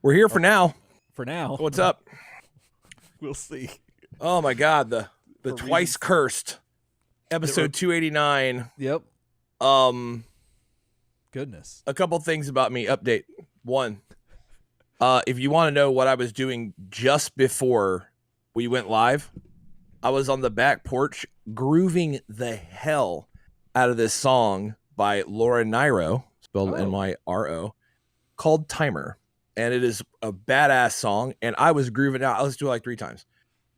We're here for now. For now. What's up? We'll see. Oh my God, the twice cursed episode 289. Yep. Goodness. A couple things about me. Update. One. If you want to know what I was doing just before we went live, I was on the back porch grooving the hell out of this song by Laura Nyro, spelled N-Y-R-O, called Timer. And it is a badass song. And I was grooving out. I listened to it like 3 times.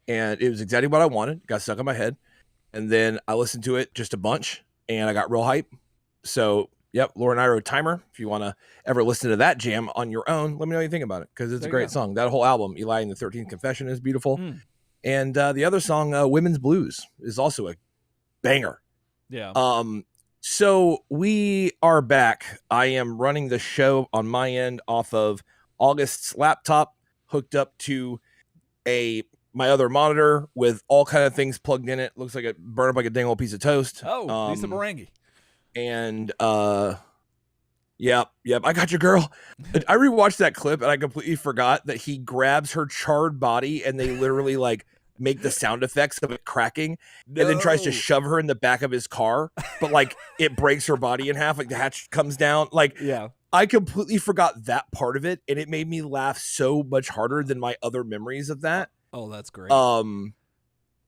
And it was exactly what I wanted. It got stuck in my head. And then I listened to it just a bunch. And I got real hype. So, yep, Laura Nyro, Timer. If you want to ever listen to that jam on your own, let me know what you think about it. Because it's a great song. That whole album, Eli and the 13th Confession, is beautiful. And the other song, Women's Blues, is also a banger. Yeah. So we are back. I am running the show on my end off of August's laptop, hooked up to my other monitor with all kind of things plugged in it. Looks like it burned up like a dang old piece of toast. Oh, Lisa Barangi. And yep, I got you, girl. I rewatched that clip and I completely forgot that he grabs her charred body and they literally like make the sound effects of it cracking and then tries to shove her in the back of his car, but like it breaks her body in half, like the hatch comes down. Like, yeah. I completely forgot that part of it, and it made me laugh so much harder than my other memories of that. Oh, that's great.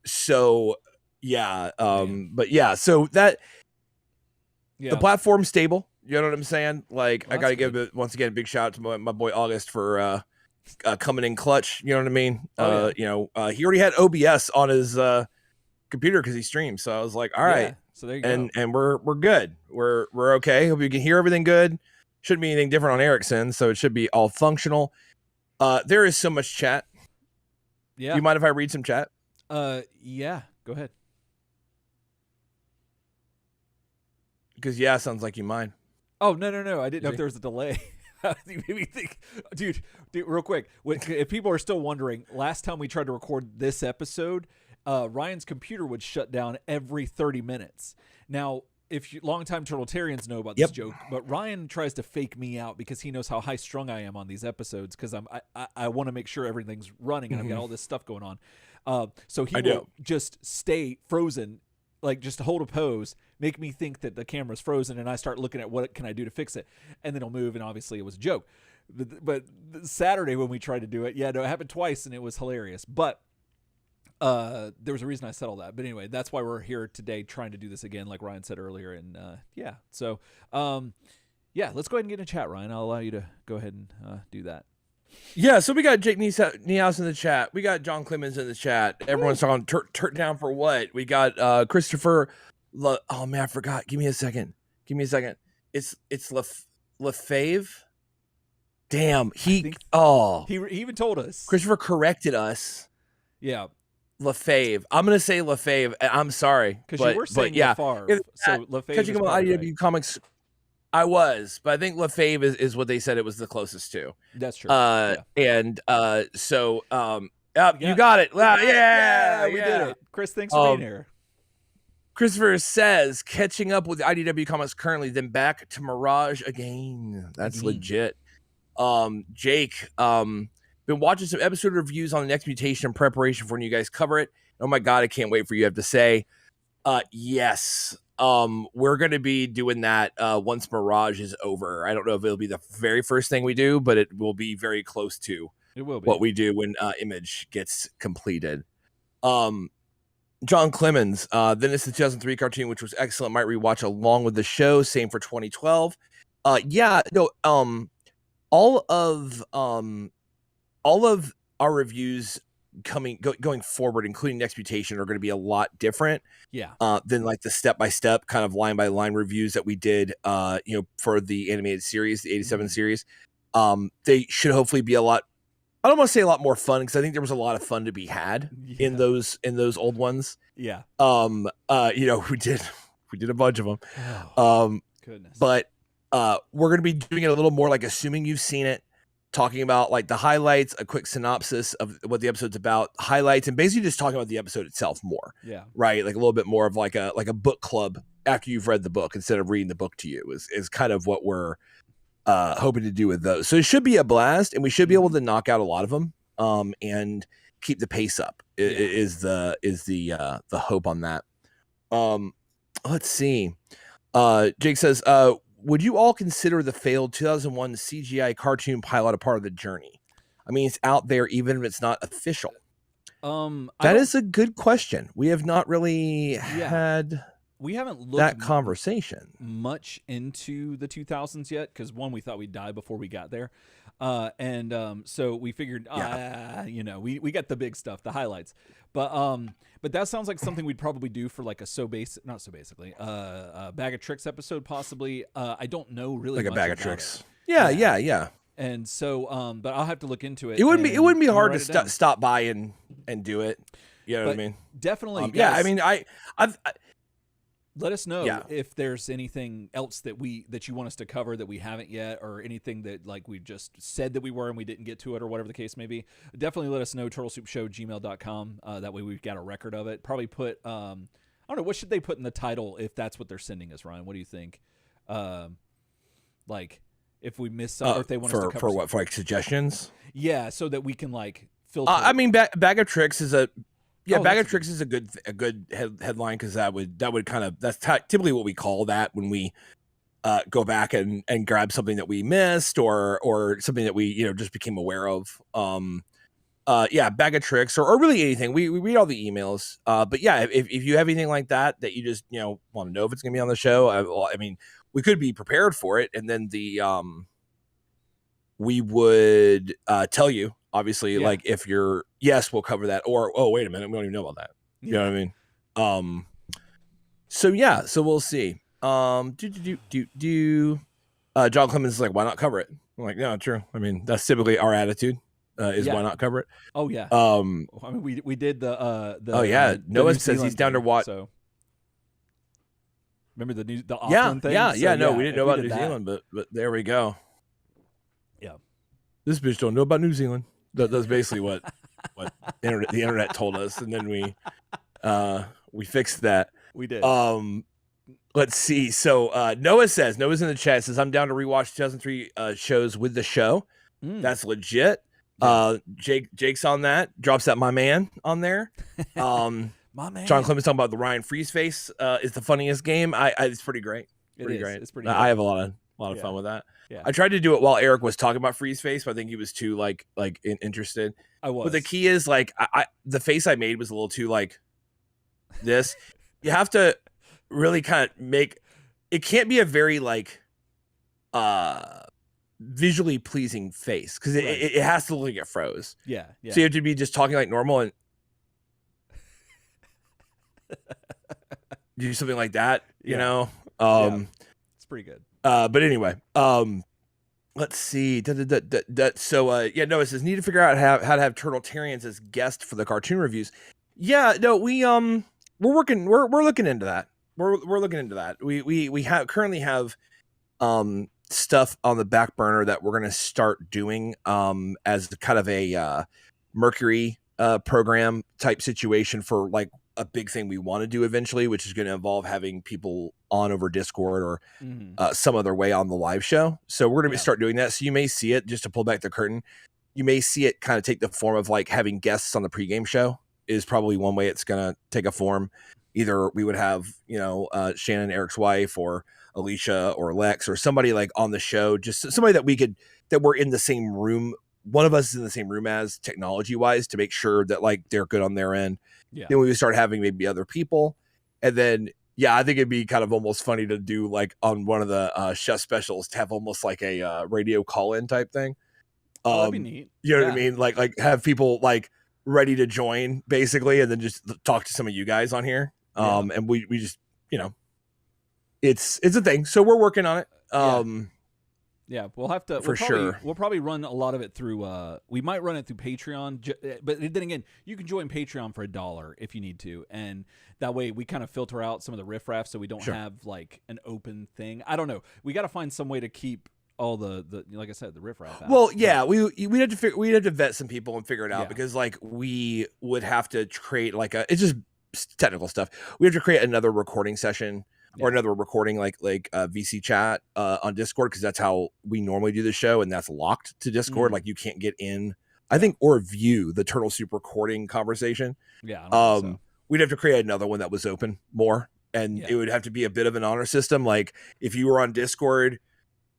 So yeah. But yeah, so that the platform's stable. You know what I'm saying? Like, I got to give it once again a big shout out to my boy August for coming in clutch. You know what I mean? You know, he already had OBS on his computer because he streams. So I was like, all right. So there you go. And we're good. We're okay. Hope you can hear everything good. Shouldn't be anything different on Ericsson, so it should be all functional. There is so much chat. Yeah. Do you mind if I read some chat? Yeah. Go ahead. Because sounds like you mind. Oh, no. I didn't know if there was a delay. You made me think, dude, real quick. If people are still wondering, last time we tried to record this episode, Ryan's computer would shut down every 30 minutes. Now, if you longtime Turtletarians know about this joke, but Ryan tries to fake me out because he knows how high strung I am on these episodes because I want to make sure everything's running and I've got all this stuff going on. So he will just stay frozen, like just hold a pose, make me think that the camera's frozen, and I start looking at what can I do to fix it, and then he'll move, and obviously it was a joke. But Saturday when we tried to do it, it happened twice, and it was hilarious. But there was a reason I said all that. But anyway, that's why we're here today trying to do this again, like Ryan said earlier. And so let's go ahead and get in a chat, Ryan. I'll allow you to go ahead and do that. Yeah, so we got Jake Niehaus in the chat. We got John Clemens in the chat. Everyone's talking Turt down for what? We got Christopher. Oh man, I forgot. Give me a second. It's LaFave. Damn, he even told us. Christopher corrected us. Yeah. LaFave. I'm gonna say LaFave. I'm sorry, because you were saying LaFave. So LaFave. Catching him on IDW Comics. I was, but I think LaFave is what they said it was the closest to. That's true. And so you got it. We did it. Chris, thanks for being here. Christopher says catching up with IDW Comics currently, then back to Mirage again. That's legit. Jake, been watching some episode reviews on the next mutation in preparation for when you guys cover it. Oh my God, I can't wait for you to have to say. Yes. We're going to be doing that once Mirage is over. I don't know if it'll be the very first thing we do, but it will be very close to what we do when Image gets completed. John Clemens, then it's the 2003 cartoon, which was excellent. Might rewatch along with the show. Same for 2012. All of our reviews going forward, including Next Mutation, are going to be a lot different. Than like the step-by-step kind of line-by-line reviews that we did for the animated series, the 87 series. They should hopefully be a lot, I don't want to say a lot more fun, because I think there was a lot of fun to be had in those old ones. We did a bunch of them. Goodness. But we're going to be doing it a little more like assuming you've seen it, talking about like the highlights, a quick synopsis of what the episode's about, highlights, and basically just talking about the episode itself more. Right? Like a little bit more of like a book club after you've read the book instead of reading the book to you is kind of what we're hoping to do with those. So it should be a blast, and we should be able to knock out a lot of them, and keep the pace up. Is the hope on that. Let's see. Jake says, would you all consider the failed 2001 CGI cartoon pilot a part of the journey? I mean, it's out there even if it's not official. That is a good question. We have not really had. We haven't looked that conversation much into the 2000s yet, because one, we thought we'd die before we got there, and so we figured, we got the big stuff, the highlights, but that sounds like something we'd probably do for like a bag of tricks episode, possibly. I don't know really like much a bag of about tricks. It. Yeah. And so, but I'll have to look into it. It wouldn't be hard to stop by and do it. You know what I mean? Definitely. Guys, yeah. I mean, I've let us know if there's anything else that you want us to cover that we haven't yet, or anything that like we just said that we were and we didn't get to it, or whatever the case may be. Definitely let us know, turtlesoupshow@gmail.com. That way we've got a record of it. Probably put, I don't know, what should they put in the title if that's what they're sending us, Ryan? What do you think? Like if we miss something, or if they want us to cover for what, for like suggestions? Yeah, so that we can like filter. I mean, bag of tricks is a. Yeah, bag of tricks is a good headline, because that would kind of, that's typically what we call that when we go back and grab something that we missed, or something that we just became aware of. Bag of tricks, or really anything. We read all the emails. But yeah, if you have anything like that you just want to know if it's gonna be on the show, I mean, we could be prepared for it, and then we would tell you. Obviously, like if you're we'll cover that, or wait a minute, we don't even know about that. You know what I mean? So we'll see. John Clemens is like, why not cover it? I'm like, no, true. I mean, that's typically our attitude. Why not cover it? Oh yeah. I mean, we did the Noah says he's down to watch. So remember the Auckland thing? No, we didn't know about New Zealand, but there we go. Yeah. This bitch don't know about New Zealand. That's basically what the internet told us, and then we fixed that. We did. Let's see. So Noah's in the chat, says I'm down to rewatch 2003 shows with the show. That's legit. Jake's on that. Drops that my man on there. My man. John Clemens talking about the Ryan Freeze face is the funniest game. It's pretty great. Great. It's pretty. I have a lot of fun with that. Yeah. I tried to do it while Eric was talking about freeze face, but I think he was too interested. I was. But the key is the face I made was a little too like this. You have to really kind of make it. Can't be a very visually pleasing face, because it has to look like it froze. Yeah. So you have to be just talking like normal and do something like that. You know. It's pretty good. But anyway, let's see. So Noah says need to figure out how to have Turtletarians as guests for the cartoon reviews. Yeah, no, we're looking into that. We're looking into that. We currently have stuff on the back burner that we're gonna start doing as kind of a Mercury program type situation for like a big thing we want to do eventually, which is going to involve having people on over Discord or some other way on the live show. So we're going to start doing that. So you may see it, just to pull back the curtain, you may see it kind of take the form of like having guests on the pregame show is probably one way it's going to take a form. Either we would have, Shannon, Eric's wife, or Alicia or Lex, or somebody like on the show, just somebody that we're in the same room. One of us is in the same room as, technology wise, to make sure that like they're good on their end. Yeah. Then we would start having maybe other people. And then, I think it'd be kind of almost funny to do like on one of the chef specials to have almost like a radio call-in type thing. That'd be neat. You know what I mean? Like have people like ready to join basically, and then just talk to some of you guys on here. And we just, it's a thing. So we're working on it. Yeah, we'll have to. We'll probably run a lot of it through. We might run it through Patreon, but then again, you can join Patreon for $1 if you need to, and that way we kind of filter out some of the riffraff, so we don't have like an open thing. I don't know. We got to find some way to keep all the like I said, the riffraff out. Well, yeah, we'd have to vet some people and figure it out, because like we would have to create like it's just technical stuff. We have to create another recording session or another recording like VC chat on Discord, because that's how we normally do the show, and that's locked to Discord. Like you can't get in, I think, or view the Turtle Soup recording conversation. Yeah, I don't think so. We'd have to create another one that was open more, and it would have to be a bit of an honor system. Like if you were on Discord,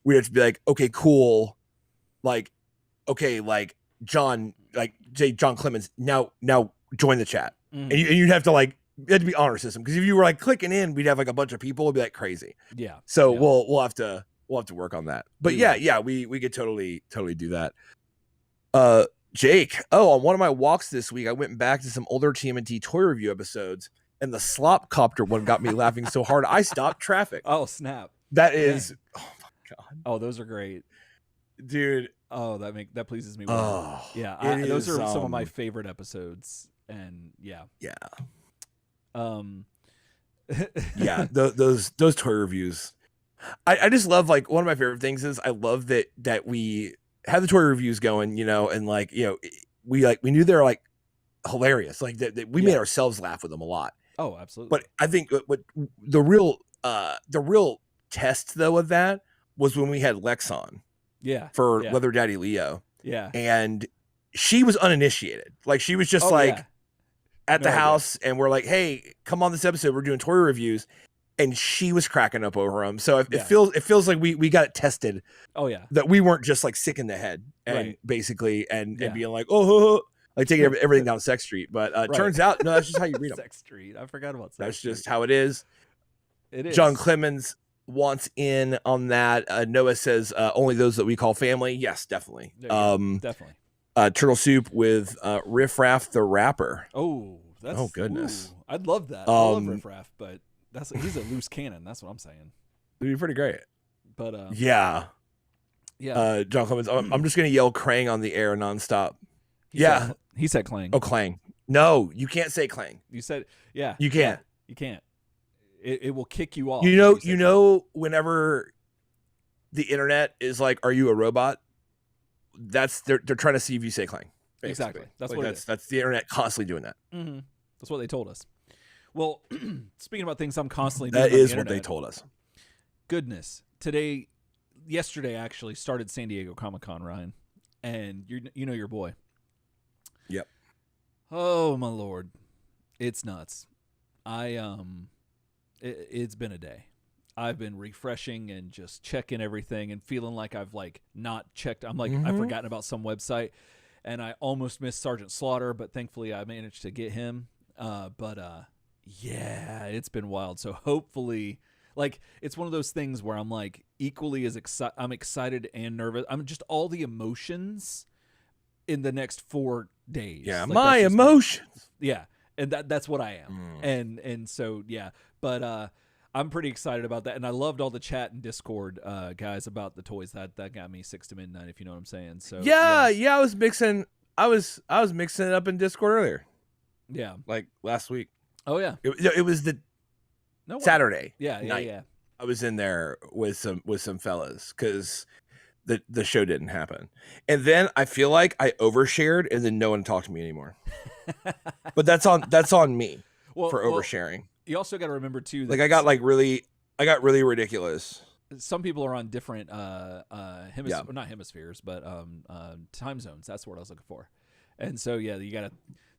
we'd have to be like, okay, cool, like okay, like John, like say John Clemens, now join the chat, and you'd have to like. It had to be honor system, because if you were like clicking in, we'd have like a bunch of people. It'd be like crazy. Yeah. So we'll have to work on that. But we could totally do that. Jake, on one of my walks this week, I went back to some older TMNT toy review episodes, and the slop copter one got me laughing so hard I stopped traffic. Oh snap! That is, oh my god. Oh, those are great, dude. Oh, that pleases me. Those are some of my favorite episodes, and yeah. Those toy reviews. I just love, like, one of my favorite things is I love that we have the toy reviews going, and like, we knew they're like hilarious, like that we made ourselves laugh with them a lot. Oh, absolutely. But I think what the real test though of that was when we had Lex on. For Leather Daddy Leo. And she was uninitiated. Like she was just at the house, and we're like, hey, come on this episode, we're doing toy reviews, and she was cracking up over them. So it feels like we got it tested. That we weren't just like sick in the head and basically and being like, like taking everything down Sex Street. But turns out, no, that's just how you read them. Sex Street. I forgot about Sex Street. That's just how it is. It is. John Clemens wants in on that. Noah says only those that we call family. Yes, definitely. Definitely. Turtle Soup with Riff Raff the Rapper. Oh, goodness. I'd love that. I love Riff Raff, but he's a loose cannon. That's what I'm saying. It'd be pretty great. But John Clemens. I'm just gonna yell Krang on the air nonstop. He said Clang. Oh, Clang. No, you can't say Clang. You said You can't. You can't. It will kick you off. You know, whenever the internet is like, "Are you a robot?" They're trying to see if you say Clang. Basically. Exactly. That's like what it is. That's the internet constantly doing that. Mm-hmm. That's what they told us. Well, speaking about things I'm constantly doing, that is what they told us. Goodness, yesterday actually started San Diego Comic-Con, Ryan, and you know your boy. Yep. Oh my Lord, it's nuts. It's been a day. I've been refreshing and just checking everything and feeling like I've like not checked. I'm like, I've forgotten about some website, and I almost missed Sergeant Slaughter, but thankfully I managed to get him. It's been wild. So hopefully, like, it's one of those things where I'm like equally as excited. I'm excited and nervous. I'm just all the emotions in the next 4 days. Yeah, like, my emotions. Yeah, and that's what I am. And so but I'm pretty excited about that, and I loved all the chat and Discord guys about the toys. That got me 6 to midnight, if you know what I'm saying. So I was mixing. I was mixing it up in Discord earlier. Yeah, like last week. Oh yeah, it was the Saturday. Night. Yeah. I was in there with some fellas because the show didn't happen, and then I feel like I overshared, and then no one talked to me anymore. But that's on me for oversharing. You also got to remember too that like I got really ridiculous. Some people are on different not hemispheres, but time zones. That's what I was looking for. And so you got to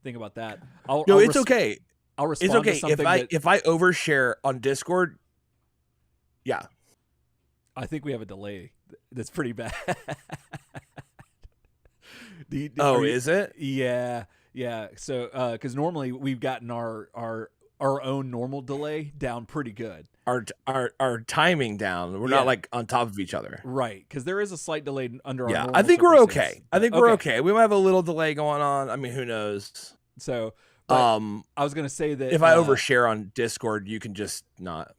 think about that. It's okay. I'll respond to something if I overshare on Discord. Yeah, I think we have a delay that's pretty bad. Is it? Yeah. So because normally we've gotten our own normal delay down pretty good. Our timing down. We're not like on top of each other. Right, because there is a slight delay under our normal I think we're okay. We're okay. We might have a little delay going on. I mean, who knows? So I was going to say that if I overshare on Discord, you can just not.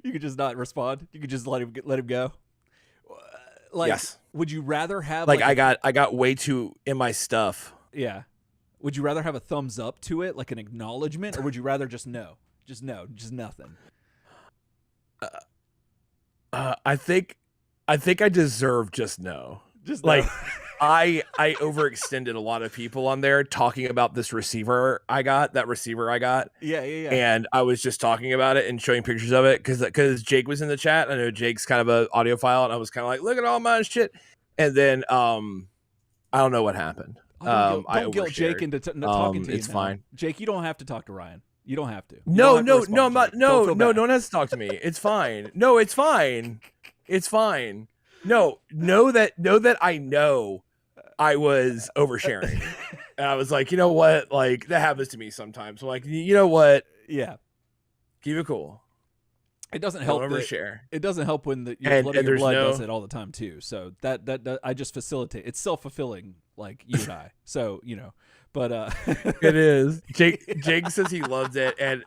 You could just not respond. You could just let him go. Like, yes. Would you rather have I got way too in my stuff. Yeah. Would you rather have a thumbs up to it, like an acknowledgement, or would you rather just no? Just nothing? I think I deserve just no. Just like, I overextended a lot of people on there talking about that receiver I got. Yeah. And I was just talking about it and showing pictures of it because Jake was in the chat. I know Jake's kind of an audiophile, and I was kind of like, look at all my shit. And then I don't know what happened. Don't guilt Jake into talking to you. It's fine. Jake, you don't have to talk to Ryan. You don't have to. No, I'm not. No one has to talk to me. It's fine. No, it's fine. It's fine. No, know that I know I was oversharing. And I was like, you know what? Like, that happens to me sometimes. I'm like, you know what? Yeah. Keep it cool. It doesn't help. Overshare. It doesn't help when your blood does it all the time too. So that I just facilitate. It's self-fulfilling, like you and I. So, but it is. Jake says he loves it, and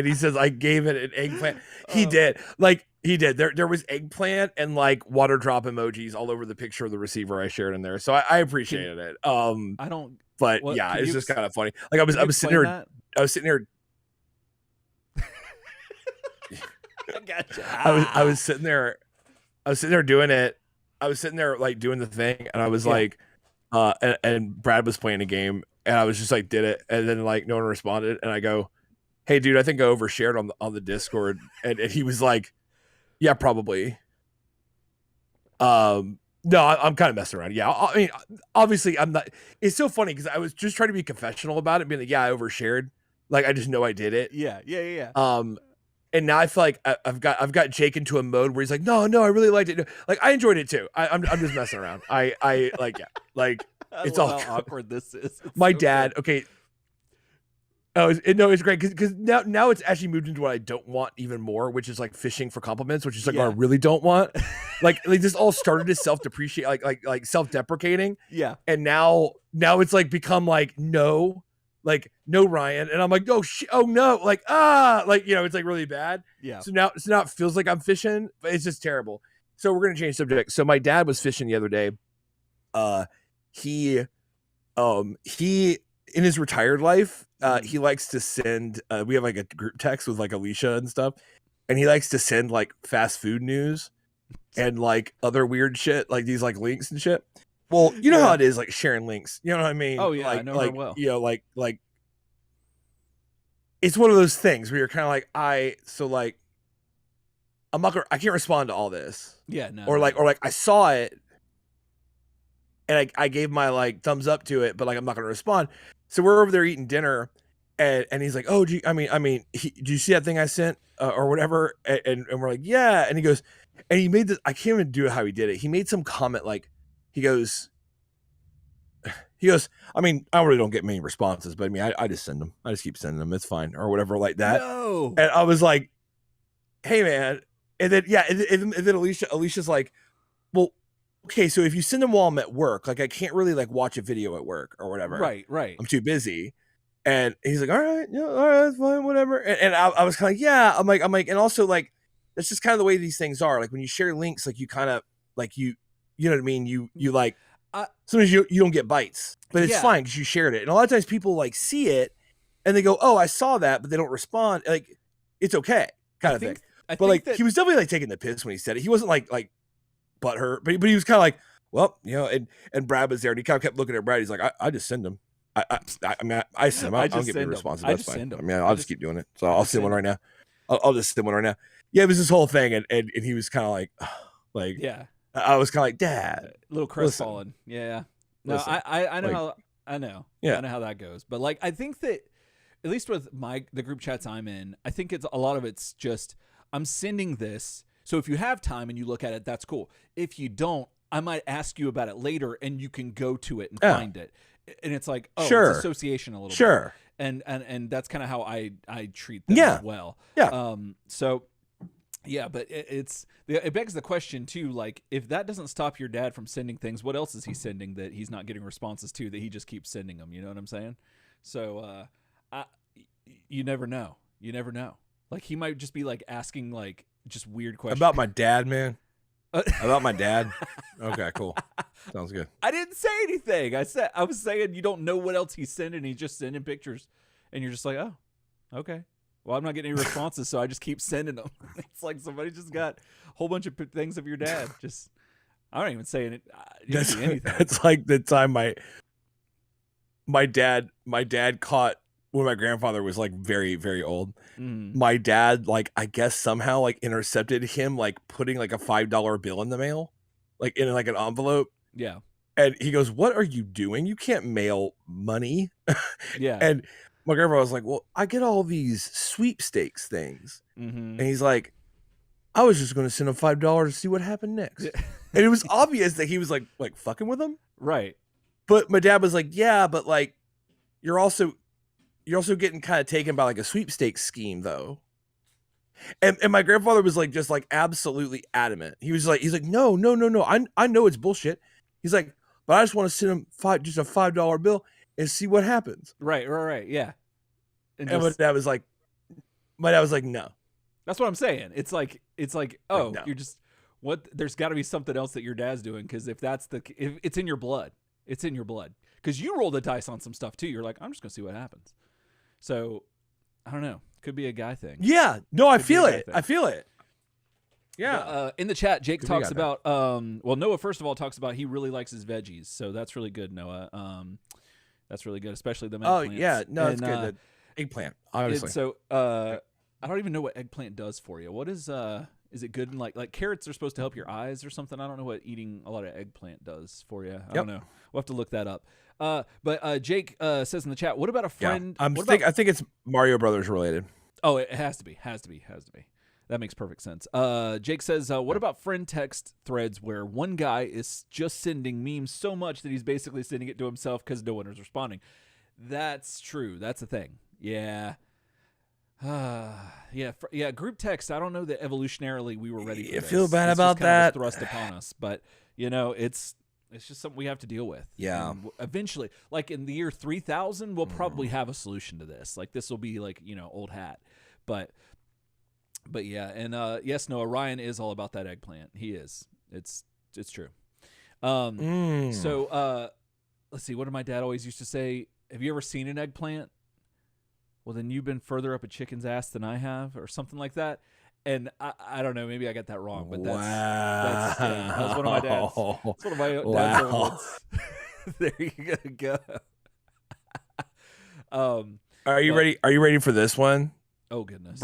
he says I gave it an eggplant. He did. Like, he did. There was eggplant and like water drop emojis all over the picture of the receiver I shared in there. So I appreciated it. I don't. But yeah, it's just kind of funny. Like I was sitting here. I was sitting here. I gotcha. I was sitting there. I was sitting there doing it. I was sitting there like doing the thing, and I was like, and Brad was playing a game, and I was just like, did it, and then like no one responded, and I go, hey dude, I think I overshared on the Discord, and he was like, yeah, probably. No, I'm kind of messing around. Yeah, I mean, obviously I'm not. It's so funny because I was just trying to be confessional about it, being like, yeah, I overshared. Like I just know I did it. Yeah. And now I feel like I've got Jake into a mode where he's like, no, I really liked it. Like I enjoyed it too. I'm just messing around. I like, yeah, like it's all how awkward this is. It's my so dad. good. Okay. Oh, it's great because now it's actually moved into what I don't want even more, which is like fishing for compliments, which is like what I really don't want. like this all started as self-depreciate, like self-deprecating. Yeah. And now it's like become like no Ryan, and I'm like, oh no, like like it's like really bad. Yeah. So now it feels like I'm fishing, but it's just terrible. So we're gonna change subject. So my dad was fishing the other day. He in his retired life, he likes to send. We have like a group text with like Alicia and stuff, and he likes to send like fast food news and like other weird shit, like these like links and shit. Well, you know how it is, like sharing links. You know what I mean? Oh yeah, like, I know like, her well. Like it's one of those things where you're kind of like, I can't respond to all this. Yeah, no. Or like I saw it and I gave my like thumbs up to it, but like I'm not gonna respond. So we're over there eating dinner, and he's like, oh, do you see that thing I sent or whatever? And we're like, yeah. And he goes, and he made this. I can't even do how he did it. He made some comment like, he goes, I mean, I really don't get many responses, but I mean, I just send them. I just keep sending them. It's fine or whatever like that. No. And I was like, hey man. And then and then Alicia's like, well, okay, so if you send them while I'm at work, like I can't really like watch a video at work or whatever. Right. I'm too busy. And he's like, all right, that's fine, whatever. And I was kind of like, yeah. I'm like, and also like that's just kind of the way these things are. Like when you share links, like you kind of like you know what I mean? You like sometimes you don't get bites, but it's fine because you shared it. And a lot of times people like see it and they go, oh, I saw that, but they don't respond. Like it's okay, kind of thing. But like he was definitely like taking the piss when he said it. He wasn't like butthurt, but he was kind of like, well, and Brad was there and he kind of kept looking at Brad. He's like, I just send them. I mean, I send them. I don't get any responses. That's fine. I mean, I'll just keep doing it. So I'll send one right now. I'll just send one right now. Yeah, it was this whole thing, and he was kind of like, yeah. I was kind of like, Dad, a little crestfallen. Yeah. No, listen, I know how. I know. Yeah. I know how that goes. But like, I think that at least with the group chats I'm in, I think it's a lot of it's just I'm sending this. So if you have time and you look at it, that's cool. If you don't, I might ask you about it later, and you can go to it and find it. And it's like, oh, it's association a little bit. And that's kind of how I treat them as well. Yeah. So yeah, but it begs the question too, like if that doesn't stop your dad from sending things, what else is he sending that he's not getting responses to that he just keeps sending them? You know what I'm saying? So you never know. You never know. Like he might just be like asking like just weird questions about my dad, man. About my dad. Okay, cool. Sounds good. I didn't say anything. I was saying you don't know what else he's sending. He's just sending pictures, and you're just like, oh, okay. Well, I'm not getting any responses, so I just keep sending them. It's like somebody just got a whole bunch of things of your dad. Just I don't even say it. You can see anything. That's like the time my dad caught when my grandfather was like very, very old. My dad, like, I guess somehow like intercepted him like putting like a $5 bill in the mail, like in like an envelope. Yeah. And he goes, "What are you doing? You can't mail money." Yeah. And my grandfather was like, "Well, I get all these sweepstakes things." And he's like, "I was just going to send him $5 to see what happened next." And it was obvious that he was like fucking with him. Right. But my dad was like, "Yeah, but like you're also getting kind of taken by like a sweepstakes scheme though." And my grandfather was like just like absolutely adamant. He's like, "No. I know it's bullshit." He's like, "But I just want to send him just a $5 bill and see what happens." Right. Yeah. And my dad was like, "No." That's what I'm saying. It's like, oh, no. You're just what? There's got to be something else that your dad's doing, because if it's in your blood, it's in your blood. Because you roll the dice on some stuff too. You're like, I'm just gonna see what happens. So I don't know. Could be a guy thing. Yeah. No, I feel it. Yeah. But, in the chat, Jake talks about Noah first of all talks about he really likes his veggies, so that's really good, Noah. That's really good, especially the eggplants. Oh yeah, no, it's good. The eggplant, obviously. So I don't even know what eggplant does for you. What is it good in like carrots are supposed to help your eyes or something? I don't know what eating a lot of eggplant does for you. I don't know. We'll have to look that up. But Jake says in the chat, what about a friend? Yeah. I think it's Mario Brothers related. Oh, it has to be. That makes perfect sense. Jake says, what about friend text threads where one guy is just sending memes so much that he's basically sending it to himself because no one is responding? That's true. That's a thing. Yeah. Yeah. Group text. I don't know that evolutionarily we were ready for this. I feel bad it's about just that. Kind of thrust upon us, but it's just something we have to deal with. Yeah. And eventually, like in the year 3000, we'll probably have a solution to this. Like this will be like, old hat, but yeah. And yes, Noah, Ryan is all about that eggplant. He is. It's true. So let's see. What did my dad always used to say? Have you ever seen an eggplant? Well, then you've been further up a chicken's ass than I have, or something like that. And I don't know, maybe I got that wrong, but that's one of my dad's. That's one of my dad's old ones. There you go. Are you ready? Are you ready for this one? Oh goodness,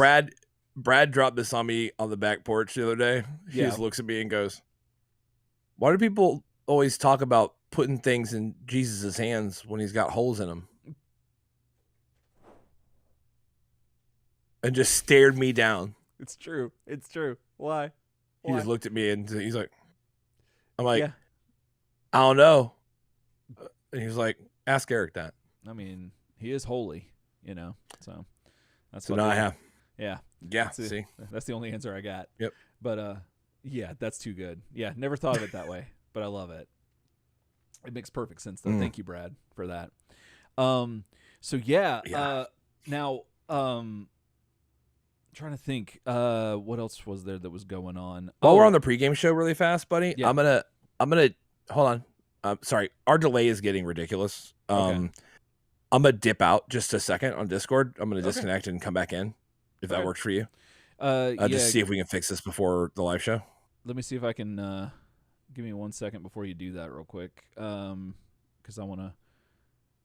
Brad dropped this on me on the back porch the other day. He just looks at me and goes, "Why do people always talk about putting things in Jesus' hands when he's got holes in them?" And just stared me down. It's true. Why? He just looked at me and he's like, I'm like, I don't know. And he's like, ask Eric that. I mean, he is holy, so that's so now I have. Yeah. See, that's the only answer I got. Yep. But yeah, that's too good. Yeah. Never thought of it that way, but I love it. It makes perfect sense though. Thank you, Brad, for that. So yeah. Now, trying to think what else was there that was going on. While we're on the pregame show really fast, buddy, yeah. I'm gonna hold on. Sorry, our delay is getting ridiculous. Okay. I'm gonna dip out just a second on Discord. I'm gonna disconnect and come back in if that works for you. Just see if we can fix this before the live show. Let me see if I can give me 1 second before you do that real quick. Because I want to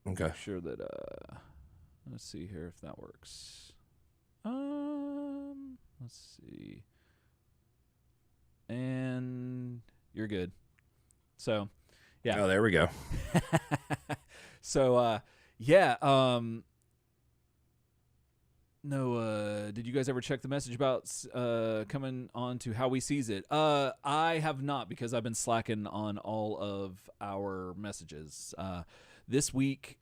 make sure that let's see here if that works. Let's see. And you're good. So, yeah. Oh, there we go. So, yeah. No, did you guys ever check the message about coming on to How We Sees It? I have not, because I've been slacking on all of our messages. This week,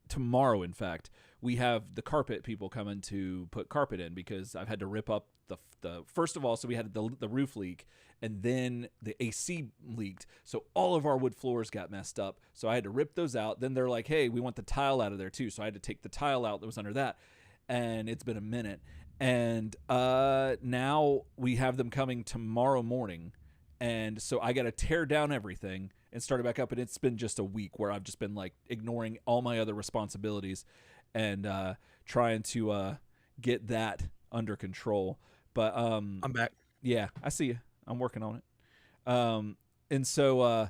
tomorrow, in fact, we have the carpet people coming to put carpet in, because I've had to rip up the first of all, so we had the roof leak, and then the AC leaked, so all of our wood floors got messed up, so I had to rip those out. Then they're like, hey, we want the tile out of there too, so I had to take the tile out that was under that, and it's been a minute. And now we have them coming tomorrow morning, and so I got to tear down everything and start it back up. And it's been just a week where I've just been like ignoring all my other responsibilities and trying to get that under control. But I'm back. Yeah, I see you. I'm working on it. And so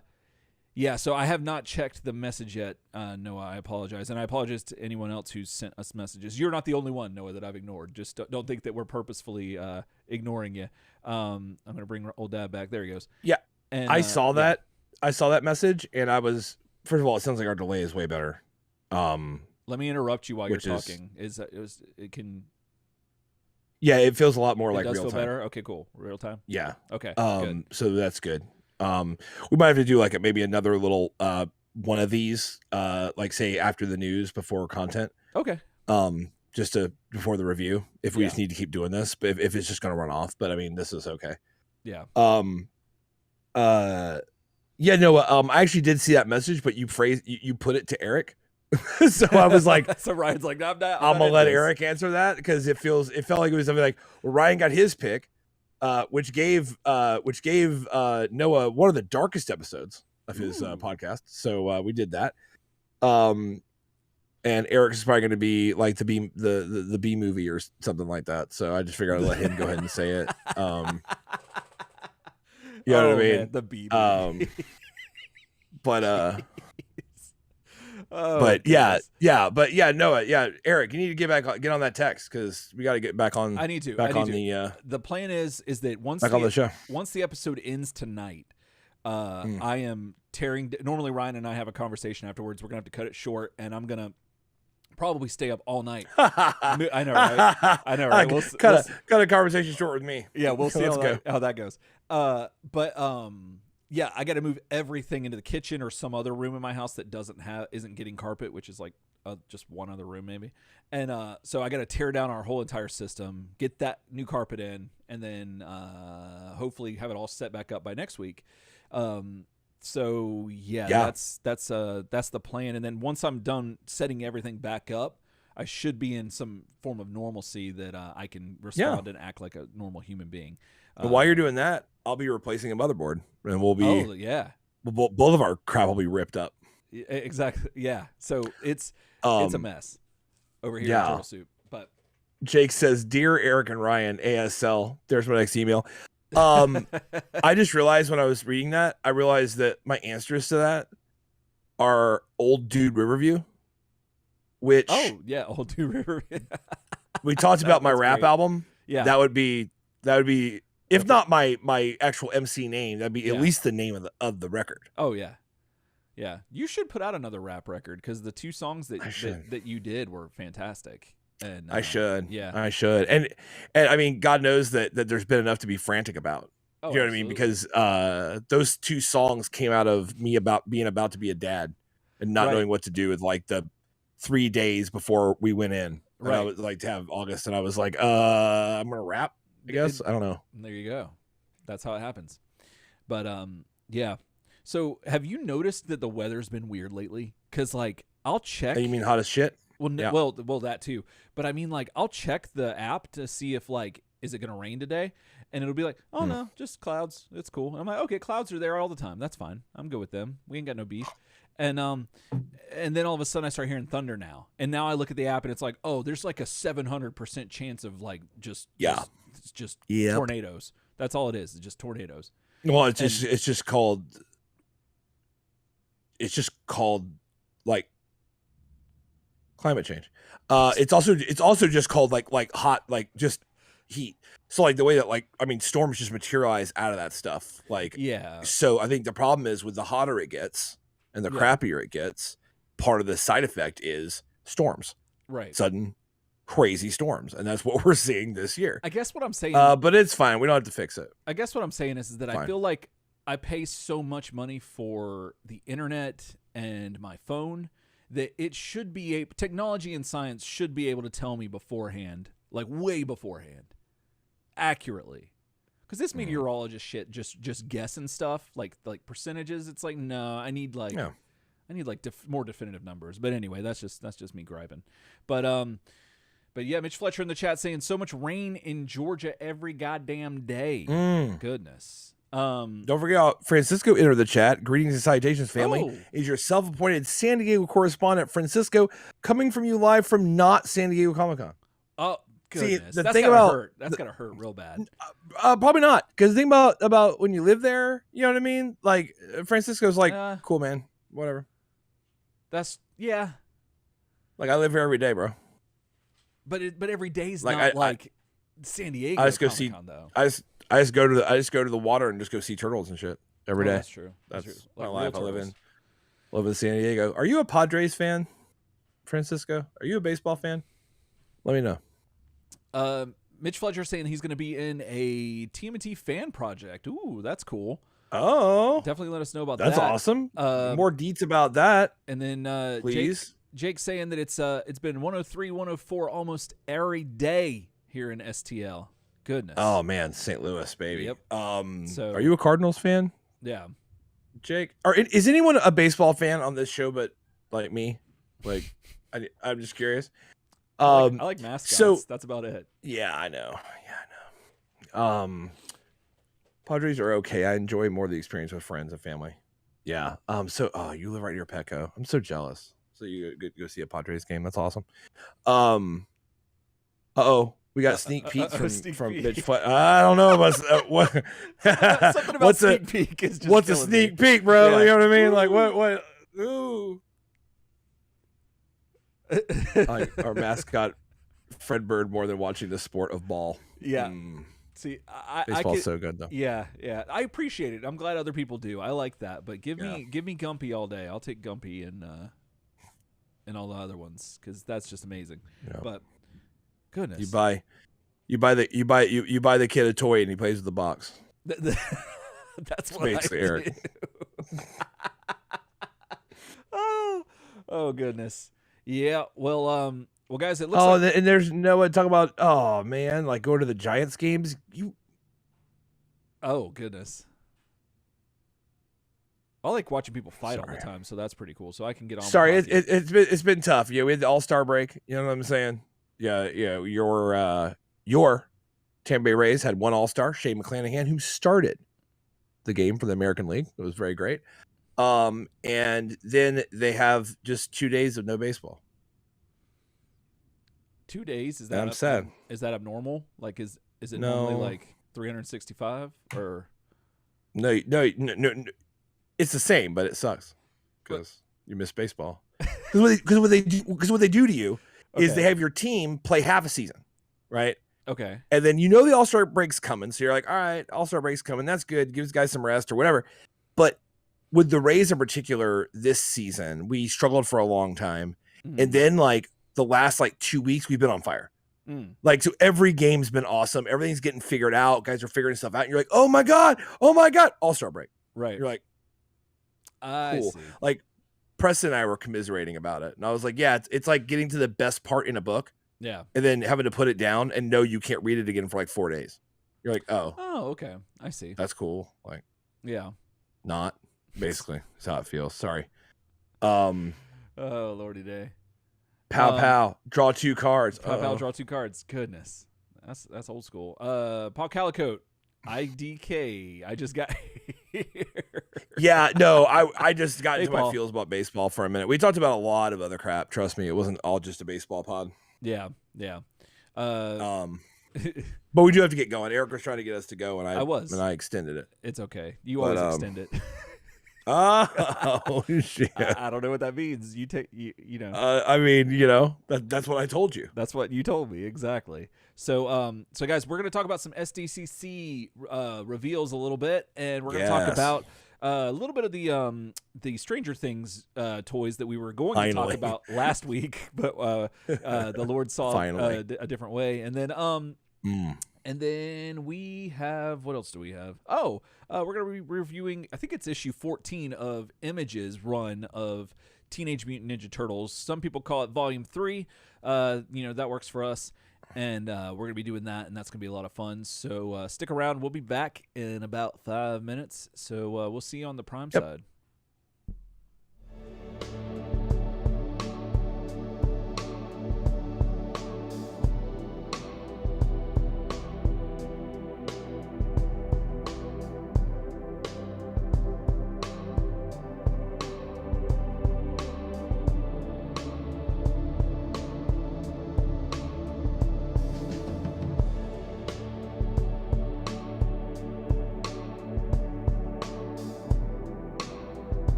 yeah, so I have not checked the message yet, Noah. I apologize, and I apologize to anyone else who's sent us messages. You're not the only one, Noah, that I've ignored. Just don't think that we're purposefully ignoring you. I'm gonna bring old dad back. There he goes. Yeah, and I saw that. I saw that message, and I was first of all, it sounds like our delay is way better. Let me interrupt you while you're talking. It can? Yeah, it feels a lot more it like does real feel time. Better. Okay, cool. Real time. Yeah. Okay. Good. So that's good. We might have to do like maybe another little one of these, like say after the news before content. Okay. Just before the review, if we just need to keep doing this, but if it's just going to run off. But I mean, this is okay. Yeah. Yeah. No. I actually did see that message, but you put it to Eric. So I was like, so Ryan's like, I'm gonna let Eric answer that because it felt like it was something like, well, Ryan got his pick, which gave Noah one of the darkest episodes of his podcast. So we did that. And Eric's is probably going to be like the B movie or something like that. So I just figured I'd let him go ahead and say it. You know what I mean? Man, the B movie. But Noah, Noah, Eric, you need to get on that text because we got to get back on. I need to. The plan is that once on the show, once the episode ends tonight, I am tearing. Normally, Ryan and I have a conversation afterwards. We're gonna have to cut it short, and I'm gonna probably stay up all night. I know, right? I know, right? Cut a conversation short with me. Yeah, we'll see how that goes. Yeah, I got to move everything into the kitchen or some other room in my house that isn't getting carpet, which is like just one other room maybe. And so I got to tear down our whole entire system, get that new carpet in, and then hopefully have it all set back up by next week. So that's the plan. And then once I'm done setting everything back up, I should be in some form of normalcy that I can respond and act like a normal human being. But while you're doing that, I'll be replacing a motherboard, and we'll be. Oh yeah. Both of our crap will be ripped up. Exactly. Yeah. So it's a mess over here in Turtle Soup. But Jake says, "Dear Eric and Ryan, ASL." There's my next email. I just realized when I was reading that, I realized that my answers to that are Old Dude Riverview, which Old Dude Riverview. We talked about my rap album. Yeah, that would be. If not my actual MC name, that'd be at least the name of the record. Oh yeah, yeah. You should put out another rap record because the two songs that you did were fantastic. And I should, yeah, I should. And I mean, God knows that there's been enough to be frantic about. Oh, you know what I mean? Because those two songs came out of me about being about to be a dad and not knowing what to do with like the 3 days before we went in. Right. I was like to have August, and I was like, I'm gonna rap. I guess I don't know. There you go. That's how it happens. But yeah. So have you noticed that the weather's been weird lately? Because like I'll check. You mean hot as shit? Well, well, that too. But I mean, like I'll check the app to see if like is it gonna rain today, and it'll be like, oh no, just clouds. It's cool. And I'm like, okay, clouds are there all the time. That's fine. I'm good with them. We ain't got no beef. And then all of a sudden I start hearing thunder now. And now I look at the app and it's like, oh, there's like a 700% chance of like just tornadoes. That's all it is. It's just tornadoes. Well, it's just called like climate change. It's also just called like hot, like just heat. So like the way that like, I mean, storms just materialize out of that stuff. Like, yeah. So I think the problem is with the hotter it gets and the crappier it gets, part of the side effect is storms. Right. Sudden crazy storms. And that's what we're seeing this year. I guess what I'm saying, but it's fine. We don't have to fix it. I guess what I'm saying is that I feel like I pay so much money for the internet and my phone that it should be technology and science should be able to tell me beforehand, like way beforehand, accurately. Because this meteorologist shit, just guessing stuff like percentages. It's like, no, I need more definitive numbers. But anyway, that's just me griping. But yeah, Mitch Fletcher in the chat saying so much rain in Georgia every goddamn day. Goodness. Don't forget Francisco entered the chat. Greetings and salutations, family. Is your self-appointed San Diego correspondent Francisco coming from you live from not San Diego Comic-Con? Goodness. the That's thing gotta about hurt. That's gotta hurt real bad. probably not, because the thing about when you live there, you know what I mean? Like Francisco's like, cool, man, whatever. That's yeah. Like I live here every day, bro. But every day's like not like San Diego. I just go see. Though. I just go to the water and just go see turtles and shit every day. That's true. That's like my life. I live in San Diego. Are you a Padres fan, Francisco? Are you a baseball fan? Let me know. Mitch Fletcher saying he's going to be in a TMNT fan project. Ooh, that's cool. Oh, definitely let us know about that. That's awesome. More deets about that. And then please. Jake saying that it's been 103, 104 almost every day here in STL. Goodness. Oh man, St. Louis, baby. Yep. So are you a Cardinals fan? Yeah. Jake, is anyone a baseball fan on this show but like me? Like I'm just curious. I like mascots. So that's about it. Yeah, I know. Padres are okay. I enjoy more the experience with friends and family. Yeah. So you live right near Petco. I'm so jealous. So you go see a Padres game. That's awesome. We got sneak peeks from Mitch Fletcher. I don't know about what. Something about sneak peek is just what's a sneak peek, bro? Yeah. You know what I mean? Like what? Ooh. Our mascot Fred Bird more than watching the sport of ball. Yeah. See, baseball's so good though. Yeah. I appreciate it. I'm glad other people do. I like that. But give me Gumpy all day. I'll take Gumpy and all the other ones because that's just amazing. Yeah. But goodness, you buy the kid a toy and he plays with the box. That's what basically Eric. Oh goodness. Yeah, well, guys, it looks like... and there's no one talk about. Oh man, like go to the Giants games. Oh goodness. I like watching people fight all the time, so that's pretty cool. So I can get on. Sorry, it's been tough. Yeah, we had the All-Star break. You know what I'm saying? Yeah. Your Tampa Bay Rays had one All-Star, Shane McClanahan, who started the game for the American League. It was very great. And then they have just 2 days of no baseball. 2 days? Is that I'm sad. Is that abnormal? Like, is it normally like 365 or? No. It's the same, but it sucks because you miss baseball. Because what they do to you is they have your team play half a season, right? Okay. And then the All-Star break's coming, so you're like, all right, All-Star break's coming. That's good. Gives guys some rest or whatever. But with the Rays in particular, this season, we struggled for a long time. And then like the last 2 weeks, we've been on fire. Like, so every game's been awesome. Everything's getting figured out. Guys are figuring stuff out. And you're like, oh my God, All-Star break. Right. You're like, cool. I see. Like Preston and I were commiserating about it. And I was like, yeah, it's like getting to the best part in a book. Yeah. And then having to put it down and know you can't read it again for 4 days. You're like, oh, okay. I see. That's cool. Like, yeah. Not. Basically, that's how it feels. Sorry. Oh lordy day. Pow. Draw 2 cards. Pow. Draw 2 cards. Goodness, that's old school. Paul Calicote, IDK. I just got here. Yeah, no, I just got into my feels about baseball for a minute. We talked about a lot of other crap. Trust me, it wasn't all just a baseball pod. Yeah. But we do have to get going. Eric was trying to get us to go, and I extended it. It's okay. You always extend it. Oh shit! I don't know what that means. You take you know. I mean, that's what I told you. That's what you told me exactly. So guys, we're gonna talk about some SDCC reveals a little bit, and we're gonna talk about a little bit of the Stranger Things toys that we were going to talk about last week, but the Lord saw a different way, and then And then we have, what else do we have? Oh, we're going to be reviewing, I think it's issue 14 of Image's run of Teenage Mutant Ninja Turtles. Some people call it volume 3. That works for us. And we're going to be doing that, and that's going to be a lot of fun. So stick around. We'll be back in about 5 minutes. So we'll see you on the Prime side.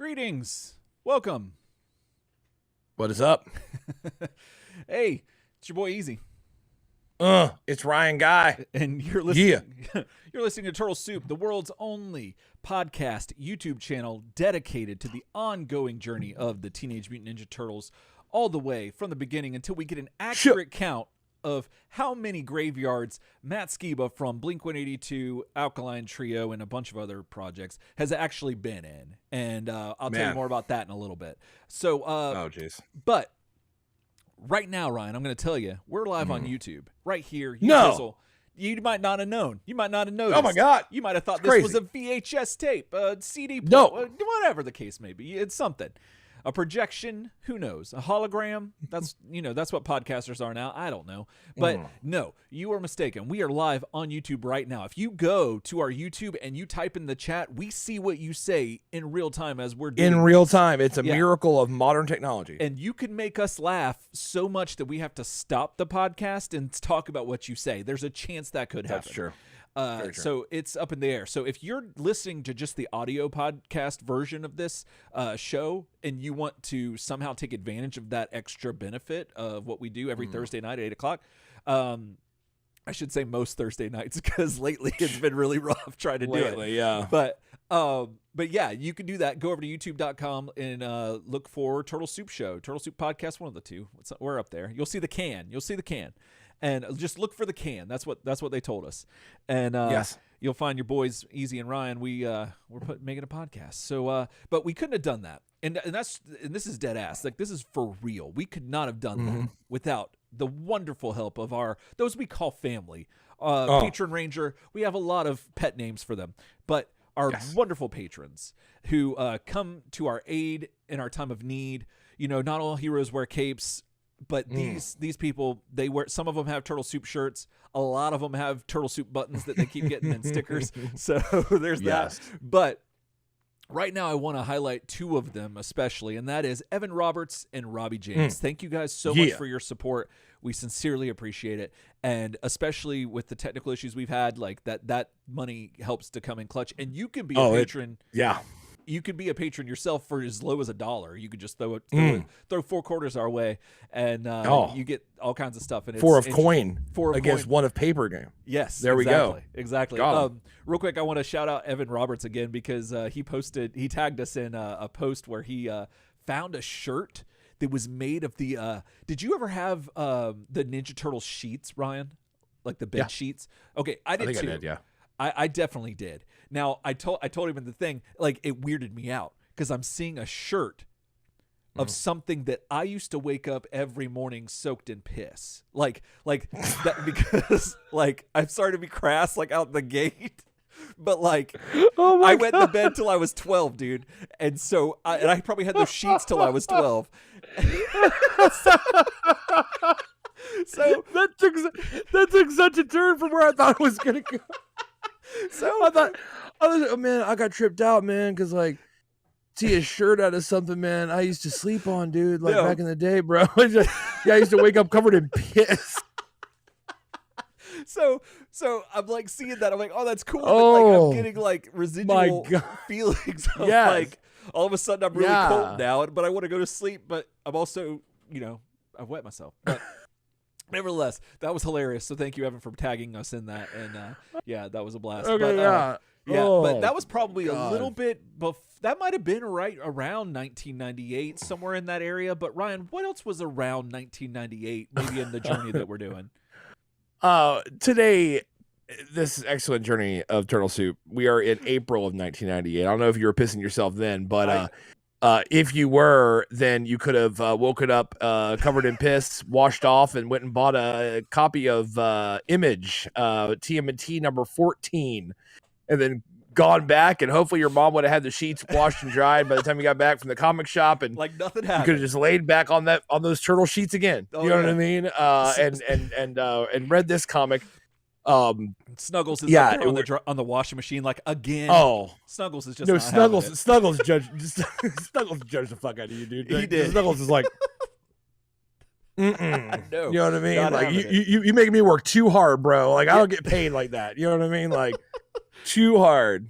Greetings. Welcome. What is up? Hey, it's your boy Easy. It's Ryan Guy. And you're listening. You're listening to Turtle Soup, the world's only podcast YouTube channel dedicated to the ongoing journey of the Teenage Mutant Ninja Turtles, all the way from the beginning until we get an accurate count of how many graveyards Matt Skiba from Blink-182, Alkaline Trio, and a bunch of other projects has actually been in. And I'll tell you more about that in a little bit. So, oh, jeez. But right now, Ryan, I'm going to tell you, we're live on YouTube. Right here. You might not have known. You might not have noticed. Oh, my God. You might have thought this was a VHS tape, a CD, whatever the case may be. It's something. A projection, who knows? A hologram, that's what podcasters are now. I don't know. But no, you are mistaken. We are live on YouTube right now. If you go to our YouTube and you type in the chat, we see what you say in real time as we're doing in real time. It's a miracle of modern technology. And you can make us laugh so much that we have to stop the podcast and talk about what you say. There's a chance that could happen. That's true. So it's up in the air. So if you're listening to just the audio podcast version of this show and you want to somehow take advantage of that extra benefit of what we do every Thursday night at 8 o'clock, I should say most Thursday nights because lately it's been really rough trying to do it. Yeah. But yeah, you can do that. Go over to youtube.com and look for Turtle Soup Show, Turtle Soup Podcast, one of the two. We're up there. You'll see the can. And just look for the can. That's what they told us. And yes, you'll find your boys Easy and Ryan. We're making a podcast. So, but we couldn't have done that. And this is dead ass. Like, this is for real. We could not have done that without the wonderful help of those we call family. Patron Ranger. We have a lot of pet names for them, but our wonderful patrons who come to our aid in our time of need. You know, not all heroes wear capes. But these people, some of them have Turtle Soup shirts. A lot of them have Turtle Soup buttons that they keep getting in stickers. So there's that. But right now I want to highlight two of them especially, and that is Evan Roberts and Robbie James. Thank you guys so much for your support. We sincerely appreciate it. And especially with the technical issues we've had, like that money helps to come in clutch. And you can be a patron. You could be a patron yourself for as low as $1. You could just throw 4 quarters our way, and you get all kinds of stuff. And four of coin against one of paper game. Yes, there we go. Exactly. Real quick, I want to shout out Evan Roberts again because he tagged us in a post where he found a shirt that was made of the. Did you ever have the Ninja Turtle sheets, Ryan? Like the bed sheets? Okay, I did too. I did, yeah. I definitely did. Now I told him in the thing, like, it weirded me out because I'm seeing a shirt of something that I used to wake up every morning soaked in piss, like that, because like I'm sorry to be crass, like out the gate, but like I went to bed till I was 12, dude, and so I probably had those sheets till I was 12. So that took such a turn from where I thought it was gonna go. So I thought, I got tripped out, man, because like, see a shirt out of something, man, I used to sleep on, dude, like back in the day, bro. I used to wake up covered in piss. So I'm like seeing that, I'm like, oh, that's cool. But like I'm getting like residual feelings of like all of a sudden I'm really cold now, but I want to go to sleep, but I'm also, I've wet myself. But nevertheless, that was hilarious. So thank you, Evan, for tagging us in that. And that was a blast. Okay, but that was probably a little bit that might have been right around 1998, somewhere in that area. But Ryan, what else was around 1998, maybe in the journey that we're doing? Today, this excellent journey of Turtle Soup, we are in April of 1998. I don't know if you were pissing yourself then, but if you were, then you could have woken up covered in piss, washed off, and went and bought a copy of Image, TMNT number 14, and then gone back, and hopefully your mom would have had the sheets washed and dried by the time you got back from the comic shop, and like nothing happened. You could have just laid back on those turtle sheets again. You know what I mean? And read this comic. Snuggles is on the washing machine, like, again. Oh, Snuggles is just no. Snuggles judged the fuck out of you, dude. He did. Snuggles is like, no, you know what I mean? Like you making me work too hard, bro. Like I don't get paid like that. You know what I mean? Like too hard.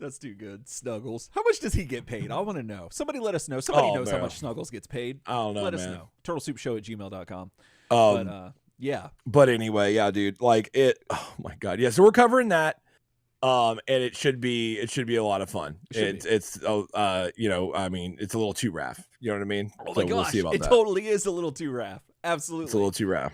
That's too good. Snuggles. How much does he get paid? I want to know. Somebody let us know. Somebody knows how much Snuggles gets paid. I don't know, let man. us know. turtlesoupshow@gmail.com. Yeah. But anyway, yeah, dude. Like it. Oh my god. Yeah. So we're covering that. And it should be a lot of fun. It's you know, I mean, it's a little too raff. You know what I mean? Oh my gosh, we'll see about that. Totally is a little too raff. Absolutely, it's a little too raff.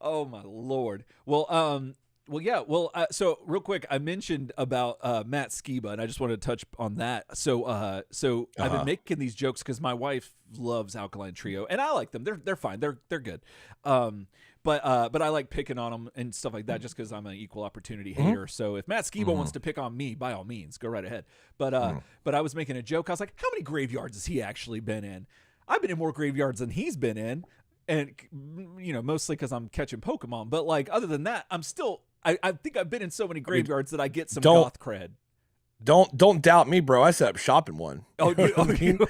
Oh my lord. Well, yeah. Well, so real quick, I mentioned about Matt Skiba, and I just wanted to touch on that. So I've been making these jokes because my wife loves Alkaline Trio, and I like them. They're fine. They're good. But I like picking on them and stuff like that just because I'm an equal opportunity hater. So if Matt Skiba wants to pick on me, by all means, go right ahead. But I was making a joke. I was like, how many graveyards has he actually been in? I've been in more graveyards than he's been in, and you know, mostly because I'm catching Pokemon. But like, other than that, I'm still. I think I've been in so many graveyards that I get some goth cred. Don't doubt me, bro. I set up shop in one. Oh, I mean?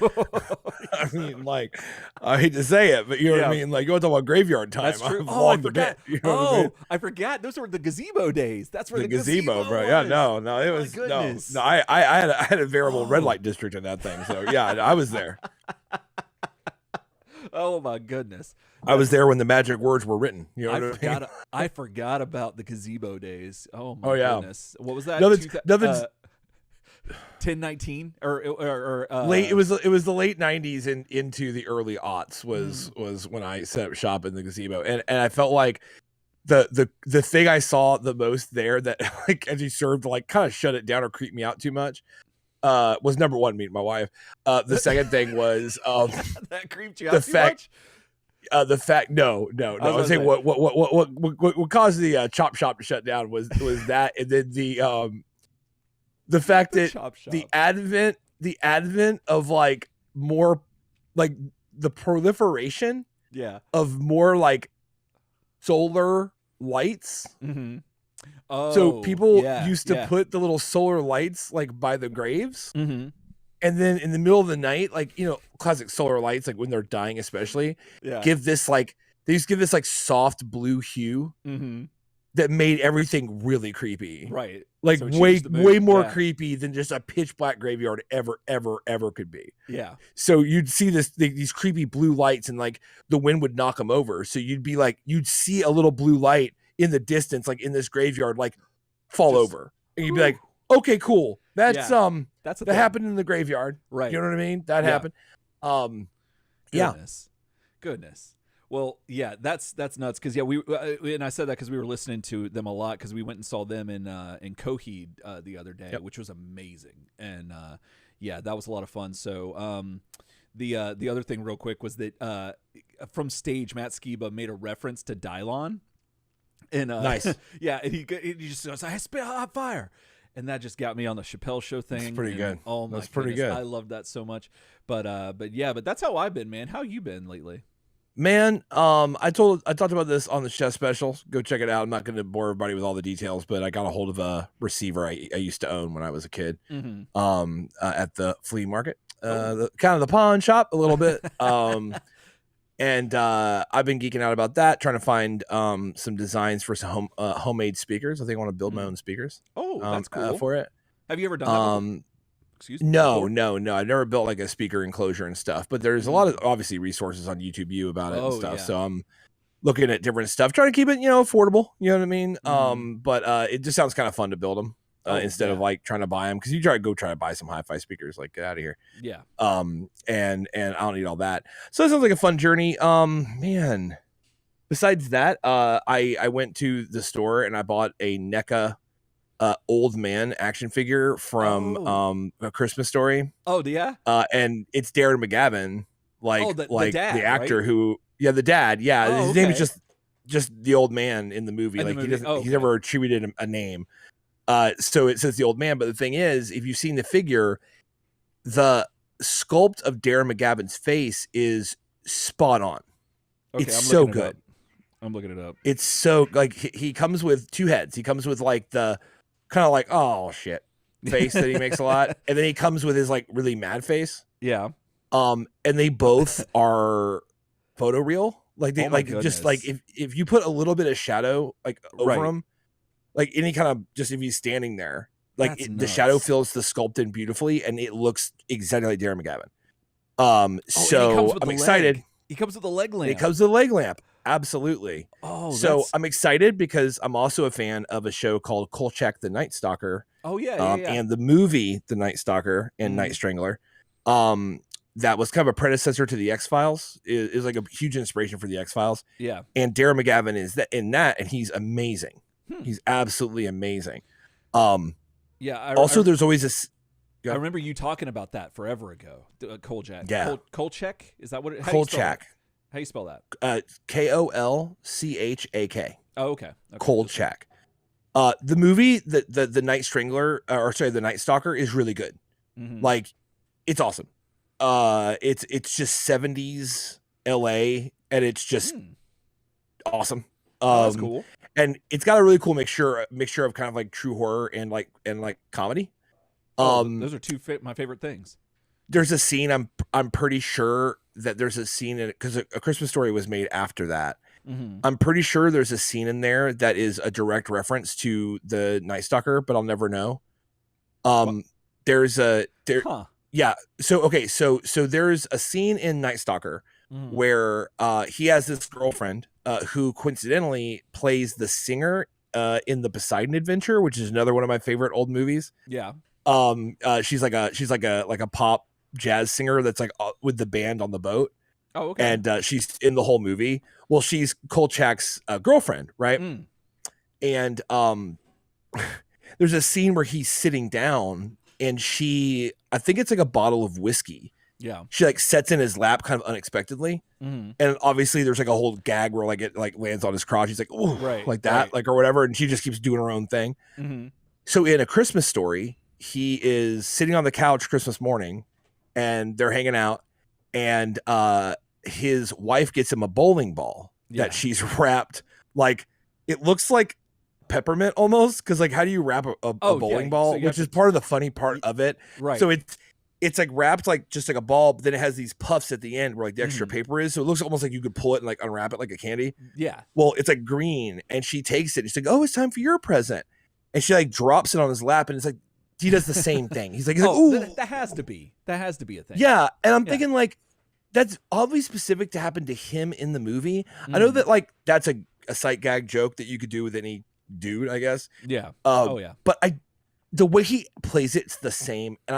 I mean, like, I hate to say it, but you know what I mean? Like, you want to talk about graveyard time. That's true. I forgot. You know what I mean? I forgot. Those were the gazebo days. That's where the gazebo, bro. Was. Yeah, no, it was no. I had a variable red light district in that thing. So yeah, I was there. Oh my goodness. I was there when the magic words were written. You know what I mean? I forgot about the gazebo days. Oh my goodness. What was that? 1019 or late. It was the late 90s and into the early aughts was when I set up shop in the gazebo, and I felt like the thing I saw the most there that like as you served to like kind of shut it down or creep me out too much was number one, meeting my wife. The second thing was that creeped you out too much? The fact, no. I was saying what caused the chop shop to shut down was that, and then the fact that the advent of like more like the proliferation of more like solar lights. Mm-hmm. Oh, so people used to put the little solar lights like by the graves. Mm-hmm. And then in the middle of the night, like, you know, classic solar lights, like when they're dying, especially, give this like soft blue hue that made everything really creepy. Right. Like so way more creepy than just a pitch black graveyard ever could be. Yeah. So you'd see these creepy blue lights and like the wind would knock them over. So you'd see a little blue light in the distance, like in this graveyard, like fall over. And you'd be like, okay, cool. That happened in the graveyard. Right. You know what I mean? That happened. Goodness. Well, yeah, that's nuts. Cause we and I said that cause we were listening to them a lot. Cause we went and saw them in Coheed the other day, which was amazing. And that was a lot of fun. So the other thing real quick was that from stage, Matt Skiba made a reference to Dylon. And nice. Yeah, and he just goes, I spit hot fire. And that just got me on the Chappelle Show thing. That's pretty good. Oh my goodness, pretty good. I loved that so much. But that's how I've been, man. How you been lately? Man, I talked about this on the chef special. Go check it out. I'm not going to bore everybody with all the details, but I got a hold of a receiver I used to own when I was a kid. At the flea market, the pawn shop a little bit. And I've been geeking out about that, trying to find some designs for some homemade speakers. I think I want to build my own speakers. Oh, that's cool. For it. Have you ever done that? Excuse me? No. I've never built like a speaker enclosure and stuff, but there's a lot of obviously resources on YouTube U about it and stuff. Yeah. So I'm looking at different stuff, trying to keep it, affordable. You know what I mean? But it just sounds kind of fun to build them. Instead of like trying to buy them, because you try to buy some hi-fi speakers, like get out of here. Yeah. And I don't need all that. So it sounds like a fun journey. Man. Besides that, I went to the store and I bought a NECA old man action figure from A Christmas Story. Oh, yeah. And it's Darren McGavin, the dad, the actor, right? Who the dad. Yeah, his name is just the old man in the movie. He never attributed a name. So it says the old man, but the thing is, if you've seen the figure, the sculpt of Darren McGavin's face is spot on. Okay, it's so good. I'm looking it up. It's so like he comes with two heads. He comes with like the kind of like, oh shit face that he makes a lot, and then he comes with his like really mad face. Yeah. And they both are photoreal. Like they just like if you put a little bit of shadow like over him. Like any kind of, just if he's standing there, Like the shadow fills the sculpt in beautifully, and it looks exactly like Darren McGavin. So I'm excited. He comes with a leg lamp. It comes with a leg lamp. Absolutely. Oh, so I'm excited because I'm also a fan of a show called Kolchak the Night Stalker. Oh yeah. And the movie The Night Stalker and Night Strangler. That was kind of a predecessor to the X-Files. Is like a huge inspiration for the X-Files. Yeah. And Darren McGavin is in that, and he's amazing. He's absolutely amazing. Yeah. There's always this. I remember you talking about that forever ago. Kolchak. Yeah. Kolchak? Is that what it? Kolchak. How you spell that? Kolchak. Oh, okay. Kolchak. The movie, the Night Strangler, the Night Stalker, is really good. Like, it's awesome. It's just 70s LA, and it's just awesome. That's cool. And it's got a really cool mixture of kind of like true horror and like comedy. Those are my favorite things. There's a scene I'm pretty sure that there's a scene in it because A Christmas Story was made after that. I'm pretty sure there's a scene in there that is a direct reference to the Night Stalker, but I'll never know. Yeah. So there's a scene in Night Stalker where he has this girlfriend who coincidentally plays the singer in the Poseidon Adventure, which is another one of my favorite old movies. Yeah. She's like a pop jazz singer that's like with the band on the boat. Oh, okay. And she's in the whole movie. Well, she's Kolchak's girlfriend, right? And there's a scene where he's sitting down, and I think it's like a bottle of whiskey. Yeah. She like sets in his lap kind of unexpectedly. And obviously there's like a whole gag where like it like lands on his crotch. He's like, ooh, like that, like, or whatever. And she just keeps doing her own thing. So in A Christmas Story, he is sitting on the couch Christmas morning, and they're hanging out, and his wife gets him a bowling ball that she's wrapped, like, it looks like peppermint almost, because like, how do you wrap a bowling ball, which is part of the funny part of it, right? So it's like wrapped like just like a ball, but then it has these puffs at the end where like the extra paper is, so it looks almost like you could pull it and like unwrap it like a candy. Well, it's like green, and she takes it, and she's like, oh, it's time for your present, and she like drops it on his lap, and it's like he does the same thing. He's like, ooh, that has to be a thing. Yeah. And I'm thinking like, that's oddly specific to happen to him in the movie. I know that like that's a sight gag joke that you could do with any dude, I guess. Yeah. But the way he plays it's the same, and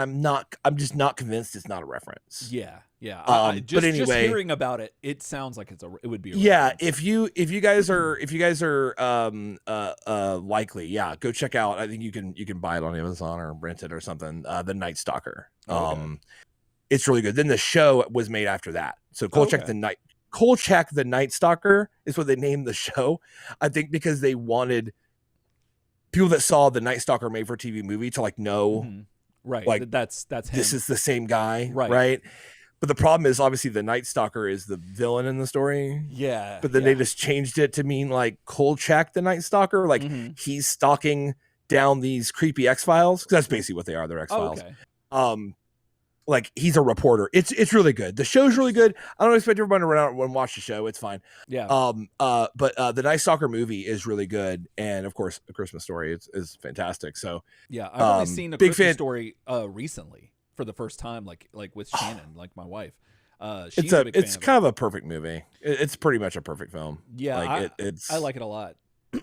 I'm just not convinced it's not a reference. Yeah. But anyway, just hearing about it, it sounds like it would be a reference. If you guys are likely, go check out. I think you can buy it on Amazon or rent it or something. The Night Stalker. It's really good. Then the show was made after that. So Kolchak the Night Stalker is what they named the show. I think because they wanted people that saw the Night Stalker made for TV movie to like know, right? Like that's him. This is the same guy, right? But the problem is obviously the Night Stalker is the villain in the story. Yeah. But then they just changed it to mean like Kolchak the Night Stalker, like he's stalking down these creepy X-Files, because that's basically what they are. They're X-Files. Like he's a reporter. It's really good. The show's really good. I don't expect everyone to run out and watch the show. It's fine. Yeah. But the Night Stalker movie is really good, and of course, A Christmas Story is fantastic. So yeah, I've only seen A Christmas Story recently for the first time, like with Shannon, like my wife. It's kind of a perfect movie. It's pretty much a perfect film. Yeah, like I like it a lot.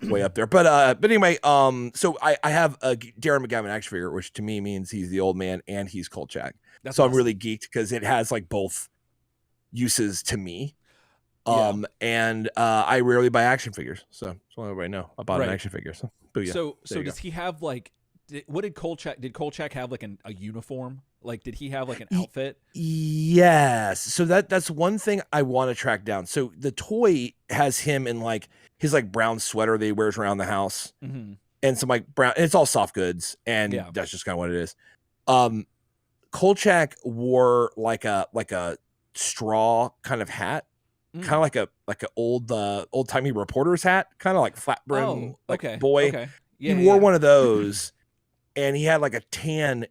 Way up there. But anyway, so I have a Darren McGavin action figure, which to me means he's the old man and he's Kolchak. That's so awesome. I'm really geeked because it has like both uses to me. And I rarely buy action figures, so just want everybody know I bought an action figure. So booyah. So does he have like? What did Kolchak have like a uniform? Like, did he have like an outfit? Yes. So that's one thing I want to track down. So the toy has him in like his like brown sweater that he wears around the house, and some like brown. And it's all soft goods, and that's just kind of what it is. Kolchak wore like a straw kind of hat, kind of like a old timey reporter's hat, kind of like flat brim, boy. Okay. Yeah, he wore one of those, and he had like a tan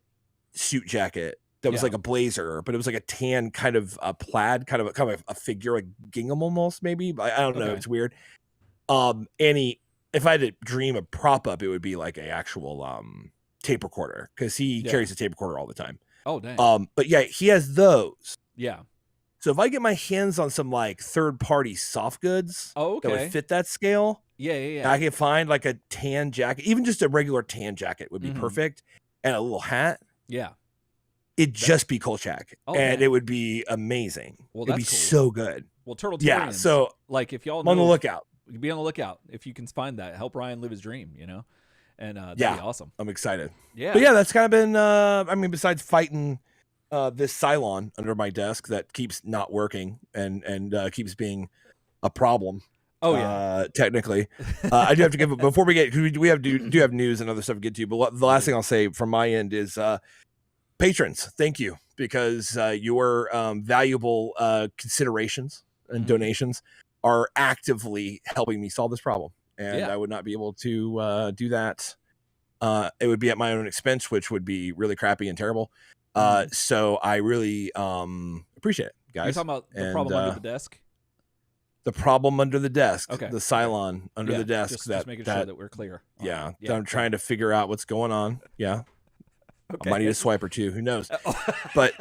suit jacket that was like a blazer, but it was like a tan kind of a plaid, kind of a figure, like gingham almost, maybe. I don't know. It's weird. And if I had to dream a prop up, it would be like a actual tape recorder because he carries a tape recorder all the time. Oh, dang. But yeah, he has those. Yeah. So if I get my hands on some like third-party soft goods that would fit that scale, I can find like a tan jacket, even just a regular tan jacket would be perfect, and a little hat. Yeah. It'd just be Kolchak, and it would be amazing. Well, it'd be so good. Well, Turtletarians. Yeah, so like if y'all I'm on the lookout. Be on the lookout if you can find that. Help Ryan live his dream, you know? And that'd be awesome. I'm excited. Yeah. But yeah, that's kind of been, I mean, besides fighting this Cylon under my desk that keeps not working and keeps being a problem. Oh yeah. Technically, I do have to give it before we get, because we do have news and other stuff to get to. But the last thing I'll say from my end is, patrons, thank you, because your valuable considerations and donations are actively helping me solve this problem. And I would not be able to do that. It would be at my own expense, which would be really crappy and terrible. So I really appreciate it, guys. You're talking about the problem under the desk? The problem under the desk. Okay. The Cylon under the desk. Just making sure that we're clear. Yeah. That I'm trying to figure out what's going on. Yeah. Okay. I might need a swipe or two. Who knows? But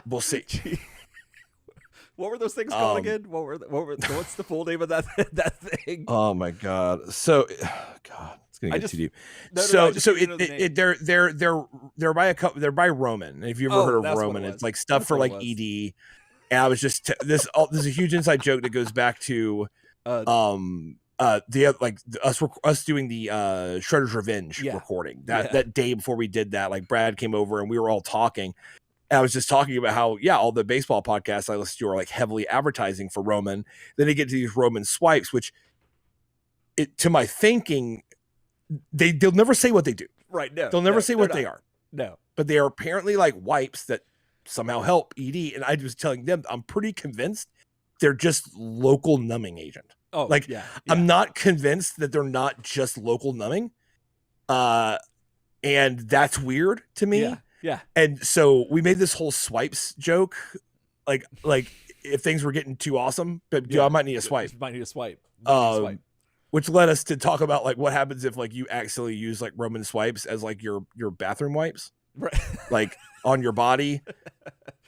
we'll see. What were those things called again? What's the full name of that thing? Oh my God. So God, it's gonna get too deep. They're by a couple. They're by Roman. If you've ever heard of Roman, it's like stuff for like ED. And I was just this is a huge inside joke that goes back to us doing the Shredder's Revenge recording that day before we did that. Like Brad came over and we were all talking. And I was just talking about how all the baseball podcasts I listen to are like heavily advertising for Roman. Then they get to these Roman swipes, which to my thinking, they'll never say what they do. Right. No. They'll never say what they are. No. But they are apparently like wipes that somehow help ED. And I was telling them, I'm pretty convinced they're just local numbing agent. Oh, I'm not convinced that they're not just local numbing. And that's weird to me. Yeah. And so we made this whole swipes joke. Like if things were getting too awesome, but I might need a swipe. Which led us to talk about like what happens if like you actually use like Roman swipes as like your bathroom wipes. Right. Like on your body.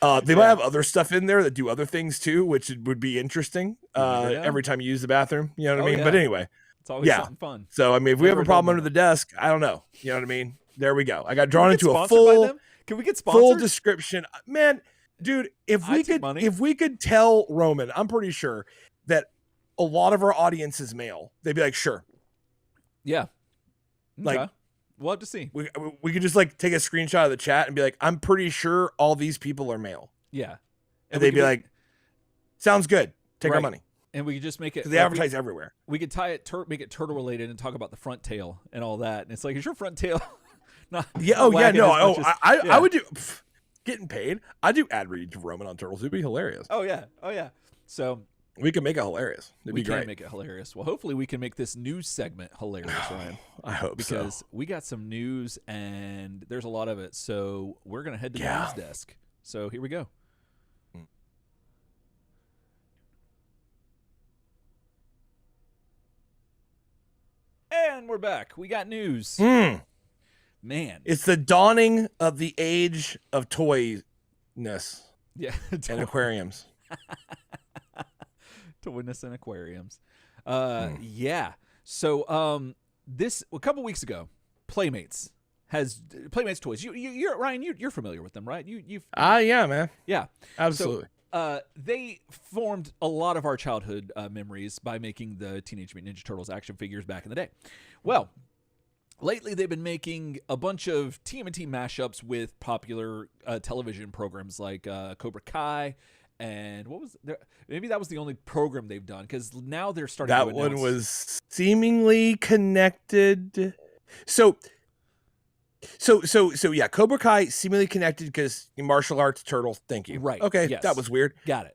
They might have other stuff in there that do other things too, which would be interesting. Every time you use the bathroom, you know what I mean? But anyway, it's always something fun. So I mean, if we have a problem under the desk, I don't know. You know what I mean? There we go. I got drawn into a full. Can we get sponsored? Full description, man, dude. If we could tell Roman, I'm pretty sure that a lot of our audience is male. They'd be like, sure. Yeah. Okay. Like, we'll have to see. We could just like take a screenshot of the chat and be like, I'm pretty sure all these people are male. Yeah. And they'd be like, sounds good. Take our money. And we could just make it. Because they advertise everywhere. We could tie it, make it turtle related and talk about the front tail and all that. And it's like, is your front tail? I would do getting paid. I do ad read to Roman on Turtles. It'd be hilarious. Oh yeah. So we can make it hilarious. It'd be great. We can make it hilarious. Well, hopefully we can make this news segment hilarious, Ryan. I hope so. Because we got some news and there's a lot of it. So we're gonna head to the news desk. So here we go. And we're back. We got news. Man, it's the dawning of the age of toyness. Yeah, and aquariums. Toyness and aquariums. Yeah. So, this a couple weeks ago, Playmates toys. You're Ryan. You're familiar with them, right? Yeah, man. Yeah, absolutely. So, they formed a lot of our childhood memories by making the Teenage Mutant Ninja Turtles action figures back in the day. Well, lately they've been making a bunch of TMNT mashups with popular television programs like Cobra Kai, and what was there? Maybe that was the only program they've done, because now they're starting to announce. That one was seemingly connected. So yeah, Cobra Kai seemingly connected because martial arts turtles. Thank you. Right. Okay. Yes. That was weird. Got it.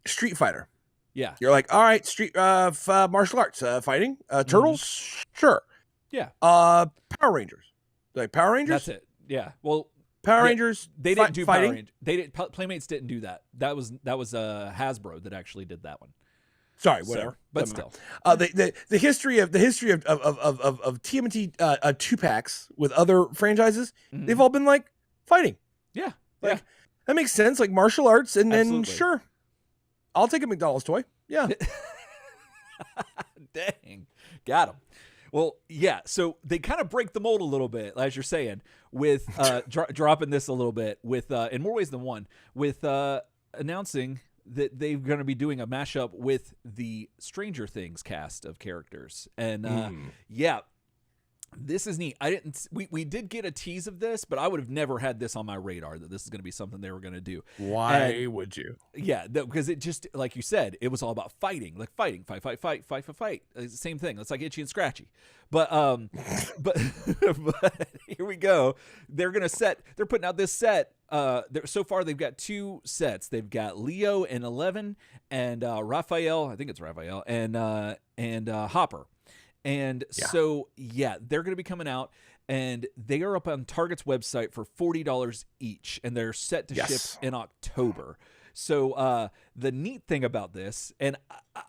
Street Fighter. Yeah. You're like, all right, martial arts, fighting, turtles. Sure. Yeah. Power Rangers. Like Power Rangers. That's it. Yeah. Well, Power Rangers. They didn't do fighting. Power Rangers. They didn't. Playmates didn't do that. That was Hasbro that actually did that one. Sorry, whatever. So, but still, the history of TMNT 2-packs with other franchises, they've all been like fighting. Yeah, like that makes sense. Like martial arts, and then Absolutely. sure, I'll take a McDonald's toy. Yeah. Dang, got him. Well, yeah. So they kind of break the mold a little bit, as you're saying, with dropping this a little bit with in more ways than one, with announcing that they're going to be doing a mashup with the Stranger Things cast of characters. And yeah, this is neat. We did get a tease of this, but I would have never had this on my radar that this is going to be something they were going to do. Why would you? Yeah, because it just, like you said, it was all about fighting, like fight. It's the same thing. It's like Itchy and Scratchy. But but here we go. They're putting out this set. So far they've got 2 sets. They've got Leo and 11 and Raphael, I think it's Raphael, and Hopper. And so, yeah, they're going to be coming out, and they are up on Target's website for $40 each, and they're set to ship in October. So the neat thing about this, and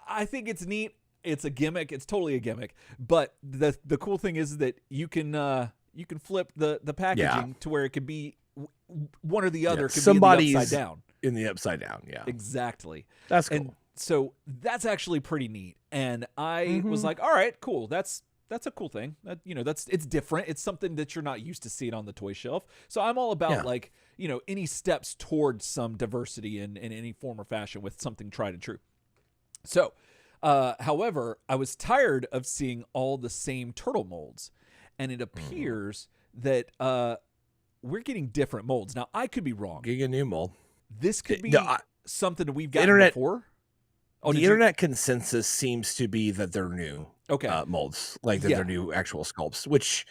I think it's neat, it's a gimmick, it's totally a gimmick, but the cool thing is that you can flip the packaging to where it could be one or the other, could be in the upside down. In the upside down, yeah. Exactly. That's cool. And so that's actually pretty neat. And I was like, all right, cool. That's a cool thing. It's different. It's something that you're not used to seeing on the toy shelf. So I'm all about any steps towards some diversity in any form or fashion with something tried and true. So, however, I was tired of seeing all the same turtle molds, and it appears that we're getting different molds. Now, I could be wrong. Getting a new mold. This could be something we've gotten before. The internet consensus seems to be that they're new molds, like that they're new actual sculpts, which,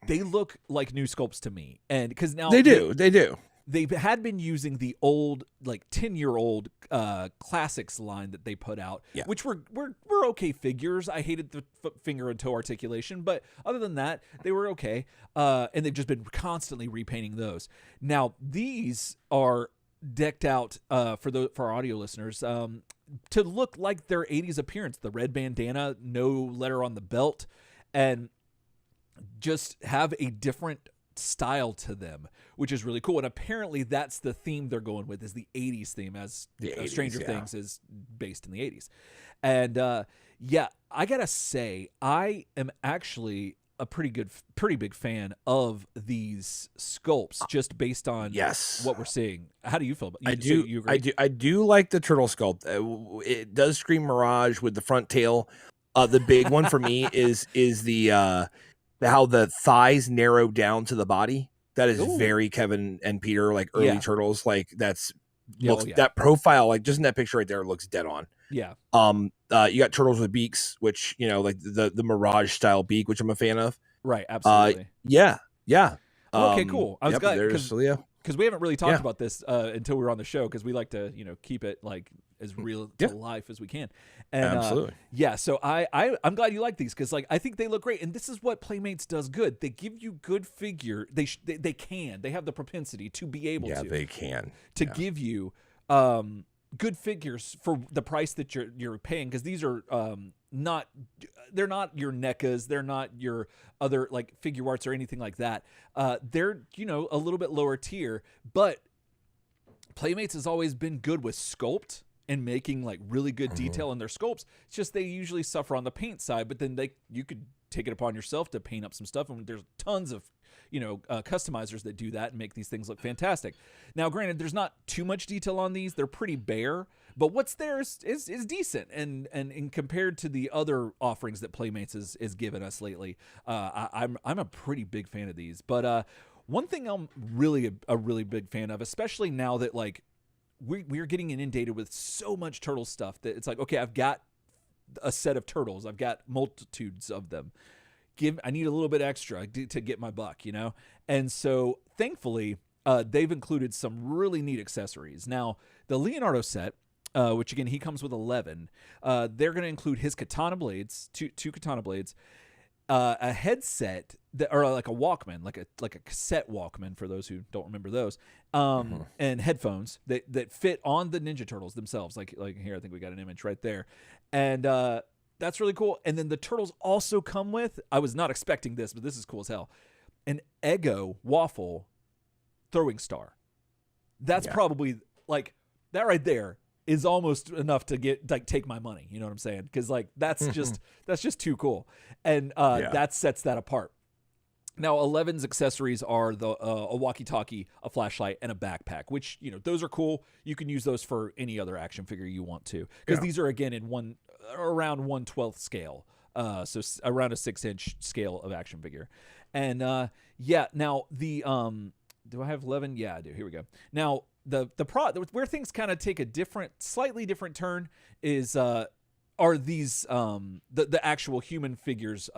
they look like new sculpts to me. And because now they do. They had been using the old, like 10-year-old classics line that they put out, which were okay figures. I hated the finger and toe articulation, but other than that, they were okay. And they've just been constantly repainting those. Now these are decked out for our audio listeners to look like their 80s appearance. The red bandana, no letter on the belt, and just have a different style to them, which is really cool. And apparently that's the theme they're going with, is the 80s theme, as Stranger Things is based in the 80s. And I gotta say, I am actually a pretty big fan of these sculpts, just based on what we're seeing. How do you feel about it? I do like the turtle sculpt. It does scream Mirage with the front tail. The big one for me is the how the thighs narrow down to the body. That is very Kevin and Peter, like early Turtles. Like that profile, like just in that picture right there, looks dead on. Yeah. You got turtles with beaks, which, like the Mirage style beak, which I'm a fan of. Right. Absolutely. Yeah. Okay, cool. I was glad because we haven't really talked about this until we were on the show, because we like to, keep it like as real to life as we can. And absolutely. So I'm glad you like these, because like I think they look great, and this is what Playmates does good. They give you good figure. They have the propensity to be able to give you good figures for the price that you're paying, because these are they're not your NECAs, they're not your other like figure arts or anything like that. They're a little bit lower tier, but Playmates has always been good with sculpt and making like really good detail in their sculpts. It's just they usually suffer on the paint side, but then you could take it upon yourself to paint up some stuff, and there's tons of customizers that do that and make these things look fantastic. Now, granted, there's not too much detail on these; they're pretty bare, but what's there is decent, and compared to the other offerings that Playmates is given us lately, I'm a pretty big fan of these. But one thing I'm really a really big fan of, especially now that like we're getting inundated with so much turtle stuff, that it's like, okay, I've got a set of turtles, I've got multitudes of them. I need a little bit extra to get my buck, And so thankfully, they've included some really neat accessories. Now, the Leonardo set, which again, he comes with 11, they're going to include his katana blades, two katana blades. a headset that, or like a Walkman, like a cassette Walkman for those who don't remember those, and headphones that fit on the Ninja Turtles themselves. Like here, I think we got an image right there, and that's really cool. And then the Turtles also come with, I was not expecting this, but this is cool as hell, an Eggo waffle throwing star. That's probably like that right there is almost enough to get like take my money. You know what I'm saying? Because like that's just too cool, and that sets that apart. Now 11's accessories are a walkie-talkie, a flashlight, and a backpack, which those are cool. You can use those for any other action figure you want to, because these are again in around 1/12 scale, so around a 6-inch scale of action figure, and now the do I have 11? Yeah, I do. Here we go. Now where things kind of take a slightly different turn is are these the actual human figures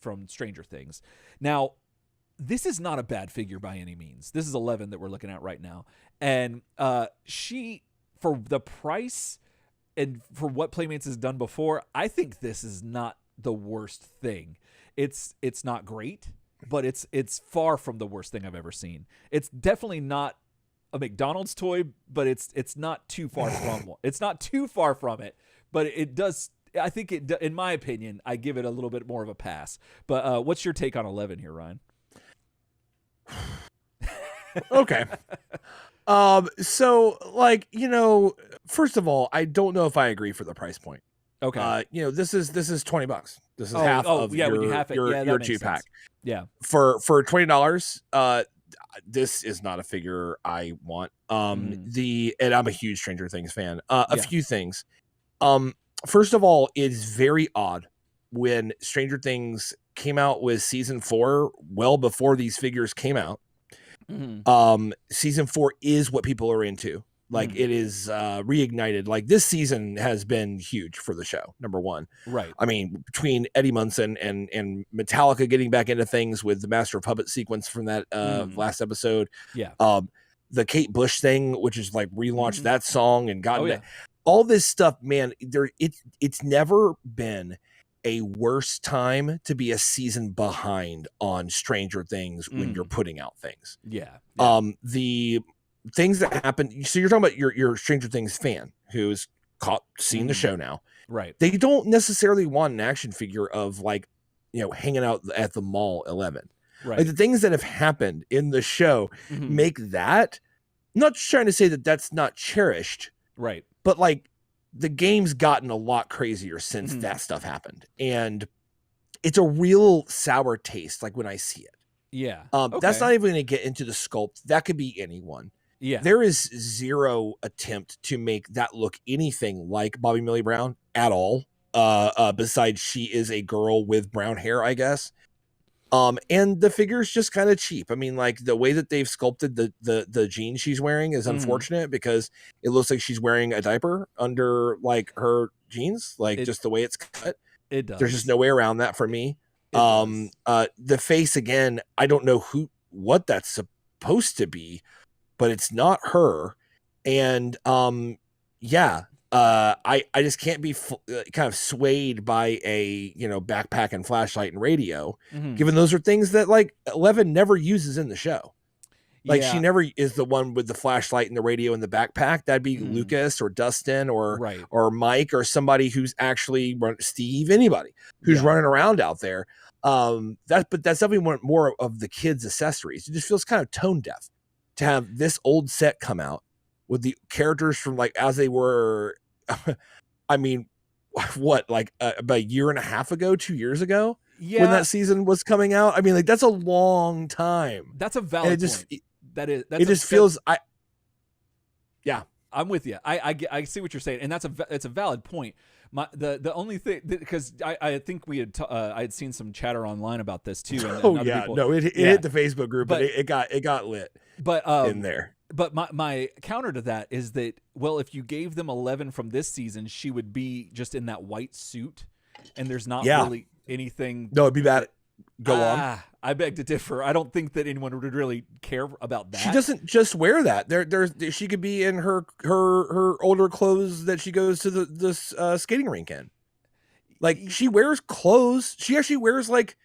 from Stranger Things. Now, this is not a bad figure by any means. This is 11 that we're looking at right now, and she, for the price and for what Playmates has done before, I think this is not the worst thing. It's not great, but it's far from the worst thing I've ever seen. It's definitely not a McDonald's toy, but it's not too far from one. It's not too far from it, but it does. I think in my opinion, I give it a little bit more of a pass. But what's your take on 11 here, Ryan? Okay. So like, first of all, I don't know if I agree for the price point. Okay. This is $20. This is half of your 2-pack. Yeah. For $20, this is not a figure I want. And I'm a huge Stranger Things fan. A few things. First of all, it's very odd when Stranger Things came out with season 4 well before these figures came out. Season 4 is what people are into. Like it is reignited. Like this season has been huge for the show. Number one, right? I mean, between Eddie Munson and Metallica getting back into things with the Master of Puppets sequence from that last episode. Yeah. The Kate Bush thing, which is like relaunched that song and gotten all this stuff. Man, it's never been a worse time to be a season behind on Stranger Things when you're putting out things. Yeah. The things that happen. So you're talking about your Stranger Things fan who's seen the show now, right? They don't necessarily want an action figure of like, hanging out at the mall 11. Right. Like the things that have happened in the show make that. I'm not trying to say that that's not cherished, right? But like the game's gotten a lot crazier since that stuff happened, and it's a real sour taste. Like when I see it, that's not even going to get into the sculpt. That could be anyone. Yeah, there is zero attempt to make that look anything like Bobby Millie Brown at all. Besides, she is a girl with brown hair, I guess. And the figure's just kind of cheap. I mean, like the way that they've sculpted the jeans she's wearing is unfortunate because it looks like she's wearing a diaper under like her jeans, like just the way it's cut. It does. There's just no way around that for me. The face again, I don't know what that's supposed to be, but it's not her. And I just can't be kind of swayed by a backpack and flashlight and radio, given those are things that like 11 never uses in the show. Like she never is the one with the flashlight and the radio and the backpack. That'd be Lucas or Dustin or Mike or somebody who's actually Steve, anybody who's running around out there. But that's definitely more of the kids' accessories. It just feels kind of tone deaf to have this old set come out with the characters from like as they were. I mean, what, like about a year and a half ago, 2 years ago, when that season was coming out? I mean, like that's a long time. That's a valid point. It just feels. I'm with you. I see what you're saying, and it's a valid point. The only thing, because I think I had seen some chatter online about this too. And it hit the Facebook group, but it got lit. But in there. But my counter to that is that, well, if you gave them 11 from this season, she would be just in that white suit, and there's not really anything. No, it'd be bad. Go on. I beg to differ. I don't think that anyone would really care about that. She doesn't just wear that. She could be in her older clothes that she goes to the skating rink in. Like she wears clothes. She actually wears like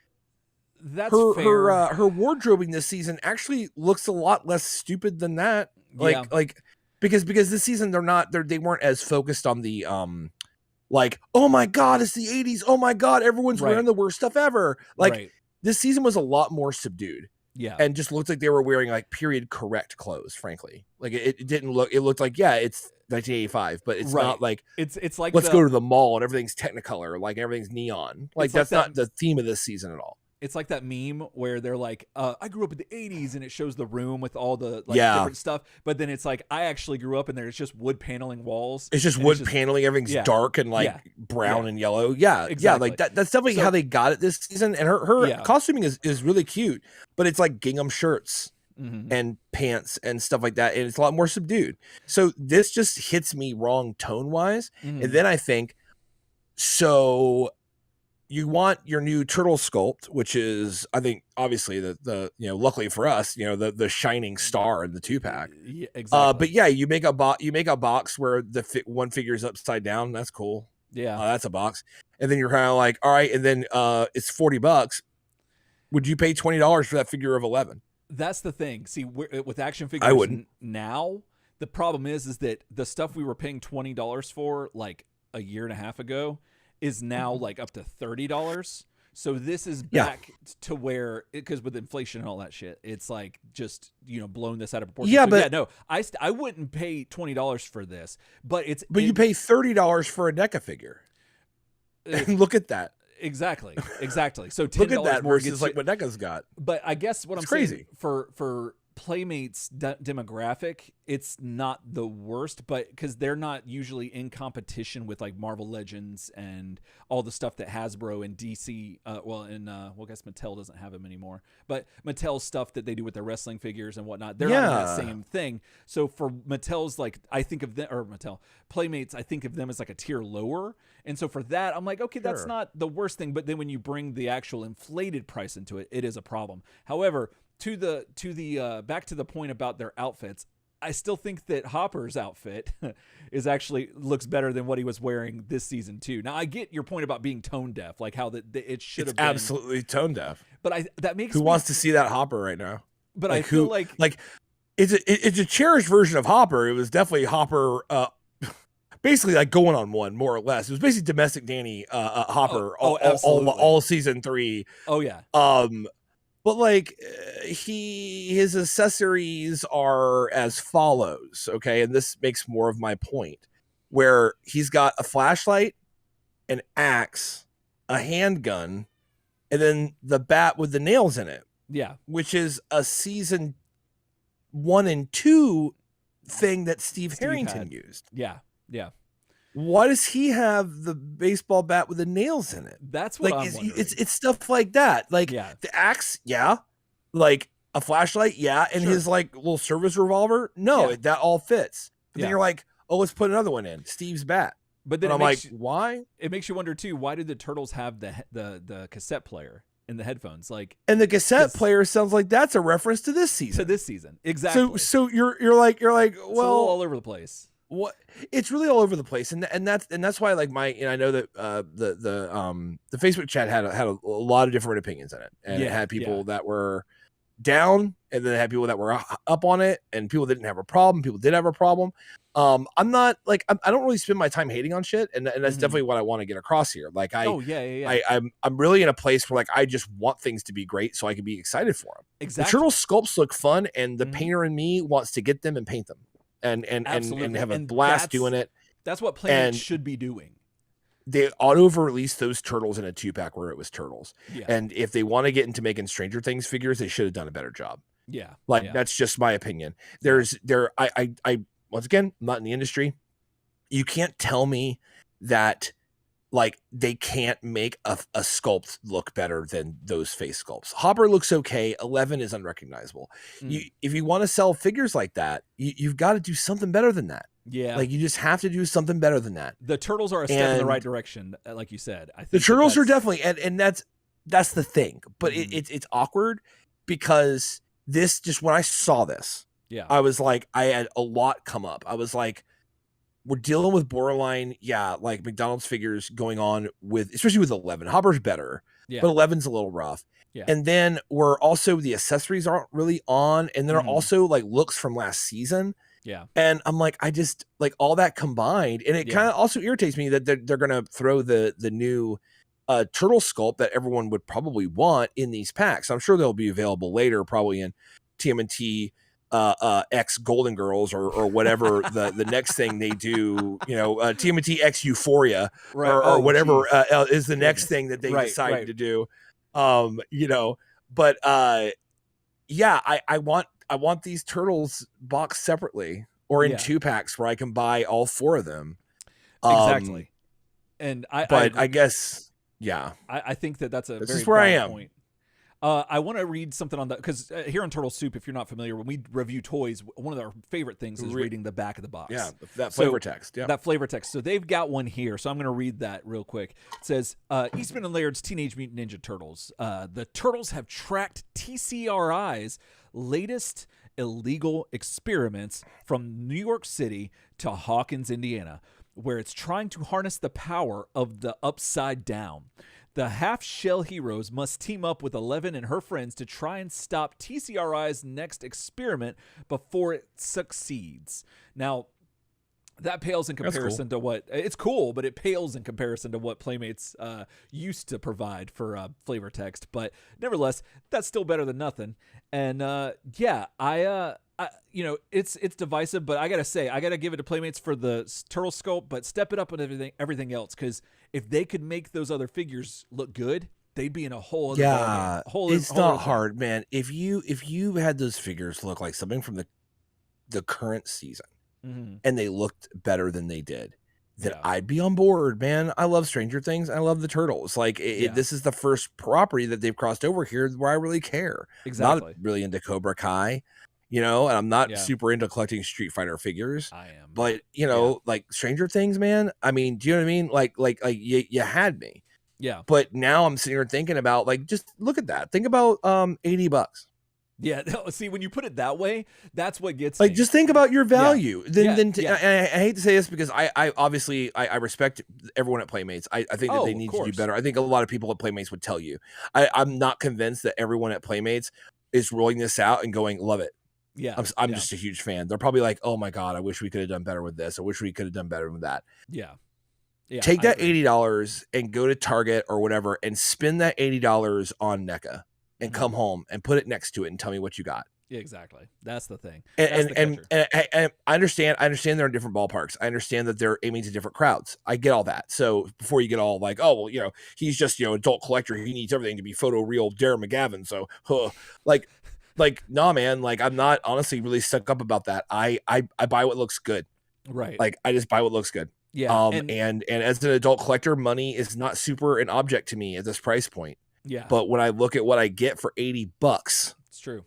That's her fair. her wardrobing this season actually looks a lot less stupid than that. Yeah. Like because this season they weren't as focused on the like, oh my god, it's the 80s. Oh my god, everyone's wearing the worst stuff ever. Like this season was a lot more subdued. Yeah. And just looked like they were wearing like period correct clothes, frankly. Like it didn't look, it looked like, yeah, it's 1985, but it's not like it's like let's go to the mall and everything's Technicolor, like everything's neon. Like that's not the theme of this season at all. It's like that meme where they're like, I grew up in the 80s, and it shows the room with all the different stuff. But then it's like, I actually grew up and there's just wood paneling walls. It's just wood paneling. Everything's dark and like brown and yellow. Yeah. Exactly. Yeah. Like that's definitely how they got it this season. And her costuming is really cute, but it's like gingham shirts and pants and stuff like that. And it's a lot more subdued. So this just hits me wrong tone wise. And then I think, so you want your new turtle sculpt, which is, I think, obviously the luckily for us, the shining star in the 2-pack. Yeah, exactly. But yeah, you make a box where the one figure is upside down. That's cool. Yeah, that's a box. And then you're kind of like, all right, and then it's $40. Would you pay $20 for that figure of 11? That's the thing. See, with action figures, I wouldn't. Now the problem is that the stuff we were paying $20 for like a year and a half ago is now like up to $30. So this is back to where, because with inflation and all that shit, it's like just blowing this out of proportion. Yeah, so but no, I wouldn't pay $20 for this, but you pay $30 for a NECA figure. And look at that. Exactly. So $10 look at that more versus like what NECA's got. But I guess what it's I'm crazy. saying for Playmates demographic, it's not the worst, but because they're not usually in competition with like Marvel Legends and all the stuff that Hasbro and DC, I guess Mattel doesn't have them anymore, but Mattel's stuff that they do with their wrestling figures and whatnot, they're not in that same thing. So for Mattel's, like, I think of them, or Mattel Playmates, I think of them as like a tier lower. And so for that, I'm like, okay, that's not the worst thing. But then when you bring the actual inflated price into it, it is a problem. However, to the back to the point about their outfits, I still think that Hopper's outfit is actually looks better than what he was wearing this season too. Now I get your point about being tone deaf, like how it should have been absolutely tone deaf. But that makes who wants to see that Hopper right now? But like, I feel like it's a cherished version of Hopper. It was definitely Hopper. Basically like going on one, more or less. It was basically domestic Danny Hopper all season 3. Oh yeah. But like his accessories are as follows, okay? And this makes more of my point, where he's got a flashlight, an axe, a handgun, and then the bat with the nails in it. Yeah. Which is a season 1 and 2 thing that Steve Harrington used. Yeah. Yeah. Why does he have the baseball bat with the nails in it? That's what I'm wondering. It's stuff like that. Like the axe, like a flashlight, and his like little service revolver. No, that all fits. But then you're like, oh, let's put another one in, Steve's bat. But then I'm like, why? It makes you wonder too. Why did the Turtles have the cassette player in the headphones? Like, and the cassette player sounds like that's a reference to this season. Exactly. So you're like, well, it's all over the place. What it's really all over the place, and that's why, like, I know that the Facebook chat had a lot of different opinions in it, and it had people that were down, and then it had people that were up on it, and people didn't have a problem. People did have a problem. I'm not like, I don't really spend my time hating on shit, and that's definitely what I want to get across here. Like I'm really in a place where like I just want things to be great so I can be excited for them. Exactly. The turtle sculpts look fun, and the painter in me wants to get them and paint them. And have a blast doing it. That's what Playmates should be doing. They auto-release those turtles in a 2-pack where it was turtles. Yeah. And if they want to get into making Stranger Things figures, they should have done a better job. Yeah. That's just my opinion. I once again, I'm not in the industry. You can't tell me that like they can't make a sculpt look better than those face sculpts. Hopper looks okay. 11 is unrecognizable. If you want to sell figures like that, you've got to do something better than that. Yeah. Like you just have to do something better than that. The turtles are a step in the right direction, like you said. I think the turtles are definitely, and that's the thing. But it's awkward because this, just when I saw this, I was like, I had a lot come up. I was like, we're dealing with borderline, like McDonald's figures going on with, especially with 11. Hopper's better, but 11's a little rough. Yeah. And then we're also, the accessories aren't really on, and they're also like looks from last season. Yeah. And I'm like, I just like all that combined, and it kind of also irritates me that they're gonna throw the new turtle sculpt that everyone would probably want in these packs. I'm sure they'll be available later, probably in TMNT X Golden Girls or whatever the next thing they do, TMNT X Euphoria or whatever is the next thing that they decide to do. But I want these turtles boxed separately or in 2-packs where I can buy all 4 of them. Exactly. And I guess, I think that's a this very is where I valid am. point. I want to read something on that because here on Turtle Soup, if you're not familiar, when we review toys, one of our favorite things is reading the back of the box. Yeah, that flavor text. Yeah, that flavor text. So they've got one here, so I'm going to read that real quick. It says, Eastman and Laird's Teenage Mutant Ninja Turtles. The Turtles have tracked TCRI's latest illegal experiments from New York City to Hawkins, Indiana, where it's trying to harness the power of the Upside Down. The half-shell heroes must team up with 11 and her friends to try and stop TCRI's next experiment before it succeeds. Now, that pales in comparison to what... It's cool, but it pales in comparison to what Playmates used to provide for flavor text. But nevertheless, that's still better than nothing. And it's divisive, but I gotta say, I gotta give it to Playmates for the turtle sculpt, but step it up on everything else, because if they could make those other figures look good, they'd be in a whole other ballgame. It's not hard, man. If you had those figures look like something from the current season, and they looked better than they did, then I'd be on board, man. I love Stranger Things. I love the Turtles. Like this is the first property that they've crossed over here where I really care. Exactly. Not really into Cobra Kai, and I'm not super into collecting Street Fighter figures. I am, but like Stranger Things, man. I mean, do you know what I mean? Like you had me. Yeah. But now I'm sitting here thinking about, like, just look at that. Think about $80. Yeah, see, when you put it that way, that's what gets like me. Just think about your value. Yeah. I hate to say this because I obviously respect everyone at Playmates. I think that they need to do better. I think a lot of people at Playmates would tell you. I'm not convinced that everyone at Playmates is rolling this out and going, love it. Yeah, I'm just a huge fan. They're probably like, oh my God, I wish we could have done better with this. I wish we could have done better with that. Yeah. Take that $80 and go to Target or whatever and spend that $80 on NECA. And come home and put it next to it and tell me what you got. Yeah, exactly. That's the thing. And I understand they're in different ballparks. I understand that they're aiming to different crowds. I get all that. So before you get all like, oh, well, he's just, adult collector. He needs everything to be photo real Darren McGavin. So like, nah, man, like I'm not honestly really stuck up about that. I buy what looks good. Right. Like I just buy what looks good. Yeah. And as an adult collector, money is not super an object to me at this price point. Yeah. But when I look at what I get for $80, it's true.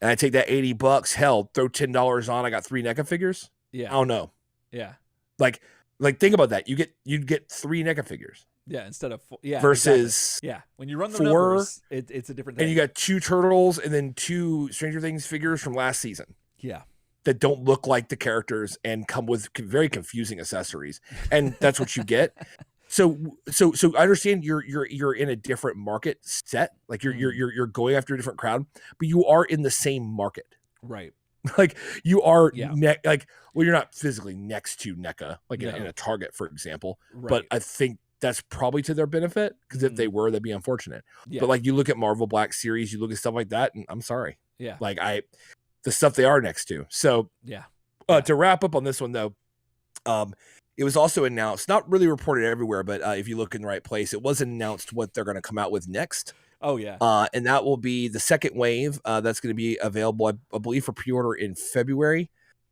And I take that $80, hell, throw $10 on, I got 3 NECA figures. Yeah. I don't know. Yeah. Like think about that. You'd get 3 NECA figures. Yeah, instead of versus when you run the 4, numbers, it's a different thing. And you got 2 turtles and then 2 Stranger Things figures from last season. Yeah. That don't look like the characters and come with very confusing accessories. And that's what you get. So I understand you're in a different market set, like you're going after a different crowd, but you are in the same market, right? Like you are, you're not physically next to NECA, like in a Target, for example. Right. But I think that's probably to their benefit because if they were, that'd be unfortunate. Yeah. But like you look at Marvel Black Series, you look at stuff like that, and I'm sorry, like the stuff they are next to. So to wrap up on this one though, it was also announced, not really reported everywhere, but if you look in the right place, it was announced what they're going to come out with next. Oh, yeah. And that will be the second wave. That's going to be available, I believe, for pre-order in February.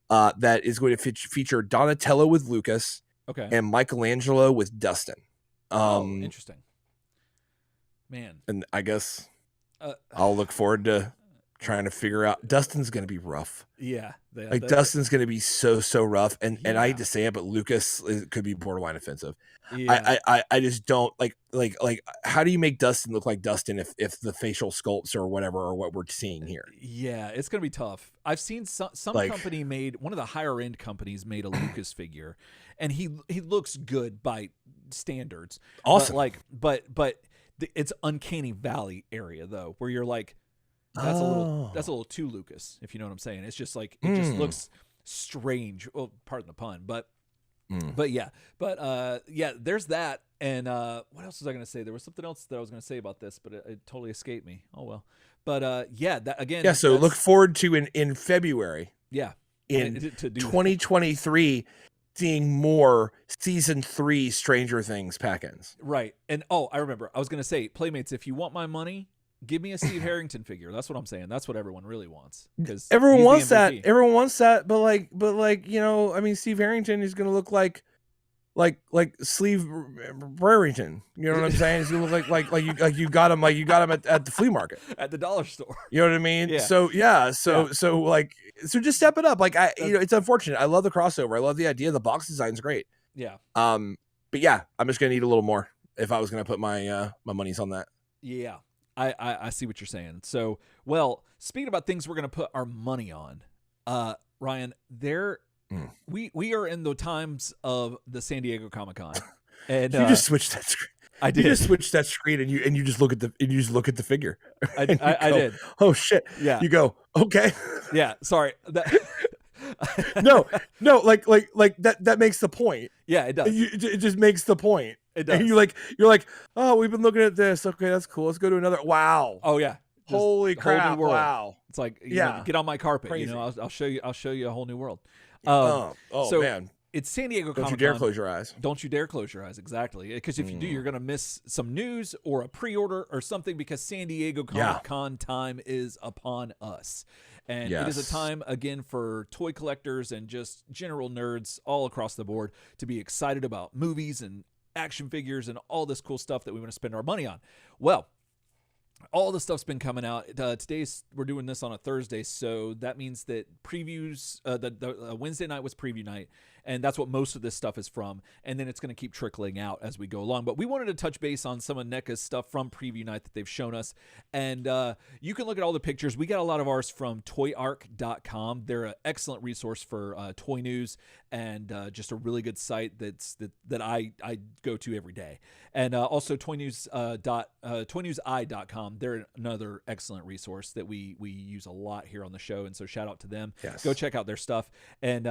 That is going to feature Donatello with Lucas and Michelangelo with Dustin. Interesting. Man. And I guess I'll look forward to trying to figure out. Dustin's going to be rough. Yeah. Like Dustin's going to be so rough. And I hate to say it, but Lucas could be borderline offensive. Yeah. I just don't like how do you make Dustin look like Dustin if the facial sculpts or whatever are what we're seeing here? Yeah, it's gonna be tough. I've seen some company made, one of the higher end companies made a Lucas figure, and he looks good by standards. Awesome. But it's uncanny valley area though, where you're like, that's a little too Lucas, if you know what I'm saying. It's just like it just looks strange. Well, pardon the pun, but yeah, there's that. And what else was I going to say? There was something else that I was going to say about this, but it totally escaped me. Oh well. But that again. Yeah. So look forward to in February. Yeah. In 2023, seeing more season 3 Stranger Things pack-ins. Right. And I remember. I was going to say, Playmates, if you want my money, give me a Steve Harrington figure. That's what I'm saying. That's what everyone really wants. Because everyone wants that. Everyone wants that. But like I mean, Steve Harrington is going to look like Sleeve Brereton. You know what I'm saying? He's gonna look like you got him at the flea market, at the dollar store. You know what I mean? Yeah. So just step it up. Like it's unfortunate. I love the crossover. I love the idea. The box design's great. Yeah. But yeah, I'm just gonna need a little more if I was gonna put my my monies on that. Yeah. I see what you're saying. So, well, speaking about things we're gonna put our money on, Ryan, we are in the times of the San Diego Comic-Con, and you just switched that screen. I did. You just switch that screen and you just look at the figure. I did. Oh shit. Yeah. You go, okay. Yeah. Sorry. No, like that makes the point. Yeah, it does. It just makes the point. It does. And you're like, oh, we've been looking at this. Okay, that's cool. Let's go to another. Wow. Oh yeah. Holy crap. Wow. It's like, get on my carpet. Crazy. I'll show you a whole new world. So man. It's San Diego Comic-Con. Don't you dare close your eyes. Don't you dare close your eyes. Exactly. Because if you do, you're going to miss some news or a pre-order or something, because San Diego Comic-Con time is upon us. And it is a time, again, for toy collectors and just general nerds all across the board to be excited about movies and action figures and all this cool stuff that we want to spend our money on. Well, all the stuff's been coming out. We're doing this on a Thursday, so that means that previews, the Wednesday night was preview night, and that's what most of this stuff is from, and then it's going to keep trickling out as we go along. But we wanted to touch base on some of NECA's stuff from preview night that they've shown us, and you can look at all the pictures. We got a lot of ours from toyarc.com. They're an excellent resource for toy news, and just a really good site that I go to every day. And also toynewseye.com. They're another excellent resource that we use a lot here on the show, and so shout out to them. Yes. Go check out their stuff. And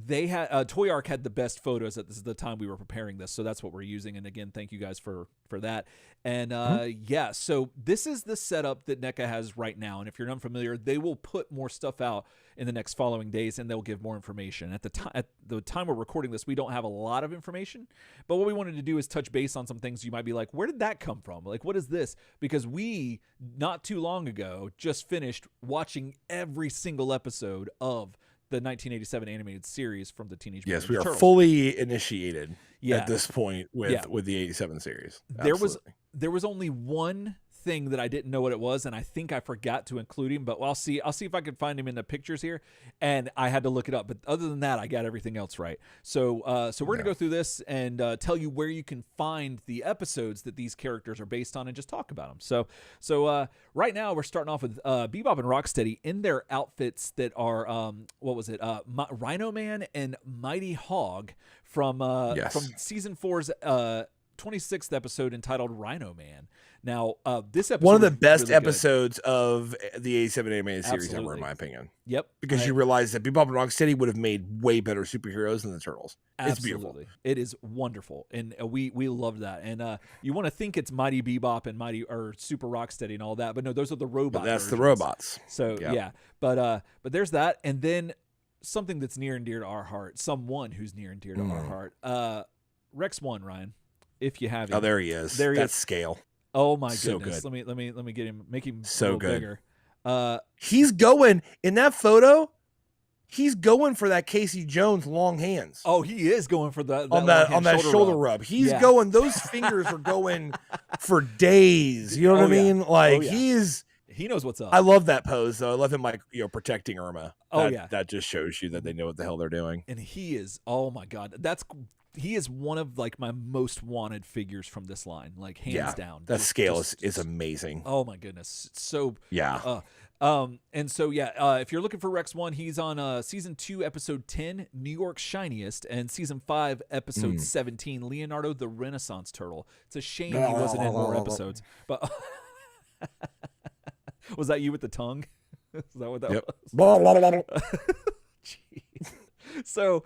they had Toy Arc had the best photos at the time we were preparing this, so that's what we're using. And again, thank you guys for that. And so this is the setup that NECA has right now. And if you're unfamiliar, they will put more stuff out in the next following days, and they'll give more information. At the time we're recording this, we don't have a lot of information, but what we wanted to do is touch base on some things you might be like, where did that come from? Like, what is this? Because we, not too long ago, just finished watching every single episode of the 1987 animated series from the Teenage Mutant Ninja Turtles. We are fully initiated at this point with the 87 series. Absolutely. There was only one thing that I didn't know what it was, and I think I forgot to include him, but I'll see if I can find him in the pictures here, and I had to look it up. But other than that, I got everything else right. So we're going to go through this and tell you where you can find the episodes that these characters are based on and just talk about them. So right now we're starting off with Bebop and Rocksteady in their outfits that are Rhino Man and Mighty Hog from season 4's 26th episode entitled Rhino Man. Now, this episode, one of the best really episodes of the 87 animated series ever, in my opinion. Yep. Because you realize that Bebop and Rocksteady would have made way better superheroes than the Turtles. Absolutely. It's beautiful. It is wonderful. And we love that. And you want to think it's Mighty Bebop and Super Rocksteady and all that, but no, those are the robots. That's versions. The robots. So yeah. But there's that. And then something that's near and dear to our heart, someone who's near and dear to our heart. Rex 1, Ryan, if you have him. Oh, there he is. That's scale. Oh my so goodness! Good. Let me get him, make him so a little good. Bigger. He's going in that photo. he's going for that Casey Jones long hands. Oh, he is going for that on that shoulder rub. He's going. Those fingers are going for days. You know what I mean? Like he knows what's up. I love that pose though. I love him like protecting Irma. That just shows you that they know what the hell they're doing. And he is. Oh my God, he is one of like my most wanted figures from this line, like hands down. That scale is amazing. Oh my goodness, so and so if you're looking for Rex 1, he's on season 2 episode 10, New York's Shiniest, and season 5 episode 17, Leonardo the Renaissance Turtle. It's a shame he wasn't in more episodes. But was that you with the tongue? Is that what that was? Jeez. So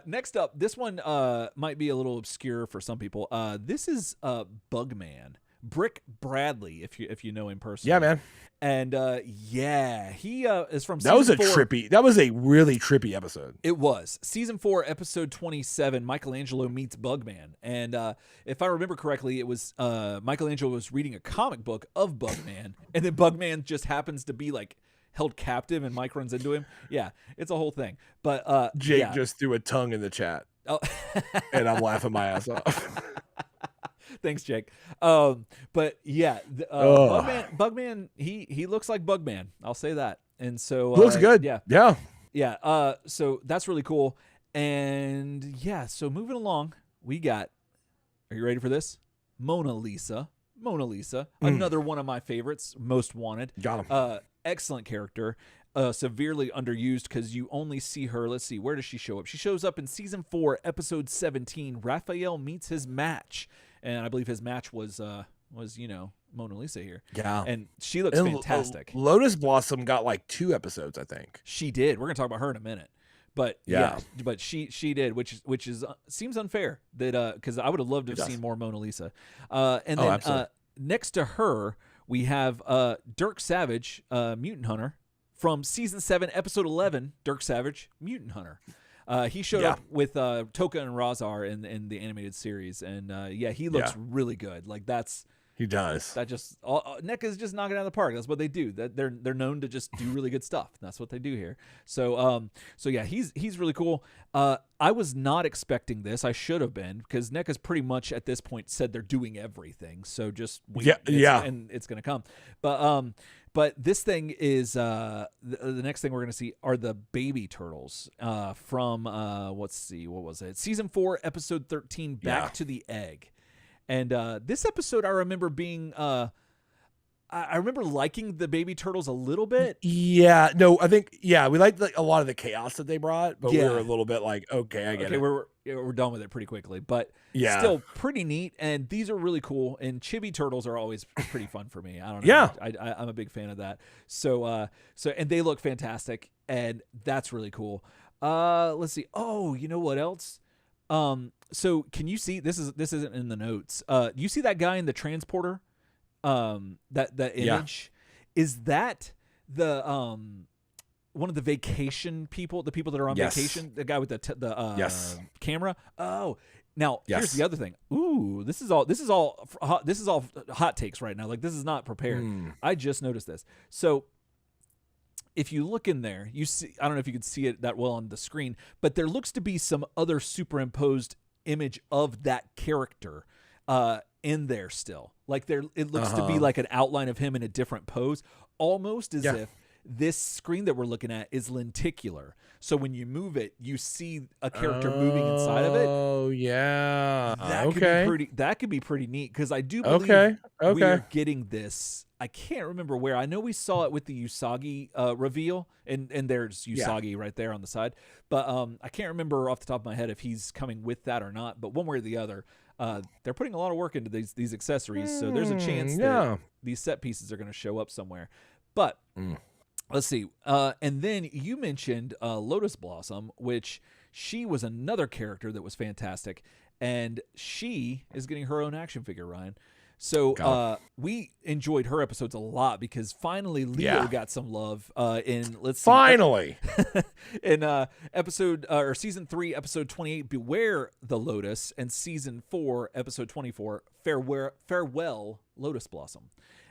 next up, this one might be a little obscure for some people. This is Bugman. Brick Bradley, if you know him personally. Yeah, man. And he is from season that was 4. that was a really trippy episode. It was season 4 episode 27, Michelangelo meets Bugman. And if I remember correctly, it was Michelangelo was reading a comic book of Bugman, and then Bugman just happens to be like held captive and Mike runs into him. Yeah, it's a whole thing. But Jake just threw a tongue in the chat. Oh. And I'm laughing my ass off. Thanks, Jake. But yeah, Bugman, he looks like Bugman. I'll say that. And so looks good. Yeah. So that's really cool. And yeah, so moving along, we got. Are you ready for this? Mona Lisa, another one of my favorites, most wanted. Got him. Excellent character. Severely underused because you only see her. Let's see, where does she show up? She shows up in season 4, episode 17. Raphael meets his match. And I believe his match was Mona Lisa here. Yeah. And she looks fantastic. Lotus Blossom got like 2 episodes, I think. She did. We're going to talk about her in a minute. But but she did, which is seems unfair that because I would have loved to have seen more Mona Lisa. And then next to her, we have Dirk Savage, Mutant Hunter, from season 7, episode 11, Dirk Savage, Mutant Hunter. He showed up with Toka and Razar in the animated series, and he looks really good. Like he does. That just NECA's just knocking it out of the park. That's what they do. They're known to just do really good stuff. That's what they do here. So he's really cool. I was not expecting this. I should have been, because NECA's pretty much at this point said they're doing everything. So just wait, and it's gonna come. But this thing is the next thing we're going to see are the baby turtles from let's see, what was it? Season 4, episode 13, Back to the Egg. And this episode I remember being I remember liking the baby turtles a little bit. Yeah, no, I think we liked a lot of the chaos that they brought, but we were a little bit like, okay, I get it. We're done with it pretty quickly, but still pretty neat. And these are really cool. And chibi turtles are always pretty fun for me. I don't know. Yeah, I'm a big fan of that. So and they look fantastic, and that's really cool. Let's see. Oh, you know what else? So can you see this isn't in the notes? You see that guy in the transporter? That image is that the one of the vacation people, the people that are on vacation, the guy with the camera. Oh, now here's the other thing. Ooh, this is all hot takes right now. Like, this is not prepared. I just noticed this. So if you look in there, you see, I don't know if you can see it that well on the screen, but there looks to be some other superimposed image of that character in there still. Like, it looks to be like an outline of him in a different pose, almost as if this screen that we're looking at is lenticular. So when you move it, you see a character moving inside of it. Oh yeah, that could be pretty neat, because I do believe we are getting this. I can't remember where. I know we saw it with the Usagi reveal, and there's Usagi right there on the side. But I can't remember off the top of my head if he's coming with that or not. But one way or the other, they're putting a lot of work into these accessories. So there's a chance that these set pieces are going to show up somewhere. But let's see. And then you mentioned Lotus Blossom, which she was another character that was fantastic. And she is getting her own action figure, Ryan. So we enjoyed her episodes a lot, because finally Leo got some love in episode or season 3, episode 28, Beware the Lotus, and season 4, episode 24, Farewell Lotus Blossom.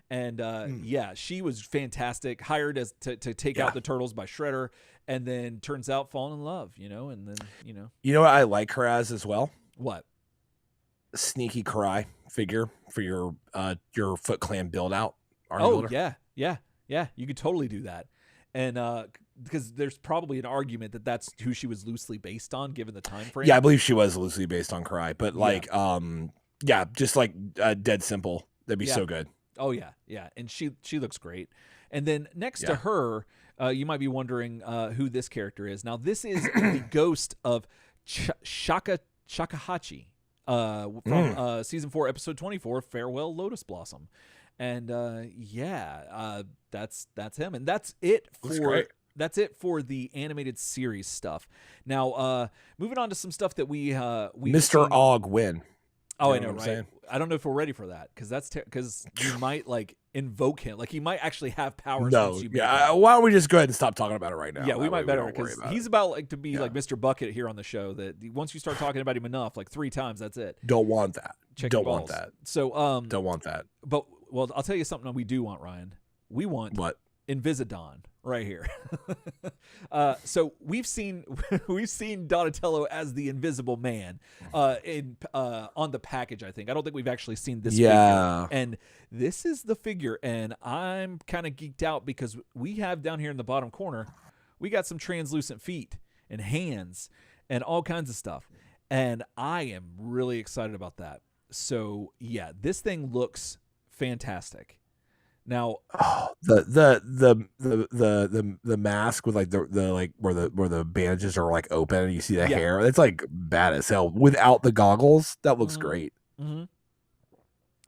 And yeah, she was fantastic. Hired as to take out the turtles by Shredder, and then turns out falling in love, and then You know what I like her as well? What? Sneaky Karai figure for your Foot Clan build out. Yeah. You could totally do that, and because there's probably an argument that that's who she was loosely based on, given the time frame. Yeah, I believe she was loosely based on Karai, but just like dead simple. That'd be so good. Oh yeah, and she looks great. And then next to her, you might be wondering who this character is. Now this is the ghost of Shakahachi from season 4, episode 24, Farewell Lotus Blossom. And that's him, and that's it for the animated series stuff. Now, moving on to some stuff that we Mr. Og win. Oh, I know, right? Saying? I don't know if we're ready for that because because you might invoke him, he might actually have powers. No, why don't we just go ahead and stop talking about it right now? Yeah, we might better because he's about to be like Mr. Bucket here on the show. That once you start talking about him enough, 3 times, that's it. Don't want that. Don't want that. So don't want that. But I'll tell you something we do want, Ryan. We want what? Invisidon right here. So we've seen Donatello as the Invisible Man on the package. I don't think we've actually seen this figure. And this is the figure, and I'm kind of geeked out because we have down here in the bottom corner, we got some translucent feet and hands and all kinds of stuff, and I am really excited about that. So yeah, this thing looks fantastic. Now, the mask with the where the bandages are open and you see the hair. It's bad as hell. Without the goggles, that looks great. Mm-hmm.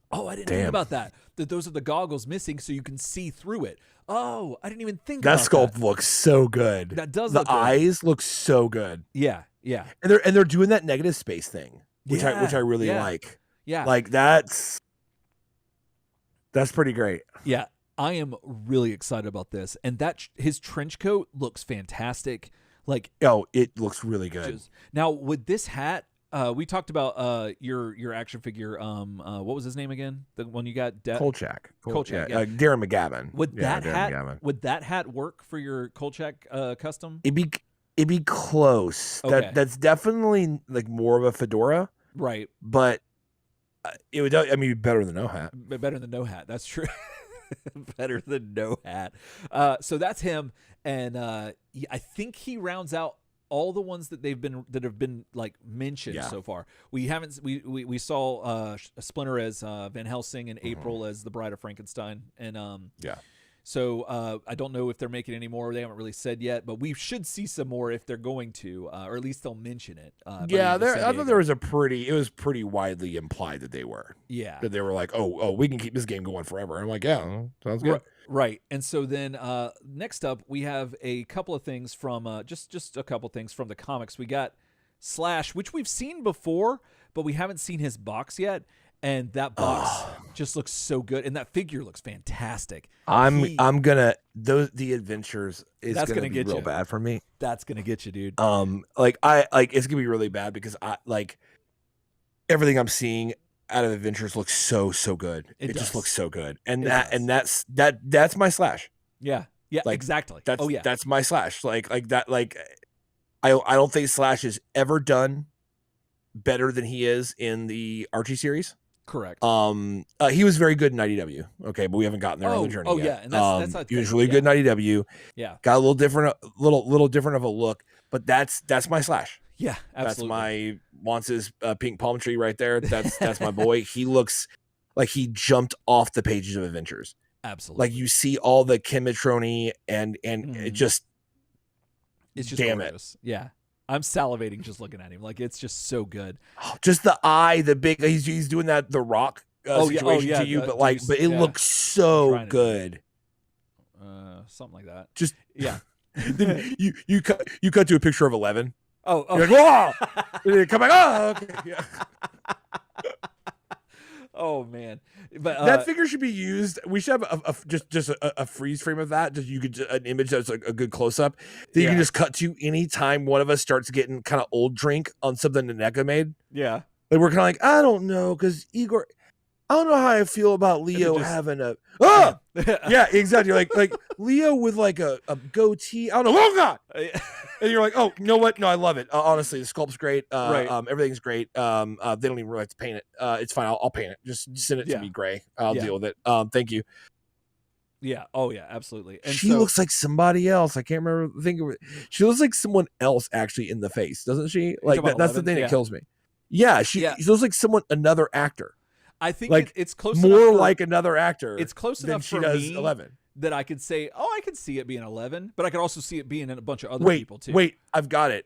Oh, I didn't think about that. That those are the goggles missing, so you can see through it. Oh, I didn't even think about that. That sculpt looks so good. That does. The eyes look so good. Yeah. And they're doing that negative space thing, which I really like. Yeah. That's pretty great. Yeah, I am really excited about this, and his trench coat looks fantastic. It looks really good. Now with this hat, we talked about your action figure. What was his name again? The one you got? Kolchak. Yeah. Darren McGavin. Would that hat work for your Kolchak custom? It'd be close. Okay. That's definitely more of a fedora, right? But it would. I mean, better than no hat. Better than no hat. That's true. Better than no hat. So that's him, and I think he rounds out all the ones that have been mentioned so far. We haven't. We saw Splinter as Van Helsing and April as the Bride of Frankenstein, and So I don't know if they're making any more. They haven't really said yet, but we should see some more if they're going to, or at least they'll mention it. I thought there was it was pretty widely implied that they were. Yeah. That they were oh, we can keep this game going forever. And I'm yeah, sounds good. Right. And so then next up, we have a couple of things from, just a couple things from the comics. We got Slash, which we've seen before, but we haven't seen his box yet. And that box just looks so good, and that figure looks fantastic. The adventures is gonna be real bad for me. That's gonna get you, dude. It's gonna be really bad because everything I'm seeing out of adventures looks so good. It just looks so good, and that's my Slash. Yeah, exactly. That's my Slash. I don't think Slash has ever done better than he is in the Archie series. Correct. He was very good in IDW. Okay, but we haven't gotten there on the journey yet. Yeah, and that's not he was really good in IDW. Yeah, got a little different of a look, but that's my Slash. Yeah, absolutely. That's my wants pink palm tree right there. That's my boy. He looks like he jumped off the pages of Adventures. Absolutely. You see all the chemitrony and it just it's just damn gorgeous. Yeah. I'm salivating just looking at him. It's just so good. Just the eye, the big. He's doing that The Rock situation to you, but it looks so good. Something like that. Just then you cut to a picture of 11. Oh. You're whoa! Come back. Oh, okay. Yeah. Oh man, but that figure should be used. We should have a freeze frame of that. You could an image that's a good close up that you can just cut to any time one of us starts getting kind of old drink on something that NECA made. Yeah, we're kind of I don't know because Igor. I don't know how I feel about Leo just- having a Yeah. yeah, exactly. Like Leo with like a goatee. I don't know. Oh God. And you're like, oh, you know what? No, I love it. Honestly, the sculpt's great. Right. Everything's great. They don't even really have to paint it. It's fine. I'll paint it. Just send it to me gray. I'll deal with it. Thank you. Yeah. Oh yeah, absolutely. And she looks like somebody else. I can't remember. She looks like someone else actually in the face, doesn't she? Like that's the thing that kills me. Yeah, she looks like another actor. I think like it's close more enough like another actor. It's close than enough she for does me 11. That I could say, oh, I could see it being 11, but I could also see it being in a bunch of other people too. Wait, I've got it.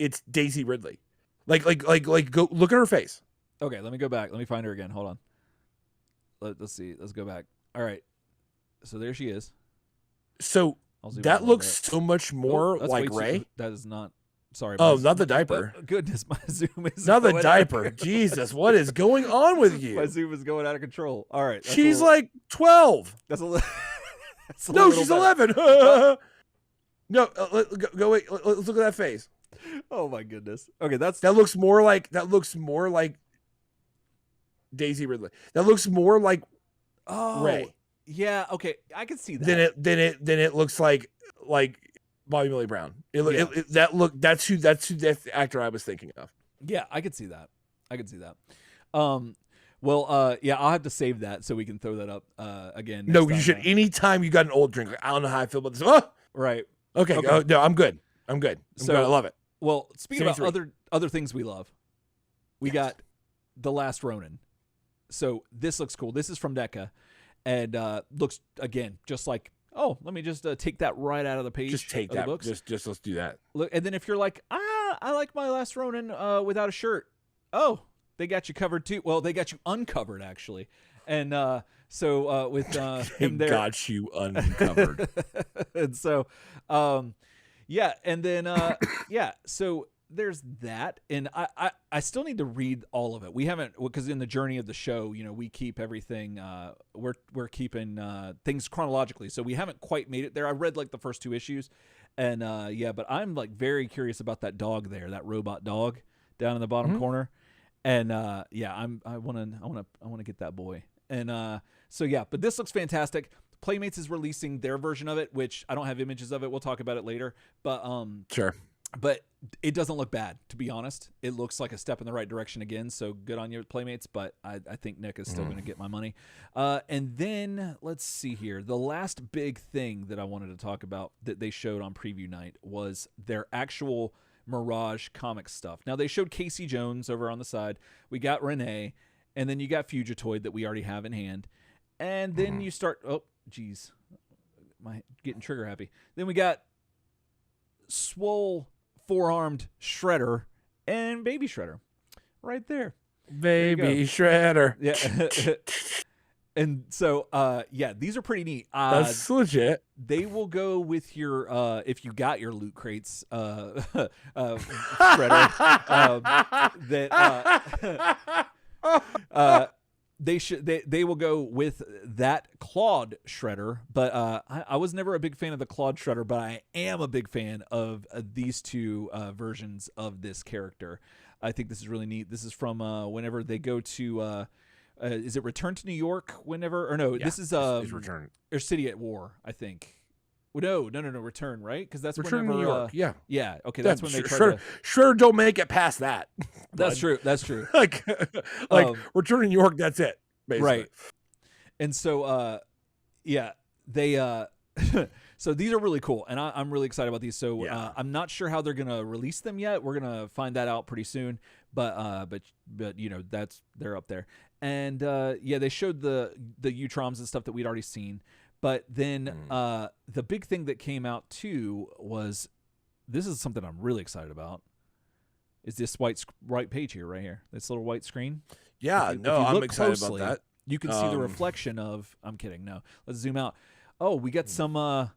It's Daisy Ridley. Like go look at her face. Okay, let me go back. Let me find her again. Hold on. Let's see. Let's go back. All right. So there she is. So that looks so much more like Ray. That is not. Sorry. Oh, not the diaper. Goodness, my Zoom is not the diaper. Jesus, what is going on with you? My Zoom is going out of control. All right. She's like 12. That's a little. No, she's 11. No, go wait. Let's look at that face. Oh my goodness. Okay, that looks more like Daisy Ridley. That looks more like Ray. Yeah. Okay, I can see that. Then it looks like Bobby Millie Brown. That's the actor I was thinking of. Yeah, I could see that. Yeah, I'll have to save that so we can throw that up again. No, you should. Anytime you got an old drink, I don't know how I feel about this. Oh! Right. Okay. Oh, no, I'm good. Good. I love it. Well, speaking about other things we love, we got The Last Ronin. So this looks cool. This is from NECA, and looks again just like. Oh, let me just take that right out of the page. Just take that. Just let's do that. Look, and then if you're like, I like my Last Ronin without a shirt. Oh, they got you covered too. Well, they got you uncovered actually, and so with him there, got you uncovered. And so, yeah, and then yeah, so there's that, and I still need to read all of it. We haven't, because in the journey of the show, we keep everything. We're keeping things chronologically, so we haven't quite made it there. I read like the first 2 issues, and yeah, but I'm like very curious about that dog there, that robot dog down in the bottom corner, and yeah, I want to get that boy, and so yeah, but this looks fantastic. Playmates is releasing their version of it, which I don't have images of it. We'll talk about it later, but sure. But it doesn't look bad, to be honest. It looks like a step in the right direction again, so good on you, Playmates, but I think Nick is still going to get my money. And then, let's see here. The last big thing that I wanted to talk about that they showed on preview night was their actual Mirage comic stuff. Now, they showed Casey Jones over on the side. We got Renee, and then you got Fugitoid that we already have in hand. And then you start... Oh, geez. Getting trigger happy. Then we got Swole... 4-armed Shredder and Baby Shredder right there. Baby Shredder. Yeah. And so yeah, these are pretty neat. That's legit. They will go with your if you got your loot crates Shredder that they will go with that Claude Shredder, but I was never a big fan of the Claude Shredder, but I am a big fan of these 2 versions of this character. I think this is really neat. This is from whenever they go to is it Return to New York? Whenever or no, yeah, this is Return or City at War, I think. Well, no, Return, right? Because that's Return whenever to New York. Yeah. Okay, that's when they try sure don't make it past that. That's true. like Return to New York. That's it, basically. Right. And so, yeah, they so these are really cool, and I'm really excited about these. So yeah. I'm not sure how they're gonna release them yet. We're gonna find that out pretty soon. But they're up there, and yeah, they showed the Utroms and stuff that we'd already seen. But then the big thing that came out too was, this is something I'm really excited about, is this white page here, right here, this little white screen. Yeah, if I'm excited closely about that. You can see the reflection of. I'm kidding. No, let's zoom out. Oh, we got some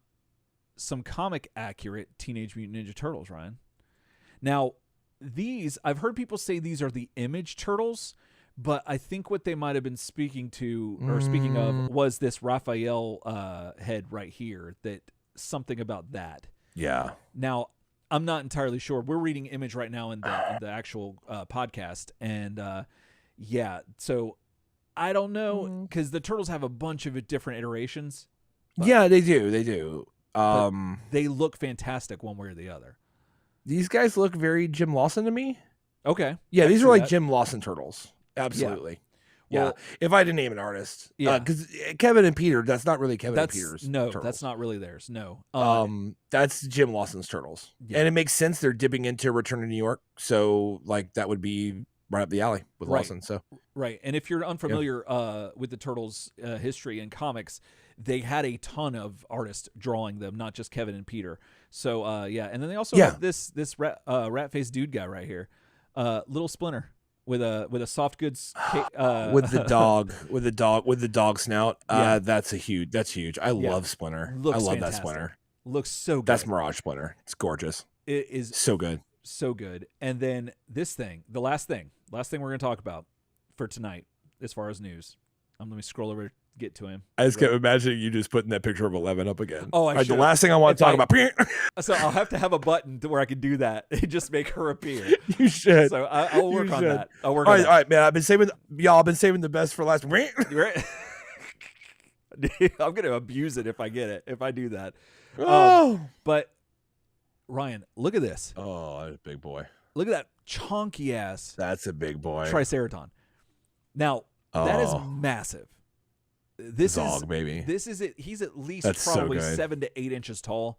comic accurate Teenage Mutant Ninja Turtles, Ryan. Now, these, I've heard people say these are the Image Turtles. But I think what they might have been speaking of was this Raphael head right here. That something about that. Yeah. Now, I'm not entirely sure. We're reading image right now in the actual podcast, and yeah. So I don't know because the turtles have a bunch of different iterations. Yeah, they do. They do. They look fantastic one way or the other. These guys look very Jim Lawson to me. Okay. Yeah, these are like Jim Lawson turtles. Absolutely. Yeah. Well, if I had to name an artist, yeah, because Kevin and Peter, that's not really Kevin and Peter's. No, turtles. That's not really theirs. No. That's Jim Lawson's turtles, and it makes sense. They're dipping into Return to New York, so like that would be right up the alley with Lawson. So right, and if you're unfamiliar with the turtles' history and comics, they had a ton of artists drawing them, not just Kevin and Peter. So yeah, and then they also have this rat faced dude guy right here, Little Splinter. With a soft goods with the dog snout. That's huge. I love Splinter. I love that Splinter. Looks so good. That's Mirage Splinter. It's gorgeous. It is so good. So good. And then this thing, the last thing we're going to talk about for tonight as far as news. Let me scroll over to get to him. I just kept imagining you just putting that picture of 11 up again. Oh, right, the last thing I want to talk about. So I'll have to have a button to where I can do that and just make her appear. You should. So I'll work on that. All right, man. I've been saving the best for last. Right? I'm going to abuse it if I get it, if I do that. But Ryan, look at this. Oh, that's a big boy. Look at that chonky ass. That's a big boy. Triceratops. Now, that is massive. This dog, baby. This is it. He's at least probably 7 to 8 inches tall.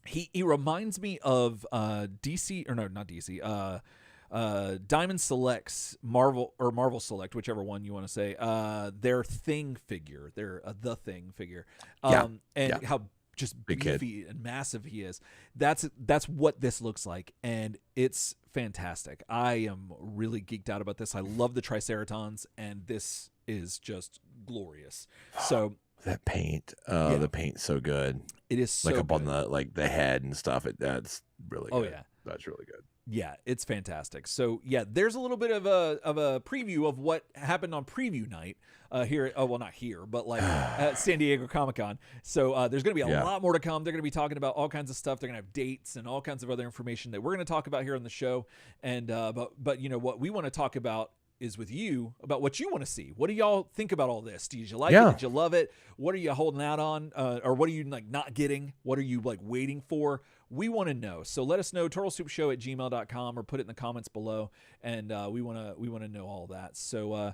He reminds me of DC, or no, not DC. Diamond Select's Marvel Select, whichever one you want to say. Their Thing figure, the Thing figure. How just big beefy kid. And massive he is. That's what this looks like, and it's fantastic. I am really geeked out about this. I love the Triceratons, and this is just glorious. So that paint, the paint's so good. It is so like up good. on the head and stuff. That's really good. Oh yeah, that's really good. Yeah, it's fantastic. So yeah, there's a little bit of a preview of what happened on preview night here. Oh well, not here, but like at San Diego Comic-Con. So there's going to be a lot more to come. They're going to be talking about all kinds of stuff. They're going to have dates and all kinds of other information that we're going to talk about here on the show. And but you know what we want to talk about is with you about what you want to see. What do y'all think about all this? Did you like it? Did you love it? What are you holding out on? Or what are you like not getting? What are you like waiting for? We want to know. So let us know, turtlesoupshow@gmail.com, or put it in the comments below. And we want to know all that. So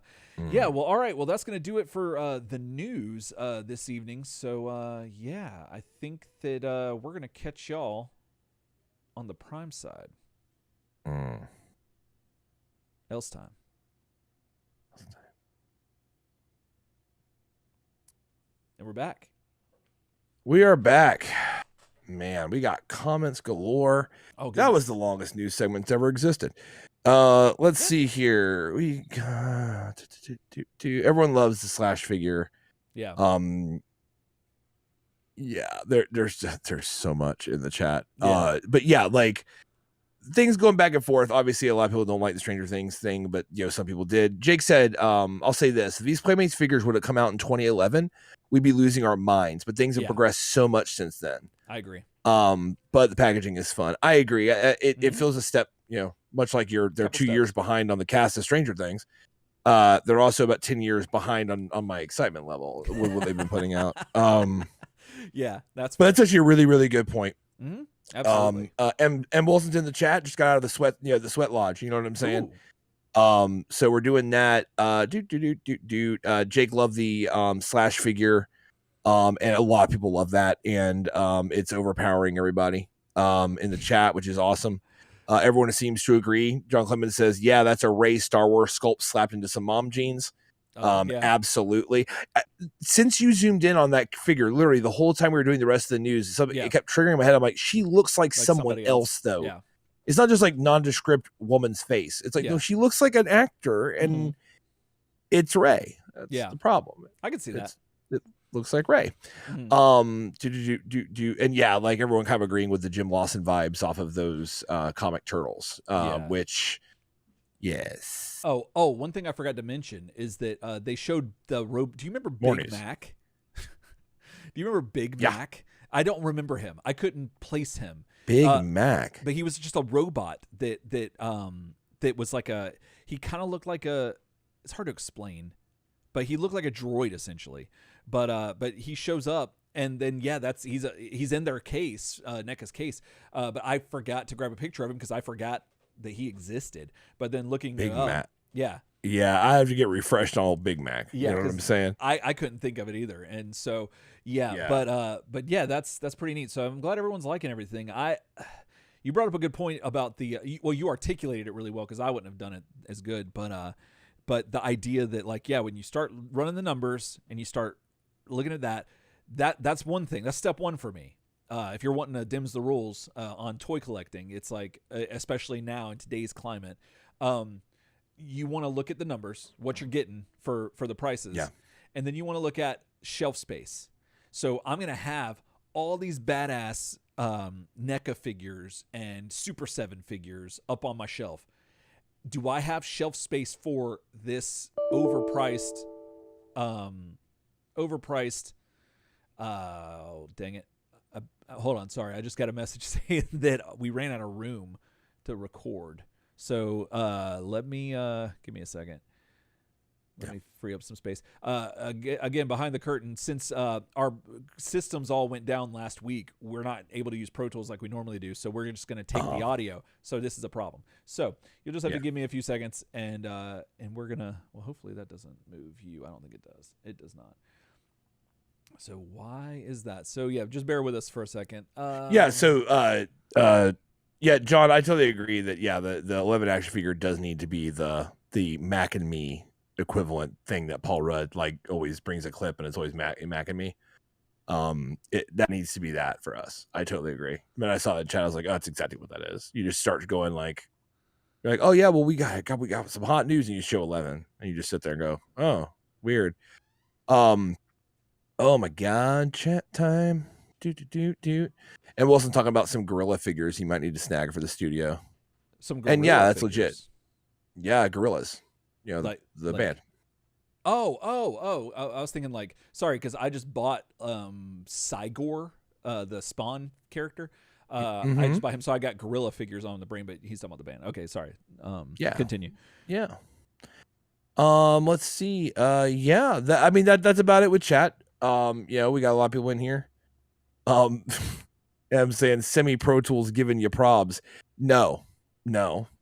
yeah, well, all right. Well, that's going to do it for the news this evening. So yeah, I think that we're going to catch y'all on the Prime side. Else time. And we're back. We are back. Man, we got comments galore. Oh, that was the longest news segment that's ever existed. Let's see here. We got everyone loves the Slash figure. Yeah. Yeah, there's so much in the chat. But yeah, like things going back and forth. Obviously, a lot of people don't like the Stranger Things thing, but you know, some people did. Jake said, I'll say this: if these Playmates figures would have come out in 2011, we'd be losing our minds. But things have progressed so much since then. I agree. But the packaging is fun. I agree. It feels a step, you know, much like they're 2 years behind on the cast of Stranger Things. They're also about 10 years behind on my excitement level with what they've been putting out. Yeah, that's actually a really, really good point. Mm-hmm. Absolutely. M. Wilson's in the chat, just got out of the sweat, the sweat lodge. You know what I'm saying? Ooh. So we're doing that. Jake loved the Slash figure. And a lot of people love that, and it's overpowering everybody in the chat, which is awesome. Everyone seems to agree. John Clemens says, yeah, that's a Rey Star Wars sculpt slapped into some mom jeans. Absolutely. Since you zoomed in on that figure, literally the whole time we were doing the rest of the news, it kept triggering my head. I'm like, she looks like someone else though. Yeah. It's not just like nondescript woman's face. It's like, no, she looks like an actor, and it's Rey. That's the problem. I can see that. It looks like Rey. And yeah, like everyone kind of agreeing with the Jim Lawson vibes off of those comic turtles, which yes. Oh, one thing I forgot to mention is that they showed the robe. Do you remember Big Mac? Do you remember Big Mac? I don't remember him. I couldn't place him. Big Mac. But he was just a robot that was like he kind of looked like it's hard to explain, but he looked like a droid essentially. But he shows up, and then he's in their case, NECA's case. But I forgot to grab a picture of him because I forgot that he existed. But then looking Big Mac. Yeah. Yeah, I have to get refreshed on old Big Mac. Yeah, you know what I'm saying? I couldn't think of it either, and so but yeah, that's pretty neat. So I'm glad everyone's liking everything. You brought up a good point about you articulated it really well because I wouldn't have done it as good, but the idea that when you start running the numbers and you start looking at that's one thing. That's step one for me. If you're wanting to dims the rules on toy collecting, it's like especially now in today's climate. You want to look at the numbers, what you're getting for the prices. Yeah. And then you want to look at shelf space. So I'm going to have all these badass NECA figures and Super 7 figures up on my shelf. Do I have shelf space for this overpriced, dang it. Hold on. Sorry. I just got a message saying that we ran out of room to record. So let me give me a second. Let me free up some space. Again, behind the curtain, since our systems all went down last week, we're not able to use Pro Tools like we normally do. So we're just going to take the audio. So this is a problem. So you'll just have to give me a few seconds, and we're gonna. Well, hopefully that doesn't move you. I don't think it does. It does not. So why is that? So yeah, just bear with us for a second. Yeah, John, I totally agree that the 11 action figure does need to be the Mac and Me equivalent thing that Paul Rudd always brings a clip and it's always Mac and Me. That needs to be that for us. I totally agree. When I saw that chat, I was like, oh, that's exactly what that is. You just start going you're like, oh yeah, well we got some hot news, and you show 11 and you just sit there and go, oh, weird. Oh my God, chat time. And Wilson talking about some gorilla figures he might need to snag for the studio. Some gorilla that's figures. legit. Yeah, gorillas. The band. Oh! I was thinking sorry, because I just bought Cygor, the Spawn character. I just bought him, so I got gorilla figures on the brain, but he's talking about the band. Okay, sorry. Continue. Yeah. Let's see. That's about it with chat. We got a lot of people in here. I'm saying Semi Pro Tools giving you probs. No,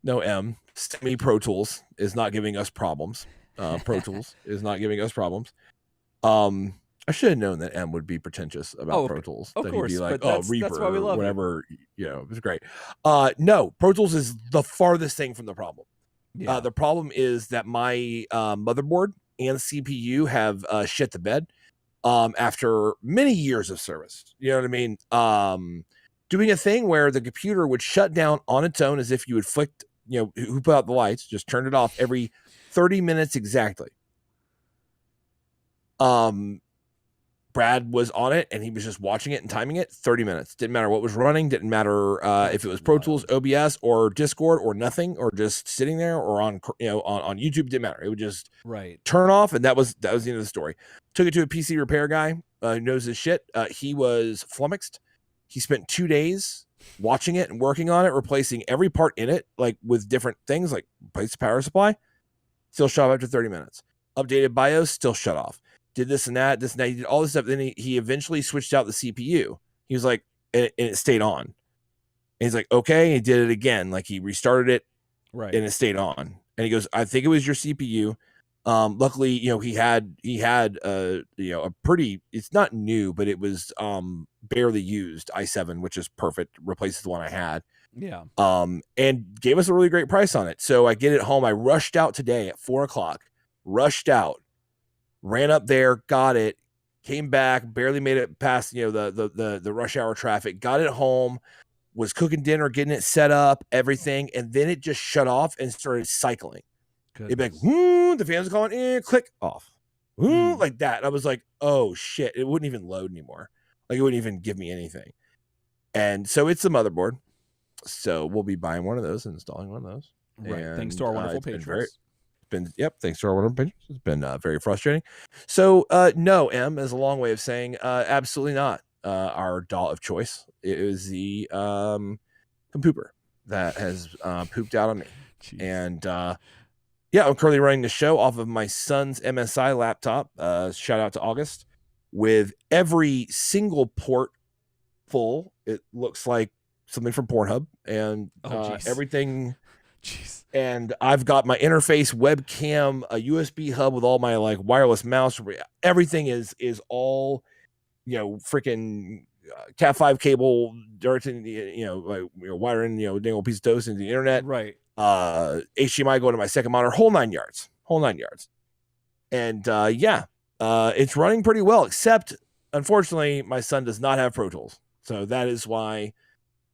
M. Semi Pro Tools is not giving us problems. Pro Tools is not giving us problems. I should have known that M would be pretentious about Pro Tools. Of course, he'd be like, Reaper, that's why we love whatever. It was great. No, Pro Tools is the farthest thing from the problem. Yeah. The problem is that my motherboard and CPU have shit the bed. After many years of service, you know what I mean? Doing a thing where the computer would shut down on its own as if you had flicked, who put out the lights, just turned it off every 30 minutes exactly. Brad was on it and he was just watching it and timing it 30 minutes. Didn't matter what was running. Didn't matter if it was Pro Tools, OBS, or Discord, or nothing, or just sitting there, or on YouTube. Didn't matter. It would just turn off, and that was the end of the story. Took it to a PC repair guy who knows his shit. He was flummoxed. He spent 2 days watching it and working on it, replacing every part in it, with different things, like replace the power supply. Still shut off after 30 minutes. Updated BIOS, still shut off. Did this and that. He did all this stuff. Then he eventually switched out the CPU. He was like, and it stayed on. And he's like, okay. He did it again. He restarted it, and it stayed on. And he goes, I think it was your CPU. Luckily, he had a pretty, it's not new, but it was barely used i7, which is perfect. Replaces the one I had. Yeah. And gave us a really great price on it. So I get it home. I rushed out today at 4:00. Rushed out. Ran up there, got it, came back, barely made it past the rush hour traffic, got it home, was cooking dinner, getting it set up, everything, and then it just shut off and started cycling. It'd be like, the fans are calling, click off. Like that. And I was like, oh shit. It wouldn't even load anymore. It wouldn't even give me anything. And so it's the motherboard. So we'll be buying one of those and installing one of those. Right. And, thanks to our wonderful patrons. Thanks to our wonderful patrons. It's been very frustrating. So no, M is a long way of saying absolutely not. our doll of choice. It was the Compooper that has pooped out on me. Jeez. And I'm currently running the show off of my son's MSI laptop. Shout out to August. With every single port full, it looks like something from Pornhub, and everything. Jeez. And I've got my interface, webcam, a USB hub with all my like wireless mouse. Everything is all, freaking Cat 5 cable, directing wiring, dang old piece of toast into the internet. Right. HDMI going to my second monitor, whole nine yards. And it's running pretty well, except unfortunately my son does not have Pro Tools. So that is why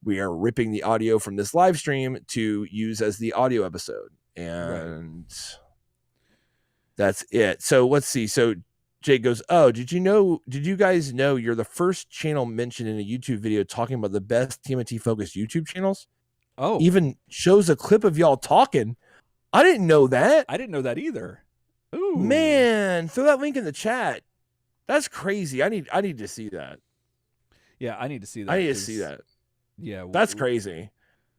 we are ripping the audio from this live stream to use as the audio episode. And that's it. So let's see. So Jake goes, did you guys know you're the first channel mentioned in a YouTube video talking about the best TMNT focused YouTube channels? Oh, even shows a clip of y'all talking. I didn't know that. I didn't know that either. Ooh, man, throw that link in the chat. That's crazy. I need to see that. Yeah, I need to see that. I need to see that. Yeah, that's crazy.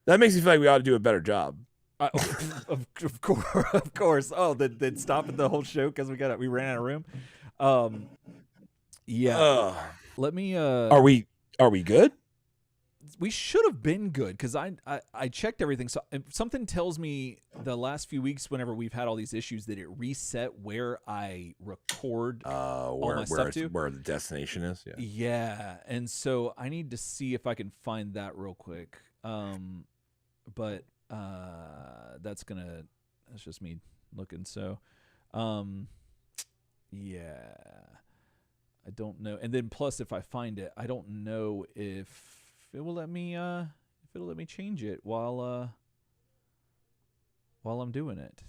That makes me feel like we ought to do a better job. Of course. Oh, then stopping the whole show because we ran out of room. Let me. Are we good? We should have been good because I checked everything. So something tells me the last few weeks, whenever we've had all these issues, that it reset where I record all my stuff to. Where the destination is. Yeah. Yeah, and so I need to see if I can find that real quick. But that's just me looking. So, yeah, I don't know. And then plus, if I find it, I don't know if it will let me change it while I'm doing it.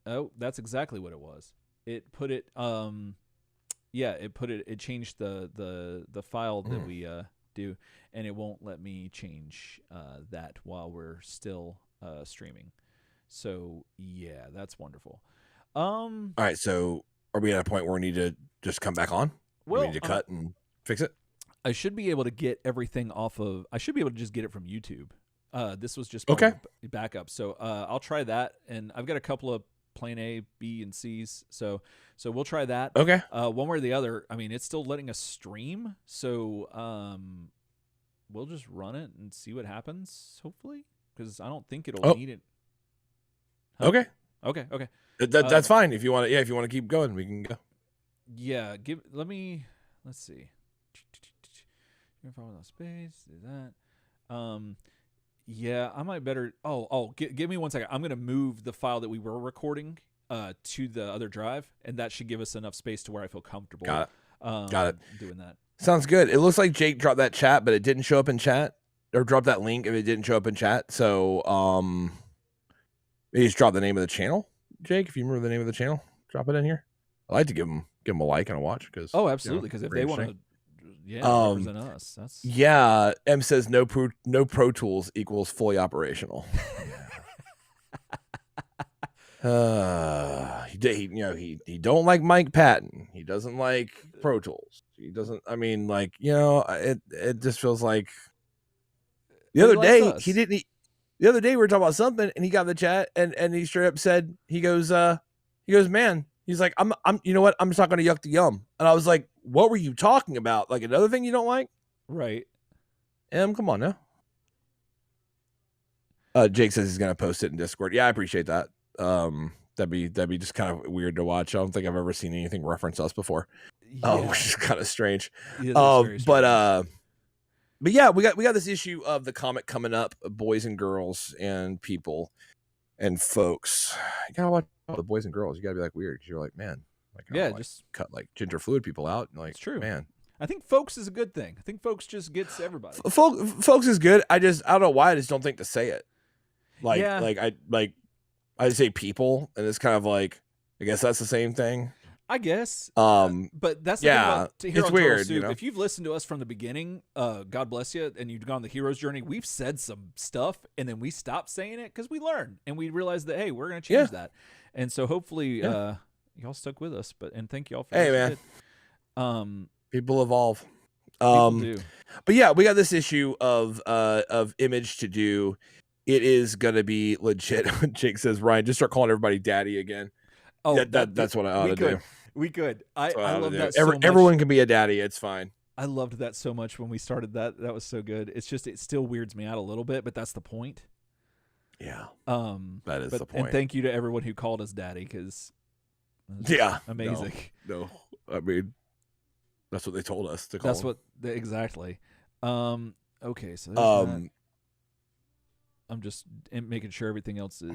Oh, that's exactly what it was. It put it it changed the file that we do, and it won't let me change that while we're still streaming. So yeah, that's wonderful. All right, so are we at a point where we need to just come back on? Well, we need to cut and fix it. I should be able to get everything off of. I should be able to just get it from YouTube. This was just backup. So I'll try that, and I've got a couple of plan A, B, and C's. So we'll try that. Okay. One way or the other. I mean, it's still letting us stream. So we'll just run it and see what happens. Hopefully, because I don't think it'll need it. Huh? Okay. That's fine. If you want to, if you want to keep going, we can go. Yeah. Let's see. Follow space. Do that. Yeah, I might better. Give me 1 second. I'm gonna move the file that we were recording to the other drive, and that should give us enough space to where I feel comfortable. Got it. Doing that. Sounds good. It looks like Jake dropped that chat, but it didn't show up in chat, or dropped that link if it didn't show up in chat. So maybe just drop the name of the channel, Jake. If you remember the name of the channel, drop it in here. I'd like to give them a like and a watch because absolutely, because if they want to. Yeah, represent us. That's M says no Pro Tools equals fully operational. He don't like Mike Patton. He doesn't like Pro Tools. He doesn't. I mean, like, it just feels like the other day he didn't. The other day we were talking about something, and he got in the chat, and he straight up said, he goes, man. He's like, I'm you know what? I'm just not going to yuck the yum. And I was like, what were you talking about? Like another thing you don't like? Right. Come on now. Jake says he's going to post it in Discord. Yeah, I appreciate that. That'd be just kind of weird to watch. I don't think I've ever seen anything reference us before. Yeah. Which is kind of strange. Yeah, very strange. But yeah, we got this issue of the comic coming up, boys and girls and people and folks. You gotta watch all the boys and girls. You gotta be like weird because you're like, man, like just cut like gender fluid people out. And like, it's true, man. I think folks is a good thing. I think folks just gets everybody. Folks is good. I don't know why I just don't think to say it. I say people, and it's kind of like, I guess that's the same thing. I guess. But that's the thing about here it's on weird. Soup. If you've listened to us from the beginning, God bless you, and you've gone the hero's journey, we've said some stuff, and then we stopped saying it because we learned, and we realized that, hey, we're going to change that. And so hopefully y'all stuck with us. And thank y'all for man. People evolve. People do. But yeah, we got this issue of Image to do. It is gonna be legit. Jake says, Ryan, just start calling everybody daddy again. Oh, that's what I ought to do. We could. I love that so much. Everyone can be a daddy. It's fine. I loved that so much when we started that. That was so good. It's just, it still weirds me out a little bit, but that's the point. Yeah. That is the point. And thank you to everyone who called us daddy, because amazing. No, I mean, that's what they told us to call. That's them. Exactly. Okay, so there's that. I'm just making sure everything else is.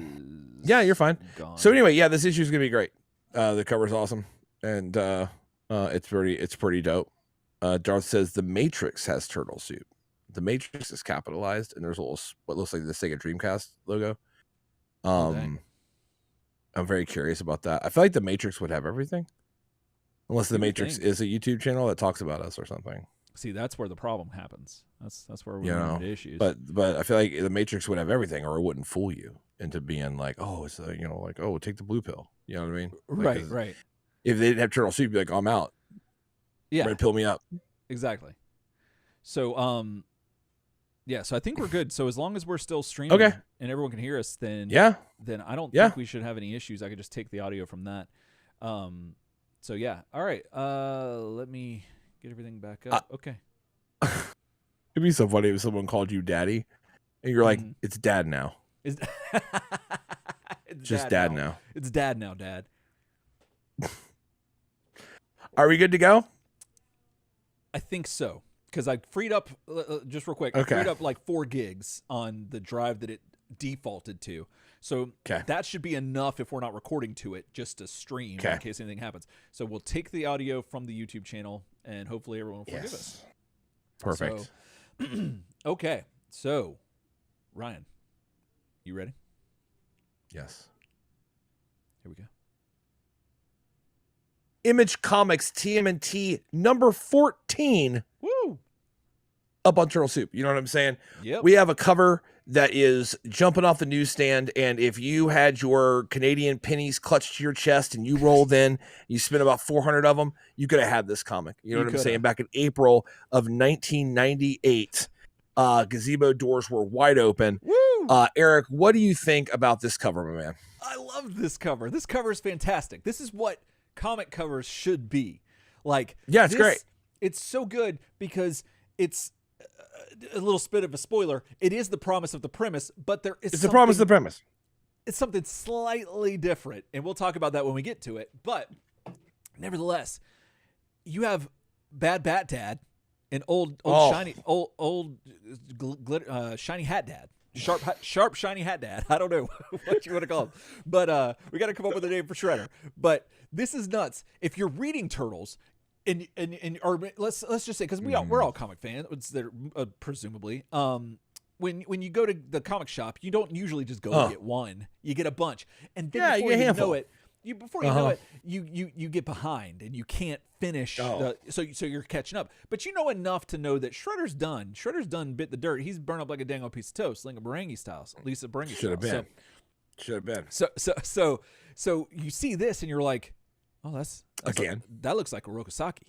Yeah, you're fine. Gone. So anyway, yeah, this issue is gonna be great. The cover's awesome, and it's pretty dope. Darth says the Matrix has turtle soup. The Matrix is capitalized, and there's a little what looks like the Sega Dreamcast logo. I'm very curious about that. I feel like the Matrix would have everything, unless the Matrix is a YouTube channel that talks about us or something. See, that's where the problem happens. That's where we run into issues. But I feel like the Matrix would have everything, or it wouldn't fool you into being like, oh, it's like, oh, take the blue pill. You know what I mean? Like, right. If they didn't have turtle soup, you'd be like, oh, I'm out. Yeah, red pill me up. Exactly. So yeah. So I think we're good. So as long as we're still streaming, and everyone can hear us, then I don't think we should have any issues. I could just take the audio from that. So yeah. All right. Let me get everything back up. Okay. It'd be so funny if someone called you daddy and you're like, it's dad now. It's just dad now. It's dad now, Dad. Are we good to go? I think so. Because I freed up, just real quick, I freed up like 4 gigs on the drive that it defaulted to. So that should be enough if we're not recording to it, just to stream in case anything happens. So we'll take the audio from the YouTube channel, and hopefully everyone will forgive us. Perfect. So, okay. So, Ryan, you ready? Yes. Here we go. Image Comics TMNT number 14. Woo! Up on Turtle Soup. You know what I'm saying? Yep. We have a cover that is jumping off the newsstand, and if you had your Canadian pennies clutched to your chest and you rolled in, you spent about 400 of them, you could have had this comic. You know what I'm saying? Back in April of 1998, gazebo doors were wide open. Woo! Eric, what do you think about this cover, my man? I love this cover. This cover is fantastic. This is what comic covers should be. Like, yeah, it's great. It's so good because it's a little bit of a spoiler. It is the promise of the premise, but there is the promise of the premise. It's something slightly different, and we'll talk about that when we get to it. But nevertheless, you have Bad Bat Dad and old shiny shiny hat dad. Sharp shiny hat dad. I don't know what you want to call him, but we got to come up with a name for Shredder. But this is nuts. If you're reading Turtles, and or let's just say, because we're all comic fans, presumably. When you go to the comic shop, you don't usually just go and get one. You get a bunch, and then before you know it, know it, you get behind and you can't finish. So you're catching up, but you know enough to know that Shredder's done. Shredder's done bit the dirt. He's burned up like a dang old piece of toast, like a Berengi style, Lisa Berengi. Should have been. So you see this and you're like, oh, that looks like a Rokosaki.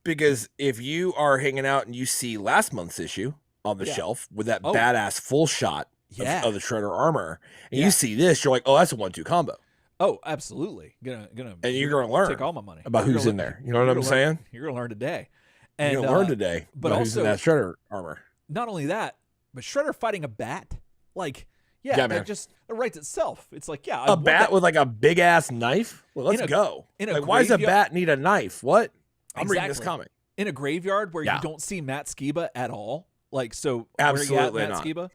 Because if you are hanging out and you see last month's issue on the shelf with that badass full shot of the Shredder armor, and you see this, you're like, oh, that's a 1-2 combo. Oh, absolutely. And you're gonna learn take all my money about who's in there. You know what I'm saying? You're gonna learn today. And you're gonna learn today about who's in that Shredder armor. Not only that, but Shredder fighting a bat, like, that just writes itself. It's like, a bat with like a big ass knife. Well, let's go. Why does a bat need a knife? What? I'm reading this comic in a graveyard where you don't see Matt Skiba at all. Like, so absolutely Matt Skiba.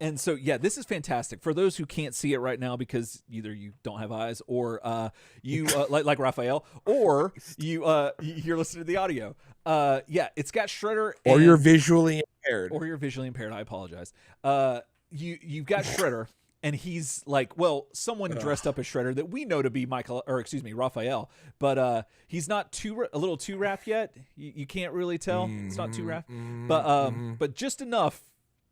And so, this is fantastic for those who can't see it right now because either you don't have eyes or you like Raphael, or you're listening to the audio. It's got Shredder, or you're visually impaired. I apologize. You've got Shredder, and he's like, someone dressed up as Shredder that we know to be Raphael, but he's not a little too Raph yet. You can't really tell. It's not too Raph, but just enough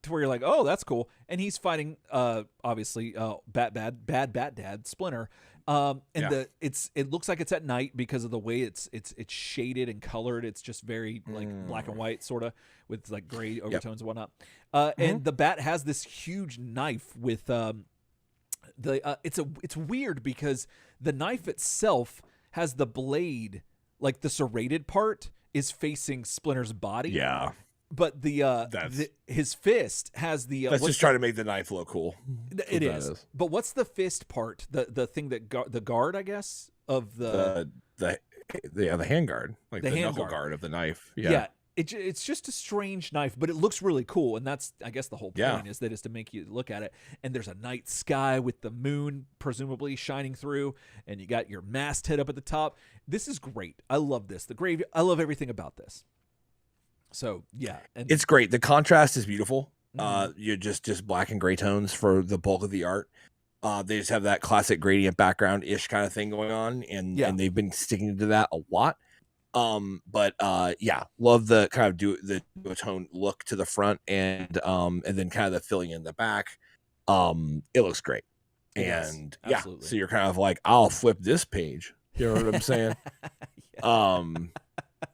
to where you're like, oh, that's cool. And he's fighting, obviously, Bad Bat Dad Splinter, It looks like it's at night because of the way it's shaded and colored. It's just very like black and white sort of with like gray overtones and whatnot. And the bat has this huge knife with it's weird because the knife itself has the blade, like the serrated part is facing Splinter's body. Yeah. But his fist has the. That's just trying to make the knife look cool. It is. But what's the fist part? The thing that the guard, I guess, of the handguard, like the knuckle guard of the knife. Yeah. It's just a strange knife, but it looks really cool, and that's, I guess, the whole point is to make you look at it. And there's a night sky with the moon presumably shining through, and you got your masthead up at the top. This is great. I love this. I love everything about this. So yeah, and it's great. The contrast is beautiful. You're just black and gray tones for the bulk of the art. They just have that classic gradient background ish kind of thing going on, and they've been sticking to that a lot. But love the kind of the duotone look to the front, and then kind of the filling in the back. It looks great, and so you're kind of like, I'll flip this page. You know what I'm saying?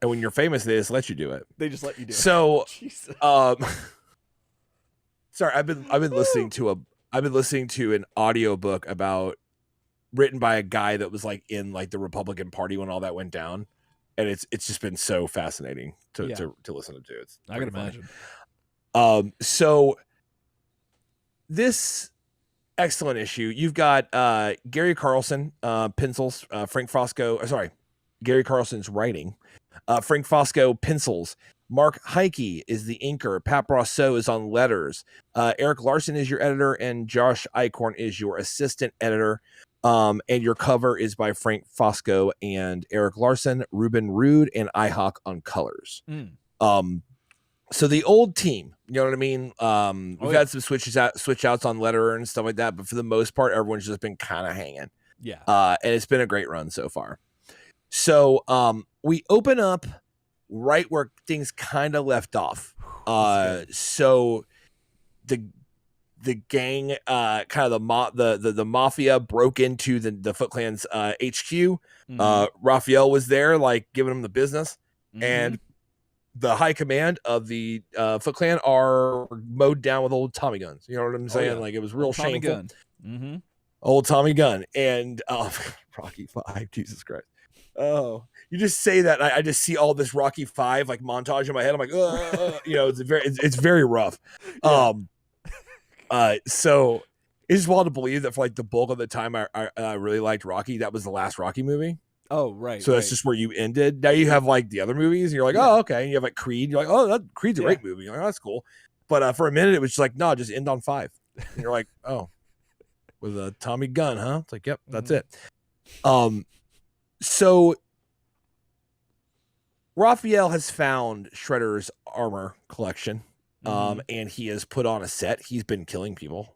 And when you're famous, they just let you do it. They just let you do it. So, sorry, I've been listening to an audiobook written by a guy that was like in like the Republican Party when all that went down, and it's just been so fascinating to listen to. It's I can imagine. So this excellent issue, you've got Gary Carlson pencils, Frank Fosco. Gary Carlson's writing. Frank Fosco pencils. Mark Heike is the inker. Pat Brosseau is on letters. Eric Larson is your editor, and Josh Eichhorn is your assistant editor. And your cover is by Frank Fosco and Eric Larson, Ruben Rude, and iHawk on colors. So the old team, you know what I mean? We've had some switch outs on letter and stuff like that, but for the most part, everyone's just been kind of hanging. Yeah. And it's been a great run so far. So we open up right where things kind of left off. So the gang, kind of the mafia broke into the Foot Clan's HQ. Raphael was there, like giving them the business, and the high command of the Foot Clan are mowed down with old Tommy guns. You know what I'm saying? Like it was real shameful. Old Tommy gun and Rocky V. Jesus Christ. Oh, you just say that, and I just see all this Rocky V like montage in my head. I'm like, it's very rough. So it's just wild to believe that for like the bulk of the time I really liked Rocky. That was the last Rocky movie. Oh, right. So that's just where you ended. Now you have like the other movies, and you're like, oh, okay. And you have like Creed. You're like, oh, that Creed's a great movie. You're like, oh, that's cool. But for a minute, it was just like, no, just end on 5. And you're like, oh, with a Tommy gun, huh? It's like, yep, that's it. So Raphael has found Shredder's armor collection, and he has put on a set. He's been killing people,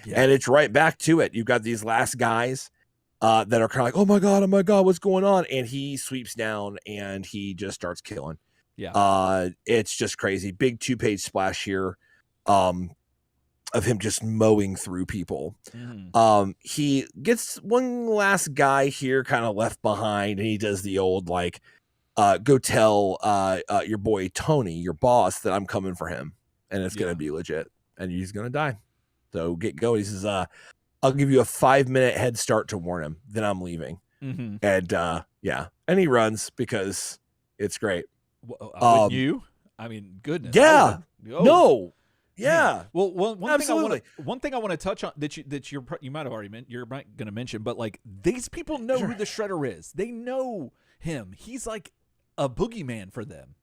and it's right back to it. You've got these last guys that are kind of like, oh my god, what's going on? And he sweeps down and he just starts killing. It's just crazy. Big 2-page splash here of him just mowing through people. He gets one last guy here kind of left behind, and he does the old like, go tell your boy Tony, your boss, that I'm coming for him, and it's gonna be legit, and he's gonna die. So get going. He says, I'll give you a 5-minute head start to warn him, then I'm leaving. And and he runs because it's great. Wouldn't you? I mean, goodness. Yeah. No. Yeah. Well, one thing I want to touch on that you might have already you're going to mention, but like these people know who the Shredder is. They know him. He's like a boogeyman for them.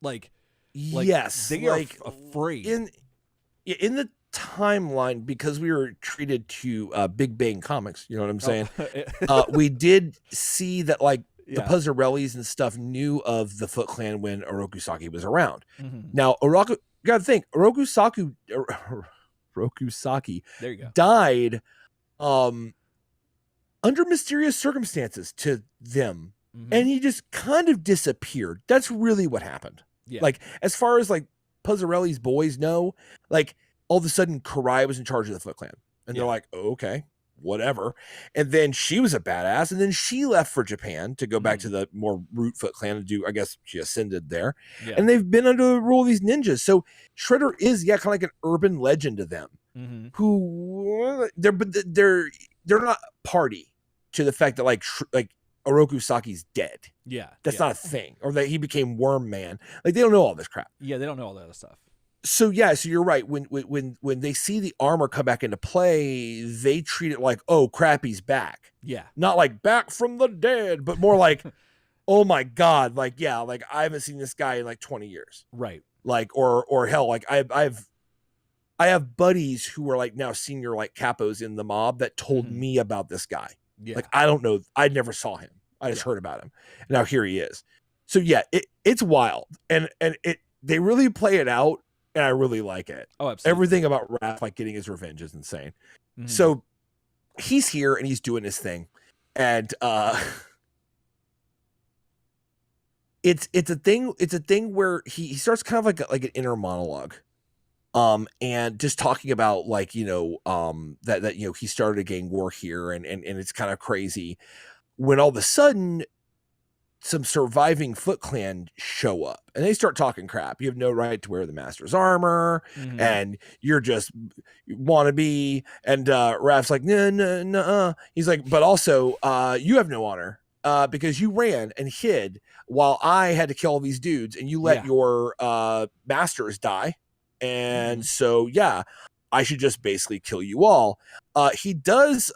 Like yes, they are afraid. In the timeline, because we were treated to Big Bang Comics, you know what I'm saying? We did see that like the Puzzarellis and stuff knew of the Foot Clan when Orokusaki was around. Now, you gotta think, Orokusaki there you go. died under mysterious circumstances to them, and he just kind of disappeared. That's really what happened. Like, as far as like Puzzarelli's boys know, like all of a sudden Karai was in charge of the Foot Clan, and they're like, oh, okay, whatever. And then she was a badass. And then she left for Japan to go back to the more root Foot Clan to do, I guess she ascended there. Yeah. And they've been under the rule of these ninjas. So Shredder is, kind of like an urban legend to them, who they're not party to the fact that like Oroku Saki's dead. Yeah. That's not a thing. Or that he became Worm Man. Like, they don't know all this crap. Yeah, they don't know all that other stuff. So so you're right. When they see the armor come back into play, they treat it like, oh crap, he's back. Yeah. Not like back from the dead, but more like, oh my God, like, yeah, like I haven't seen this guy in like 20 years. Right. Like, or hell, like I have buddies who are like now senior like capos in the mob that told me about this guy. Yeah. Like, I don't know. I never saw him. I just heard about him. And now here he is. So yeah, it's wild. And they really play it out. And I really like it. Oh, absolutely. Everything about Raph, like getting his revenge, is insane. So he's here and he's doing his thing. And it's a thing where he starts kind of like an inner monologue. And just talking about like, that he started a gang war here and it's kind of crazy when all of a sudden some surviving Foot Clan show up and they start talking crap. You have no right to wear the master's armor and you're just wannabe. And Raph's like, no. He's like, but also you have no honor because you ran and hid while I had to kill all these dudes and you let your masters die. And so, I should just basically kill you all. He does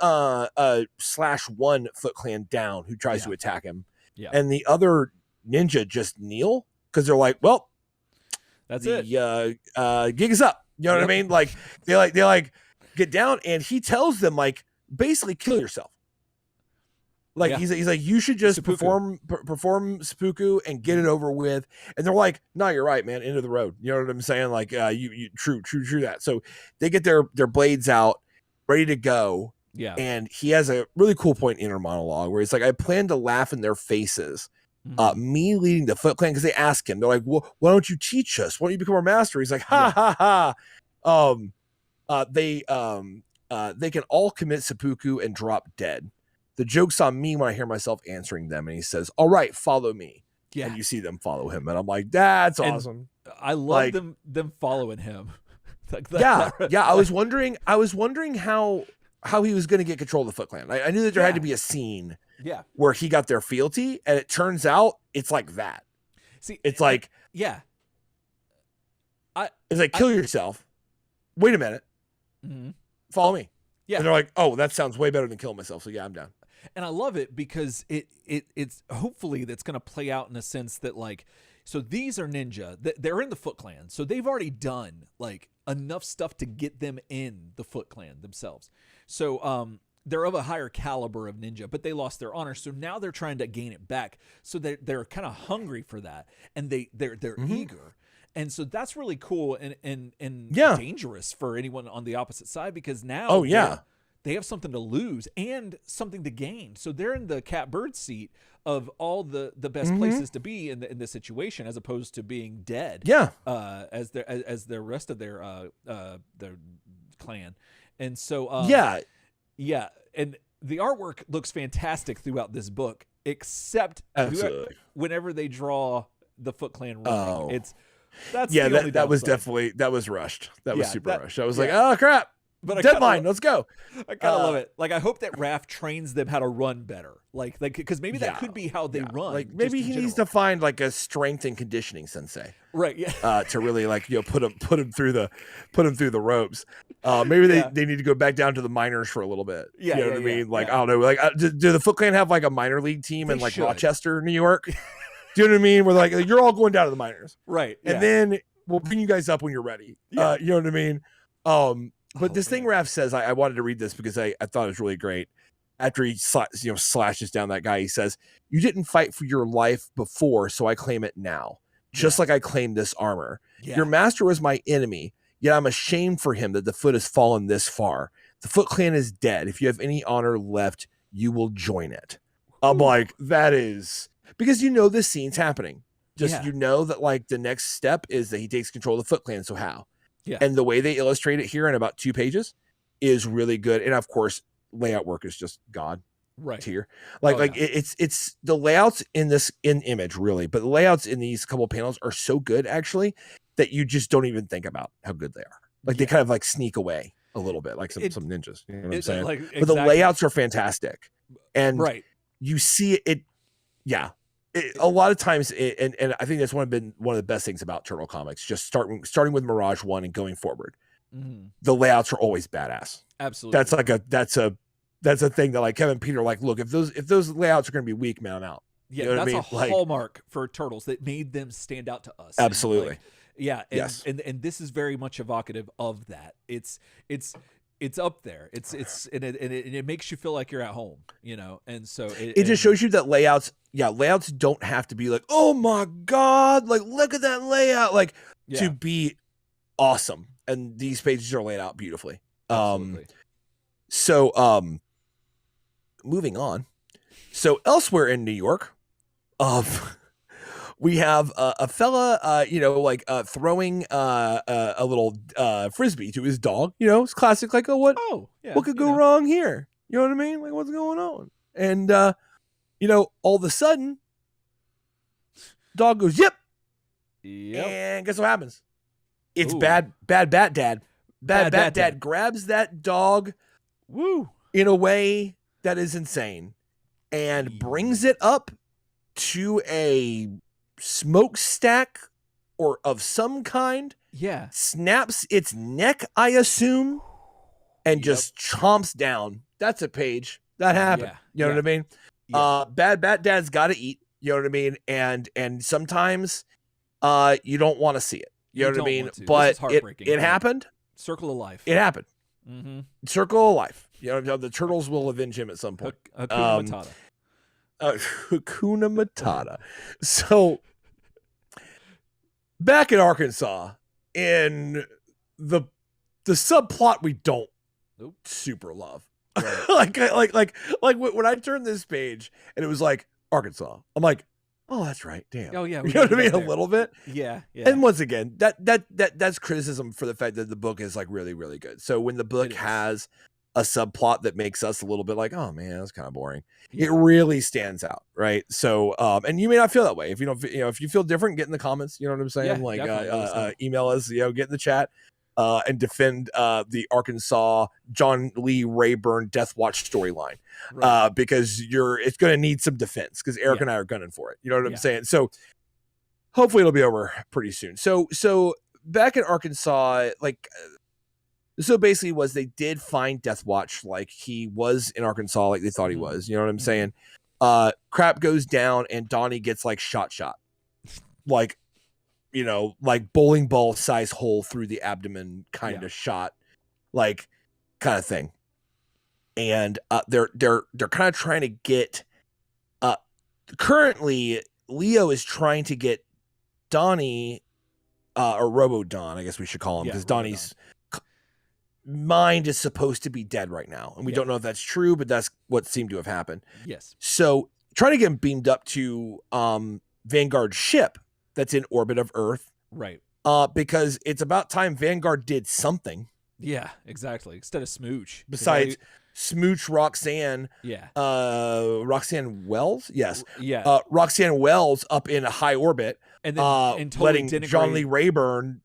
slash one Foot Clan down who tries to attack him. Yeah. And the other ninja just kneel because they're like, well, that's it. Gig is up. You know what I mean? Like they get down and he tells them like basically kill yourself. Like he's like, you should just perform seppuku and get it over with. And they're like, no, you're right, man. End of the road. You know what I'm saying? Like you true that. So they get their blades out, ready to go. Yeah. And he has a really cool point in inner monologue where he's like, I plan to laugh in their faces. Me leading the Foot Clan, because they ask him, they're like, well, why don't you teach us? Why don't you become our master? He's like, ha. They can all commit seppuku and drop dead. The joke's on me when I hear myself answering them. And he says, all right, follow me. Yeah. And you see them follow him. And I'm like, that's awesome. I love them following him. Yeah. I was wondering how he was going to get control of the Foot Clan. I knew that there had to be a scene where he got their fealty, and it turns out it's like that. See, it's like, it's like, kill yourself. Wait a minute. Follow me. Yeah. And they're like, oh, that sounds way better than killing myself. So yeah, I'm down. And I love it because it's hopefully that's going to play out in a sense that like, so these are ninja. They're in the Foot Clan. So they've already done like enough stuff to get them in the Foot Clan themselves. So they're of a higher caliber of ninja, but they lost their honor. So now they're trying to gain it back. So they're kind of hungry for that. And they're eager. And so that's really cool and dangerous for anyone on the opposite side because now they have something to lose and something to gain. So they're in the catbird seat of all the best places to be in this situation as opposed to being dead. Yeah. As the rest of their clan. And so and the artwork looks fantastic throughout this book except whenever they draw the Foot Clan running. That was definitely rushed. That was super rushed. I was like, oh crap. But deadline, let's go. I kind of love it. Like I hope that Raph trains them how to run better. Like because maybe that could be how they run. Like maybe he needs to find like a strength and conditioning sensei. Right. Yeah. To really like put him through the ropes. Maybe they need to go back down to the minors for a little bit. Yeah. You know what I mean? Like I don't know. Like do the Foot Clan have like a minor league team in like Rochester, New York? Do you know what I mean? Where like you're all going down to the minors, right? And then we'll bring you guys up when you're ready. You know what I mean? But this thing Raph says, I wanted to read this because I thought it was really great. After he slashes down that guy, he says, "You didn't fight for your life before, so I claim it now, just like I claimed this armor. Your master was my enemy, yet I'm ashamed for him that the Foot has fallen this far. The Foot Clan is dead. If you have any honor left, you will join it." I'm like, that is... Because this scene's happening. You know that like the next step is that he takes control of the Foot Clan. So how? Yeah. And the way they illustrate it here in about 2 pages is really good. And of course, layout work is just God right tier. Like it's the layouts in image really, but the layouts in these couple panels are so good actually that you just don't even think about how good they are. Like they kind of like sneak away a little bit, like some ninjas. You know what I'm saying? Like, exactly. But the layouts are fantastic, and you see it. Yeah, a lot of times, and I think that's one of the best things about Turtle Comics. Just starting with Mirage 1 and going forward, the layouts are always badass. Absolutely, that's a thing that like Kevin Peter like. Look, if those layouts are going to be weak, man, I'm out. Yeah, you know that's a hallmark for Turtles that made them stand out to us. Absolutely. And yes. And this is very much evocative of that. It's up there. It makes you feel like you're at home, you know. And so it just shows you that layouts don't have to be like, oh my God, like look at that layout, like to be awesome. And these pages are laid out beautifully. Absolutely. So moving on. So elsewhere in New York, we have a fella, throwing a little frisbee to his dog. You know, it's classic. Like, what could go wrong here? You know what I mean? Like, what's going on? And all of a sudden, dog goes yep. And guess what happens? It's bad bat dad. Bad bat dad grabs that dog, in a way that is insane, and brings it up to a smokestack or of some kind. Yeah. Snaps its neck, I assume, and just chomps down. That's a page that happened. You know what I mean? Bad bat dad's got to eat. You know what I mean? And sometimes you don't want to see it. You know what I mean? But it happened. Circle of life. It happened. Circle of life. You know, the turtles will avenge him at some point. Hakuna Matata. Hakuna Matata. So back in Arkansas, in the subplot we don't super love. Right. like when I turned this page and it was like Arkansas, I'm like, oh, that's right. Damn. Oh yeah. You know what I mean? A little bit. Yeah. And once again, that's criticism for the fact that the book is like really, really good. So when the book has a subplot that makes us a little bit like, oh man, that's kind of boring. It really stands out, right? So, and you may not feel that way. If you don't, if you feel different, get in the comments. You know what I'm saying? Email us, get in the chat, and defend the Arkansas John Lee Rayburn Death Watch storyline, because it's going to need some defense because Eric and I are gunning for it. You know what I'm saying? So hopefully it'll be over pretty soon. So back in Arkansas, so basically they did find Death Watch, like he was in Arkansas, like they thought he was, you know what I'm saying? Crap goes down and Donnie gets like shot, like, like bowling ball size hole through the abdomen kind of shot, like kind of thing. And they're kind of trying to get, currently Leo is trying to get Donnie, or Robo Don, I guess we should call him, because Donnie's mind is supposed to be dead right now, and we don't know if that's true, but that's what seemed to have happened. Yes. So trying to get him beamed up to Vanguard's ship that's in orbit of Earth, right? Because it's about time Vanguard did something. Yeah, exactly. Instead of Smooch, besides Smooch Roxanne, Roxanne Wells, Roxanne Wells up in a high orbit, and then letting John Lee Rayburn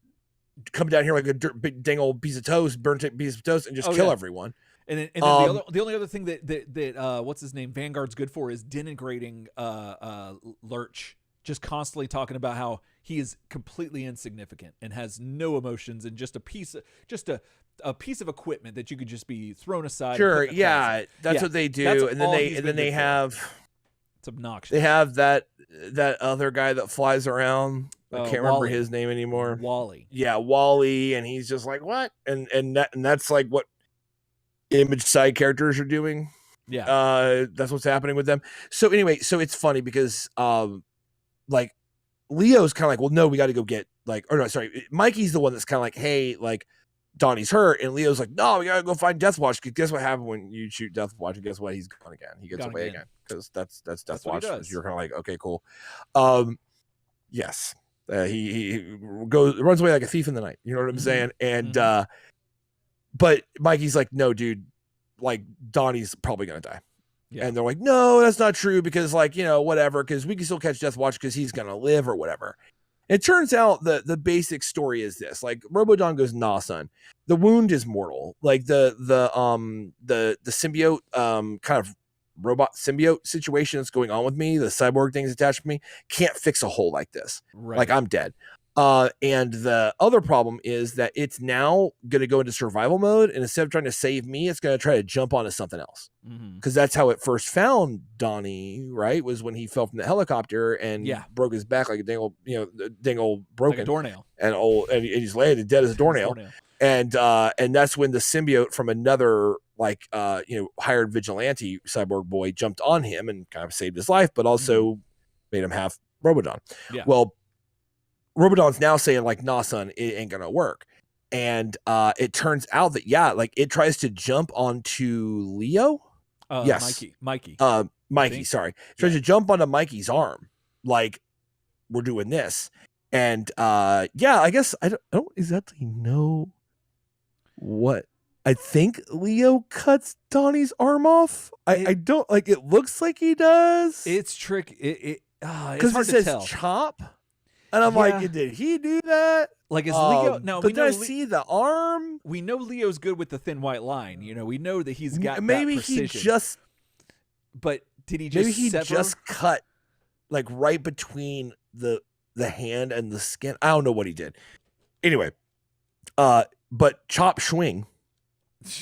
come down here like a big dang old piece of toast, burnt piece of toast, and just kill everyone. And then the only other thing that what's his name Vanguard's good for is denigrating Lurch, just constantly talking about how he is completely insignificant and has no emotions and just a piece of equipment that you could just be thrown aside. Sure, that's what they do, and then they have. It's obnoxious. They have that other guy that flies around. I can't remember his name anymore. Wally. Yeah, Wally, and he's just like, what? And that's like what Image side characters are doing. Yeah. That's what's happening with them. So anyway, so it's funny because like Leo's kind of like, well, no, we got to go get Mikey's the one that's kind of like, hey, like Donnie's hurt, and Leo's like, no, we gotta go find Death Watch. Because guess what happened when you shoot Death Watch, and guess what? He's gone again. He gets away again because that's Death Watch. You're kind of like, okay, cool. Yes, he runs away like a thief in the night. You know what I'm saying? And but Mikey's like, no, dude, like Donnie's probably gonna die. Yeah. And they're like, no, that's not true because like, you know, whatever, because we can still catch Death Watch because he's gonna live or whatever. It turns out the basic story is this: like Robodon goes, nah, son, the wound is mortal. Like the symbiote kind of robot symbiote situation that's going on with me, the cyborg things attached to me, can't fix a hole like this. Right. Like I'm dead. And the other problem is that it's now going to go into survival mode, and instead of trying to save me, it's going to try to jump onto something else. Because that's how it first found Donnie, right? Was when he fell from the helicopter and broke his back like a dang old broken like a doornail, and he's laying dead as a doornail. And that's when the symbiote from another hired vigilante cyborg boy jumped on him and kind of saved his life, but also made him have Robodon. Yeah. Well, Robodon's now saying like, nah, son, it ain't gonna work. And it turns out that it tries to jump onto Leo. Yes. Mikey. Mikey, sorry. Tries to jump onto Mikey's arm. Like, we're doing this. And I guess I don't exactly know what. I think Leo cuts Donnie's arm off. I don't like it looks like he does. It's tricky. It's hard to to tell. Chop. And I'm like, did he do that? Like, is Leo? No, but then I see the arm. We know Leo's good with the thin white line. You know, we know that he's got maybe that precision. he just. But did he just? Maybe he sever? just cut, like right between the hand and the skin. I don't know what he did. Anyway, but chop swing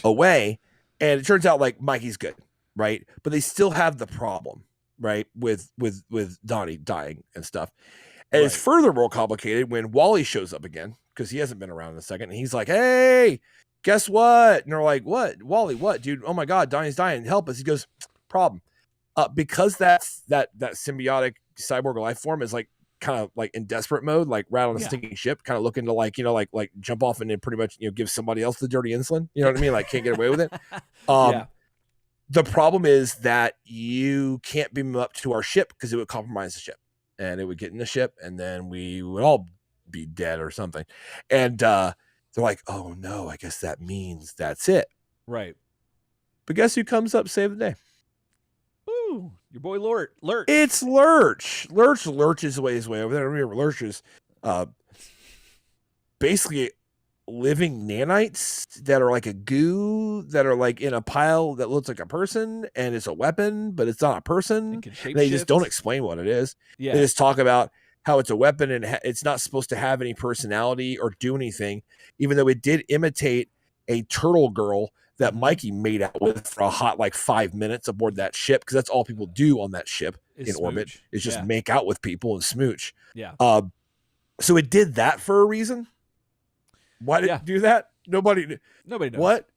away, and it turns out like Mikey's good, right? But they still have the problem, right, with Donnie dying and stuff. And it's further more complicated when Wally shows up again, because he hasn't been around in a second. And he's like, hey, guess what? And they're like, what? Wally, what, dude? Oh my God, Donnie's dying. Help us. He goes, problem. Because that symbiotic cyborg life form is like kind of like in desperate mode, like right on a sinking ship, kind of looking to like jump off and then pretty much, give somebody else the dirty insulin. You know what I mean? Like can't get away with it. The problem is that you can't beam him up to our ship because it would compromise the ship. And it would get in the ship, and then we would all be dead or something. And they're like, oh, no, I guess that means that's it. Right. But guess who comes up to save the day? Ooh, your boy Lurch. It's Lurch. Lurch lurches his way over there. Remember, Lurch is basically living nanites that are like a goo that are like in a pile that looks like a person, and it's a weapon, but it's not a person. They just don't explain what it is. They just talk about how it's a weapon and it's not supposed to have any personality or do anything, even though it did imitate a turtle girl that Mikey made out with for a hot 5 minutes aboard that ship, because that's all people do on that ship in orbit is just make out with people and smooch. So it did that for a reason. Why did it do that? Nobody knows. What?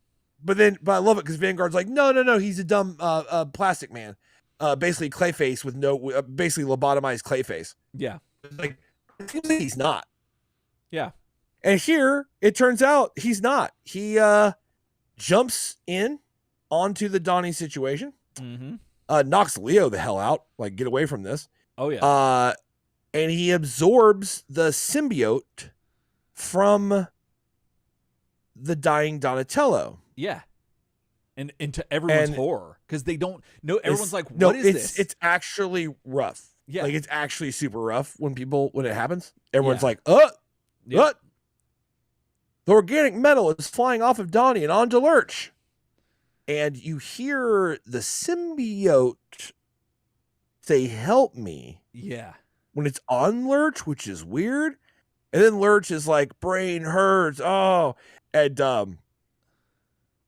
But I love it because Vanguard's like, no, he's a dumb plastic man. Basically Clayface with basically lobotomized Clayface. Yeah. Like, it seems like he's not. Yeah. And here, it turns out he's not. He jumps in onto the Donnie situation. Knocks Leo the hell out. Like, get away from this. Oh, yeah. And he absorbs the symbiote from the dying Donatello. Yeah. And into everyone's horror, because they don't know. Everyone's like, what is this? It's actually rough. Yeah. Like, it's actually super rough when it happens. Everyone's like, what? The organic metal is flying off of Donnie and onto Lurch. And you hear the symbiote say, help me. Yeah. When it's on Lurch, which is weird. And then Lurch is like, brain hurts. Oh. And they're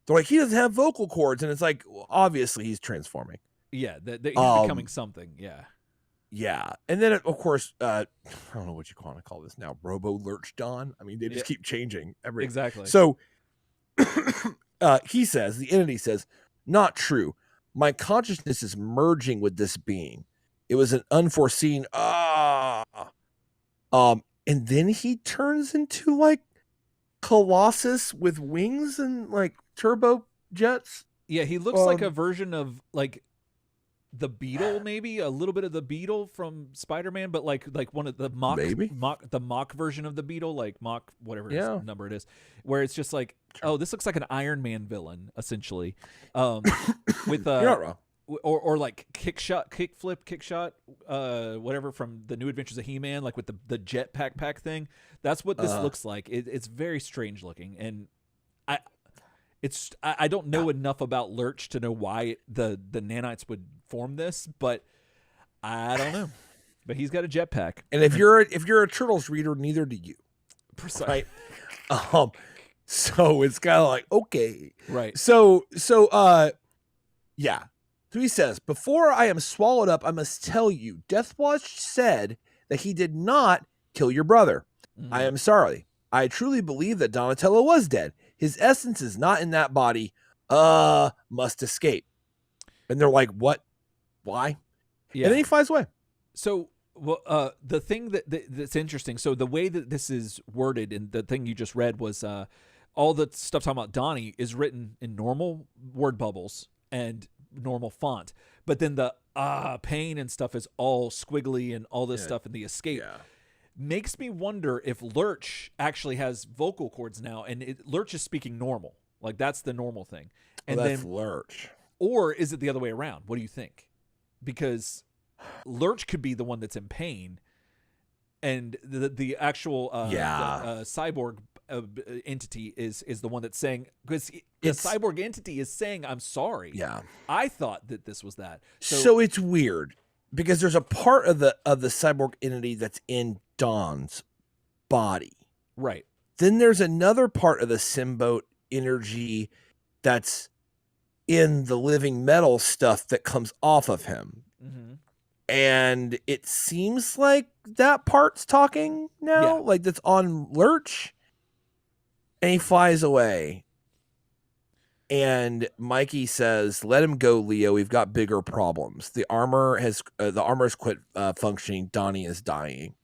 like, he doesn't have vocal cords. And it's like, well, obviously he's transforming. Yeah. He's becoming something. Yeah. Yeah. And then, of course, I don't know what you want to call this now. Robo Lurch Don. I mean, they just keep changing everything. Exactly. So he says, the entity says, not true. My consciousness is merging with this being. It was an unforeseen, and then he turns into like Colossus with wings and like turbo jets. Yeah, he looks like a version of like the Beetle, maybe a little bit of the Beetle from Spider-Man, but like one of the mock version of the Beetle, like mock whatever number it is, where it's just like, oh, this looks like an Iron Man villain essentially, with You're not wrong. or like kick shot, whatever from the New Adventures of He-Man, like with the jetpack thing. That's what this looks like. It's very strange looking, and I don't know enough about Lurch to know why the nanites would form this, but I don't know. But he's got a jetpack. And if you're a Turtles reader, neither do you. Precisely. Right? So it's kind of like, okay. Right. So yeah. So he says, before I am swallowed up, I must tell you, Deathwatch said that he did not kill your brother. Mm-hmm. I am sorry. I truly believe that Donatello was dead. His essence is not in that body. Must escape. And they're like, what? Why? Yeah. And then he flies away. So, the thing that's interesting. So the way that this is worded, and the thing you just read was, all the stuff talking about Donnie is written in normal word bubbles and normal font, but then the pain and stuff is all squiggly and all this stuff in the escape. Yeah. Makes me wonder if Lurch actually has vocal cords now, and Lurch is speaking normal. Like, that's the normal thing. And that's Lurch. Or is it the other way around? What do you think? Because Lurch could be the one that's in pain, and the actual cyborg entity is the one that's saying, because the cyborg entity is saying, I'm sorry. Yeah. I thought that this was that. So it's weird. Because there's a part of the cyborg entity that's in Don's body. Right. Then there's another part of the symbiote energy that's in the living metal stuff that comes off of him. Mm-hmm. And it seems like that part's talking now, like that's on Lurch. And he flies away. And Mikey says, "Let him go, Leo. We've got bigger problems. The armor has quit functioning. Donnie is dying."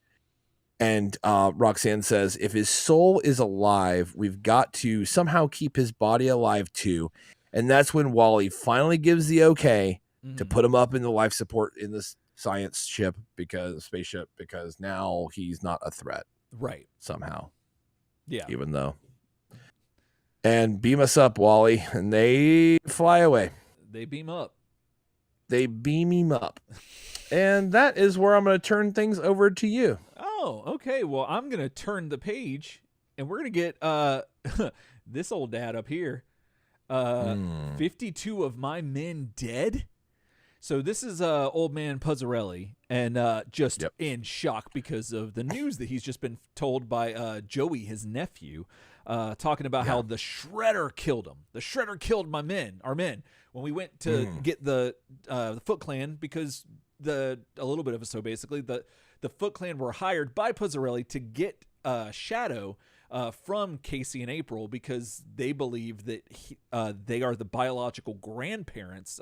And Roxanne says, "If his soul is alive, we've got to somehow keep his body alive too." And that's when Wally finally gives the okay to put him up in the life support in the spaceship because now he's not a threat, right? Somehow, yeah. Even though. And beam us up, Wally. And they fly away. They beam up. They beam him up. And that is where I'm going to turn things over to you. Oh, okay. Well, I'm going to turn the page, and we're going to get this old dad up here. 52 of my men dead. So this is old man Puzzarelli, and just in shock because of the news that he's just been told by Joey, his nephew. Talking about how the Shredder killed him. The Shredder killed our men. When we went to get the Foot Clan, because a little bit of it, so basically the Foot Clan were hired by Puzzarelli to get Shadow from Casey and April, because they believe that they are the biological grandparents,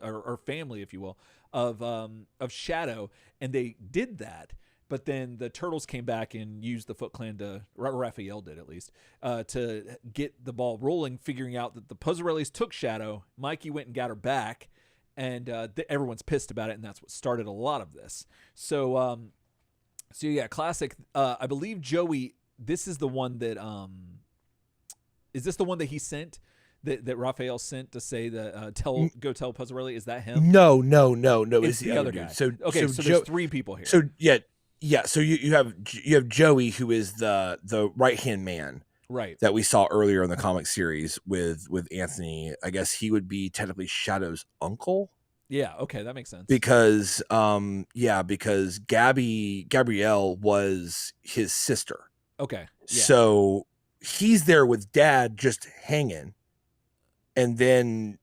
or family, if you will, of Shadow, and they did that. But then the Turtles came back and used the Foot Clan Raphael did at least, to get the ball rolling, figuring out that the Puzzarellis took Shadow. Mikey went and got her back, and everyone's pissed about it, and that's what started a lot of this. So yeah, classic. I believe Joey, this is the one that, is this the one that he sent? That Raphael sent to say that go tell Puzzarelli? Is that him? No. It's the other guy. So there's three people here. So yeah. So you have Joey, who is the right hand man, right? That we saw earlier in the comic series with Anthony. I guess he would be technically Shadow's uncle. Yeah. Okay, that makes sense. Because Gabrielle was his sister. Okay. Yeah. So he's there with Dad, just hanging. And then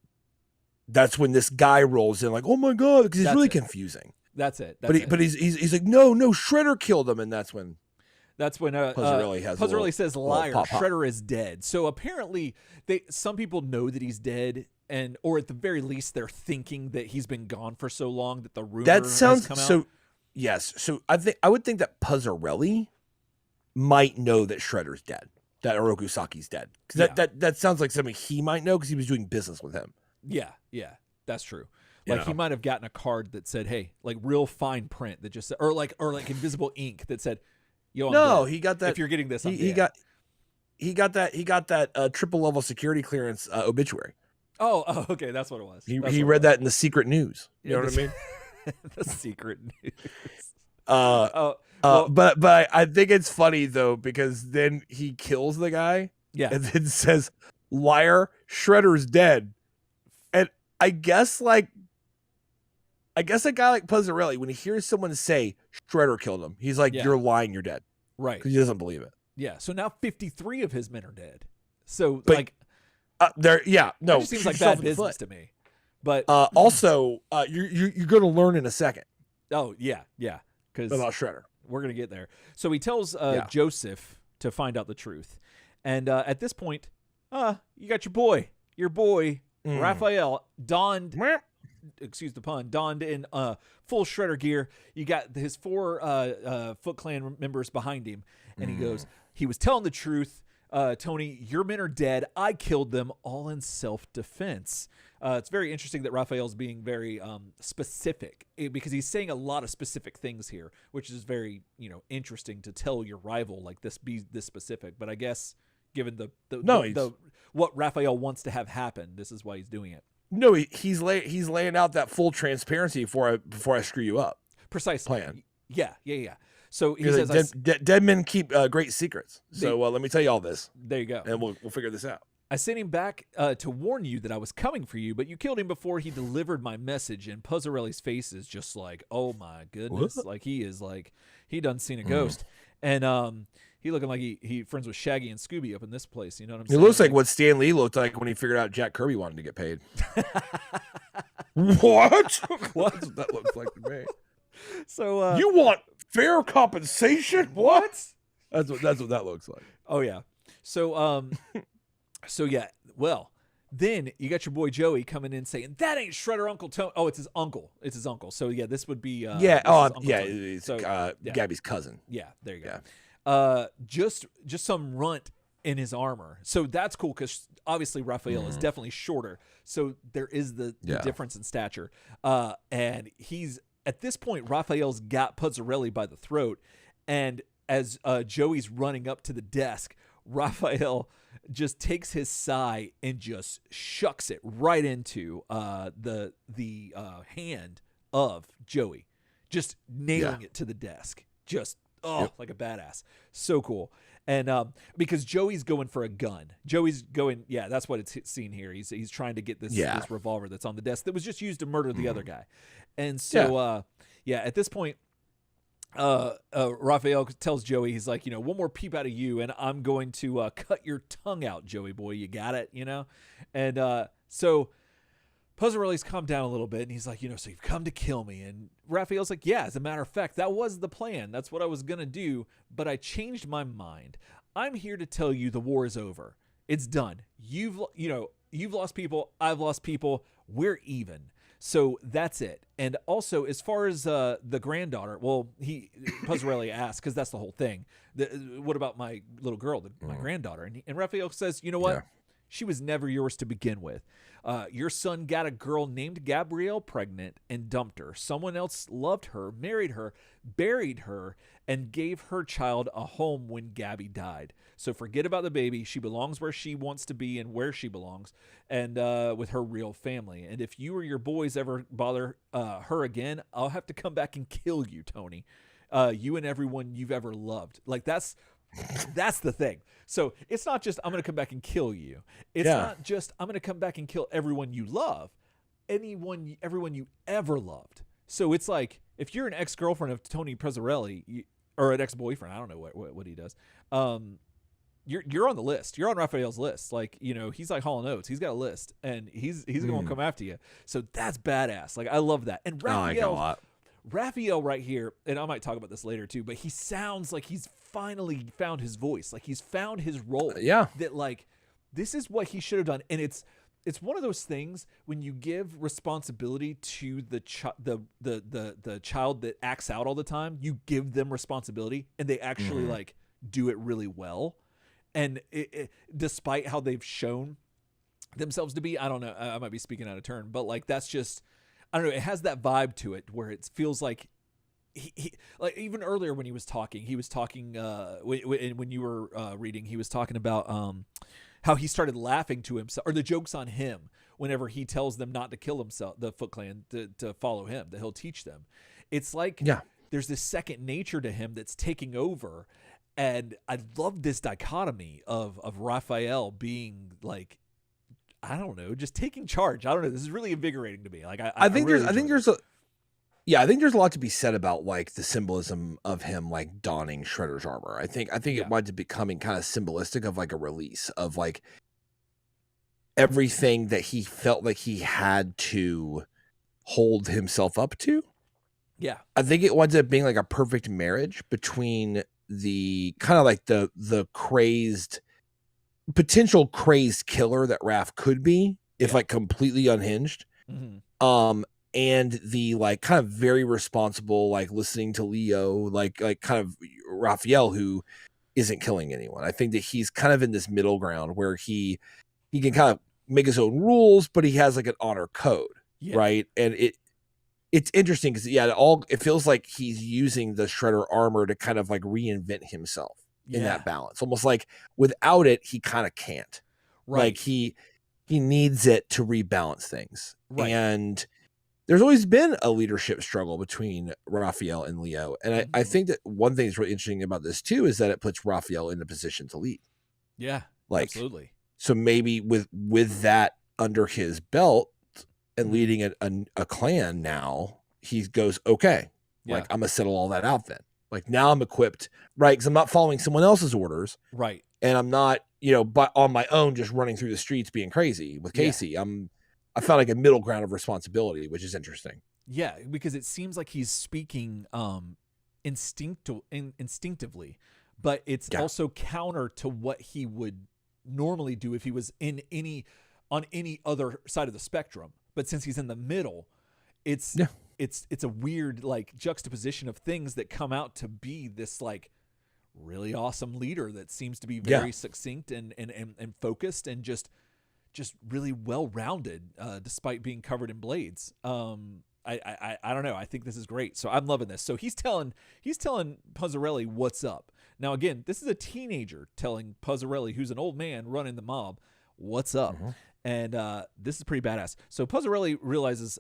that's when this guy rolls in, like, oh my God, because he's really confusing. That's it. But he's like, no, Shredder killed him, and that's when Puzzarelli says, liar, Shredder is dead. So apparently some people know that he's dead, or at the very least they're thinking that he's been gone for so long that the rumor has come out. Yes. So I would think that Puzzarelli might know that Shredder's dead. That Oroku Saki's dead. Because that sounds like something he might know, because he was doing business with him. Yeah, that's true. Like he might have gotten a card that said, "Hey," like real fine print that just said, or like invisible ink that said, "Yo, I'm dead. he got that. If you're getting this, he got that triple level security clearance obituary. Oh, okay, that's what it was. He read that in the secret news. You know what I mean? The secret news. But I think it's funny though, because then he kills the guy. Yeah. And then says, "Liar, Shredder's dead." And I guess a guy like Puzzarelli, when he hears someone say Shredder killed him, he's like, "You're lying, you're dead." Right. Because he doesn't believe it. Yeah. So now 53 of his men are dead. So it just seems like bad business to me. But also, you're going to learn in a second. Oh yeah, because about Shredder, we're gonna get there. So he tells Joseph to find out the truth, and at this point, you got your boy Raphael donned. Excuse the pun. Donned in full Shredder gear. You got his 4 Foot Clan members behind him, and he goes, "He was telling the truth. Tony, your men are dead. I killed them all in self-defense." It's very interesting that Raphael's being very specific because he's saying a lot of specific things here, which is very, interesting to tell your rival like this, be this specific. But I guess given the what Raphael wants to have happen, this is why he's doing it. No, he's laying out that full transparency before I screw you up. Precisely. Plan. Yeah. So he says, dead men keep great secrets. So let me tell you all this. There you go. And we'll figure this out. I sent him back to warn you that I was coming for you, but you killed him before he delivered my message. And Puzzarelli's face is just like, oh my goodness. What? Like he done seen a ghost. And he looking like he friends with Shaggy and Scooby up in this place. You know what I'm saying? It looks like what Stan Lee looked like when he figured out Jack Kirby wanted to get paid. What? What? That's what that looks like to me. So you want fair compensation? What? That's what that looks like. Oh yeah. So well, then you got your boy Joey coming in saying that ain't Shredder Uncle Tony. Oh, it's his uncle. So yeah, this would be it's Gabby's cousin. Yeah, there you go. Yeah. Just some runt in his armor. So that's cool because obviously Raphael is definitely shorter. So there is the difference in stature. And he's at this point, Raphael's got Puzzarelli by the throat, and as Joey's running up to the desk, Raphael just takes his sai and just shucks it right into the hand of Joey, just nailing it to the desk. Just like a badass. So cool. And because Joey's going for a gun. Joey's going, that's what it's seen here. He's trying to get this revolver that's on the desk that was just used to murder the other guy. And so at this point, Raphael tells Joey, he's like, one more peep out of you and I'm going to cut your tongue out, Joey boy. You got it, And so Puzzarelli's calmed down a little bit and he's like, so you've come to kill me. And Raphael's like, yeah, as a matter of fact, that was the plan. That's what I was going to do, but I changed my mind. I'm here to tell you the war is over. It's done. You've lost people. I've lost people. We're even. So that's it. And also, as far as the granddaughter, well, Puzzarelli asked, because that's the whole thing. What about my little girl, my granddaughter? And Raphael says, you know what? Yeah. She was never yours to begin with. Your son got a girl named Gabrielle pregnant and dumped her. Someone else loved her, married her, buried her, and gave her child a home when Gabby died. So forget about the baby. She belongs where she wants to be and where she belongs, and with her real family. And if you or your boys ever bother her again, I'll have to come back and kill you, Tony. You and everyone you've ever loved. Like that's the thing. So it's not just I'm going to come back and kill you. It's not just I'm going to come back and kill everyone you love, everyone you ever loved. So it's like if you're an ex-girlfriend of Tony Puzzarelli or an ex-boyfriend, I don't know what he does. You're on the list. You're on Raphael's list. Like, he's like Hall & Oates. He's got a list and he's going to come after you. So that's badass. Like I love that. And Raphael right here, and I might talk about this later too, but he sounds like he's finally found his voice. Like he's found his role. That like this is what he should have done. And it's one of those things when you give responsibility to the child that acts out all the time, you give them responsibility and they actually like do it really well. And despite how they've shown themselves to be, I don't know, I might be speaking out of turn, but like that's just I don't know. It has that vibe to it where it feels like he like even earlier when he was talking when you were reading, he was talking about how he started laughing to himself, or the joke's on him whenever he tells them not to kill himself, the Foot Clan, to follow him, that he'll teach them. It's like there's this second nature to him that's taking over. And I love this dichotomy of Raphael being like, I don't know, just taking charge. I don't know. This is really invigorating to me. Like I think there's a lot to be said about like the symbolism of him like donning Shredder's armor. I think it winds up becoming kind of symbolistic of like a release of like everything that he felt like he had to hold himself up to. Yeah. I think it winds up being like a perfect marriage between the kind of like the potential crazed killer that Raph could be if like completely unhinged. Mm-hmm. And the like kind of very responsible, like listening to Leo, like kind of Raphael, who isn't killing anyone. I think that he's kind of in this middle ground where he can kind of make his own rules, but he has like an honor code, right? And it's interesting because it feels like he's using the Shredder armor to kind of like reinvent himself in that balance. Almost like without it, he kind of can't. Right. Like he needs it to rebalance things. Right. And there's always been a leadership struggle between Raphael and Leo. And I think that one thing that's really interesting about this too is that it puts Raphael in a position to lead. Yeah, like, absolutely. So maybe with that under his belt and leading a clan now, he goes, okay, like I'm gonna settle all that out then. Like now I'm equipped, right? Because I'm not following someone else's orders. Right. And I'm not, but on my own, just running through the streets being crazy with Casey. I found like a middle ground of responsibility, which is interesting. Yeah, because it seems like he's speaking instinctively, but it's also counter to what he would normally do if he was on any other side of the spectrum. But since he's in the middle, it's a weird like juxtaposition of things that come out to be this like really awesome leader that seems to be very succinct and focused and just really well-rounded, despite being covered in blades. I don't know. I think this is great. So I'm loving this. So he's telling Puzzarelli what's up. Now, again, this is a teenager telling Puzzarelli, who's an old man running the mob, what's up. Mm-hmm. And this is pretty badass. So Puzzarelli realizes,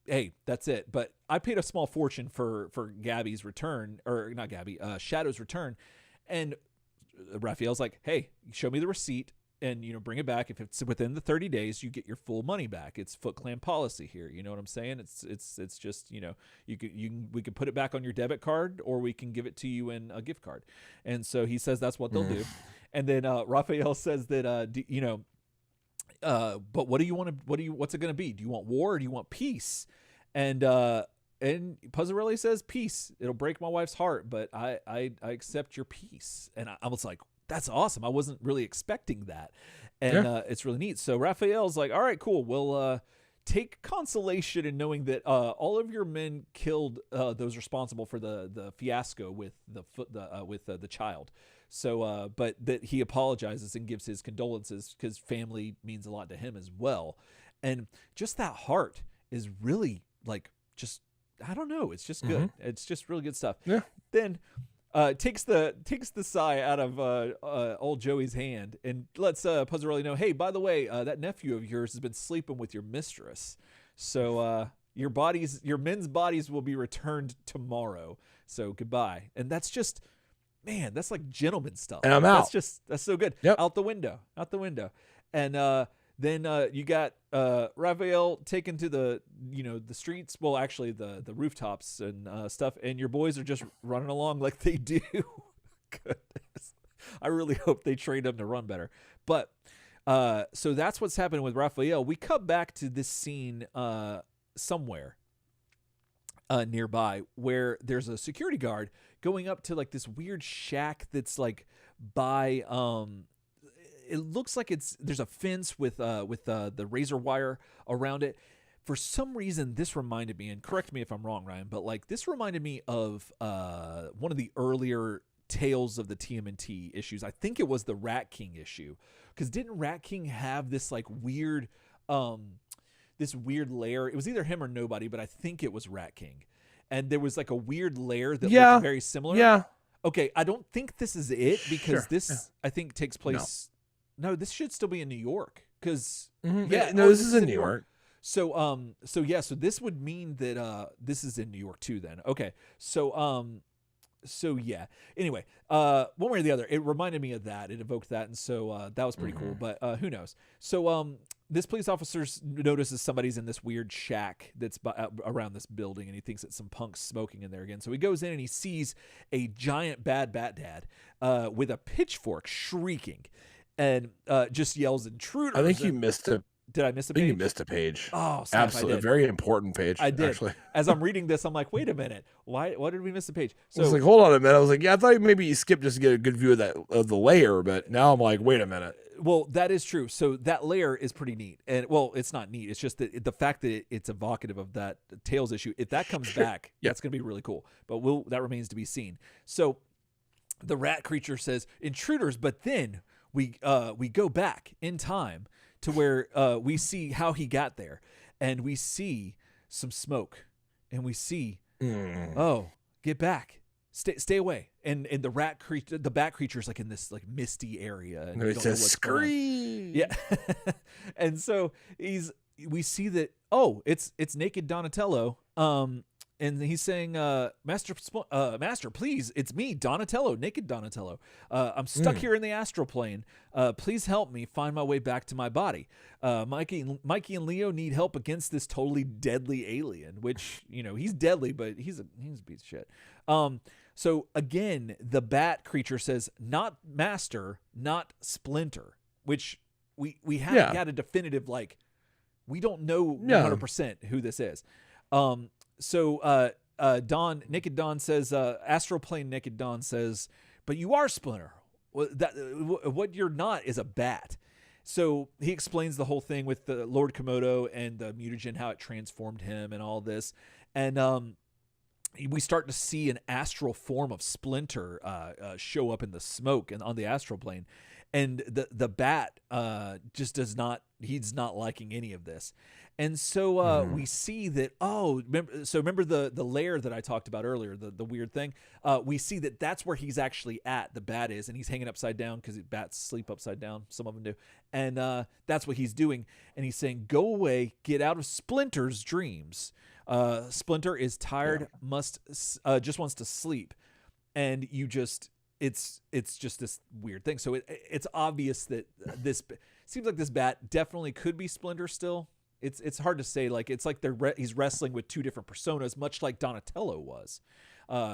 hey, that's it. But I paid a small fortune for Gabby's return, or not Gabby, Shadow's return. And Raphael's like, hey, show me the receipt. And, bring it back. If it's within the 30 days, you get your full money back. It's Foot Clan policy here. You know what I'm saying? It's just, we can put it back on your debit card, or we can give it to you in a gift card. And so he says that's what they'll do. And then Raphael says that, but what do you want to, what's it going to be? Do you want war or do you want peace? And Puzzarelli says peace. It'll break my wife's heart, but I accept your peace. And I was like, that's awesome. I wasn't really expecting that. And it's really neat. So Raphael's like, all right, cool. We'll take consolation in knowing that all of your men killed those responsible for the fiasco with the child. So, but that he apologizes and gives his condolences because family means a lot to him as well. And just that heart is really like, just, I don't know. It's just good. It's just really good stuff. Yeah. Then takes the sai out of old Joey's hand and lets Puzzarelli know, hey, by the way, that nephew of yours has been sleeping with your mistress. So your men's bodies will be returned tomorrow. So goodbye. And that's just, man, that's like gentleman stuff. And I'm out. That's so good. Yep. Out the window. And then you got Raphael taken to the streets. Well, actually the rooftops and stuff. And your boys are just running along like they do. Goodness. I really hope they trained them to run better. But so that's what's happening with Raphael. We cut back to this scene somewhere nearby where there's a security guard going up to like this weird shack that's like by it looks like there's a fence with the razor wire around it. For some reason, this reminded me, and correct me if I'm wrong, Ryan, but like this reminded me of one of the earlier Tales of the TMNT issues. I think it was the Rat King issue, because didn't Rat King have this like weird this weird lair. It was either him or nobody, but I think it was Rat King. And there was like a weird lair that looked very similar. Yeah. Okay, I don't think this is it because this Yeah. I think takes place. No, this should still be in New York because this is in New York. So so this would mean that this is in New York too. Then okay, so yeah. Anyway, one way or the other, it reminded me of that. It evoked that, and so that was pretty cool. But who knows? So this police officer notices somebody's in this weird shack that's around this building, and he thinks it's some punks smoking in there again. So he goes in and he sees a giant bad bat dad with a pitchfork shrieking, and just yells intruders. I think you missed it. Did I miss a page? I think you missed a page. Oh, snap, absolutely. A very important page. I did. Actually. As I'm reading this, I'm like, wait a minute. Why did we miss a page? So I was like, hold on a minute. I was like, yeah, I thought maybe you skipped just to get a good view of the layer, but now I'm like, wait a minute. Well, that is true. So that layer is pretty neat. And well, it's not neat. It's just that the fact that it's evocative of that Tails issue. If that comes back, that's going to be really cool. But that remains to be seen. So the rat creature says intruders, but then we go back in time to where we see how he got there, and we see some smoke, and we see, oh, get back, stay away, and the bat creature is like in this like misty area, and it says scream, yeah, and so we see that it's naked Donatello, and he's saying, Master, please, it's me, Donatello, naked Donatello. I'm stuck here in the astral plane. Please help me find my way back to my body. Mikey and Leo need help against this totally deadly alien, which, he's deadly, but he's a piece of shit. So again, the bat creature says, not Master, not Splinter, which we haven't got a definitive, like, we don't know 100% who this is. So Naked Dawn says, Astral Plane Naked Dawn says, but you are Splinter. What you're not is a bat. So he explains the whole thing with the Lord Komodo and the mutagen, how it transformed him and all this. And we start to see an astral form of Splinter show up in the smoke and on the astral plane. And the bat just he's not liking any of this. And so we see that, remember the lair that I talked about earlier, the weird thing? We see that that's where he's actually at, the bat is, and he's hanging upside down because bats sleep upside down. Some of them do. And that's what he's doing. And he's saying, go away, get out of Splinter's dreams. Splinter is tired, just wants to sleep. And it's just this weird thing. So it's obvious that seems like this bat definitely could be Splinter still. It's hard to say. Like, it's like he's wrestling with two different personas, much like Donatello was.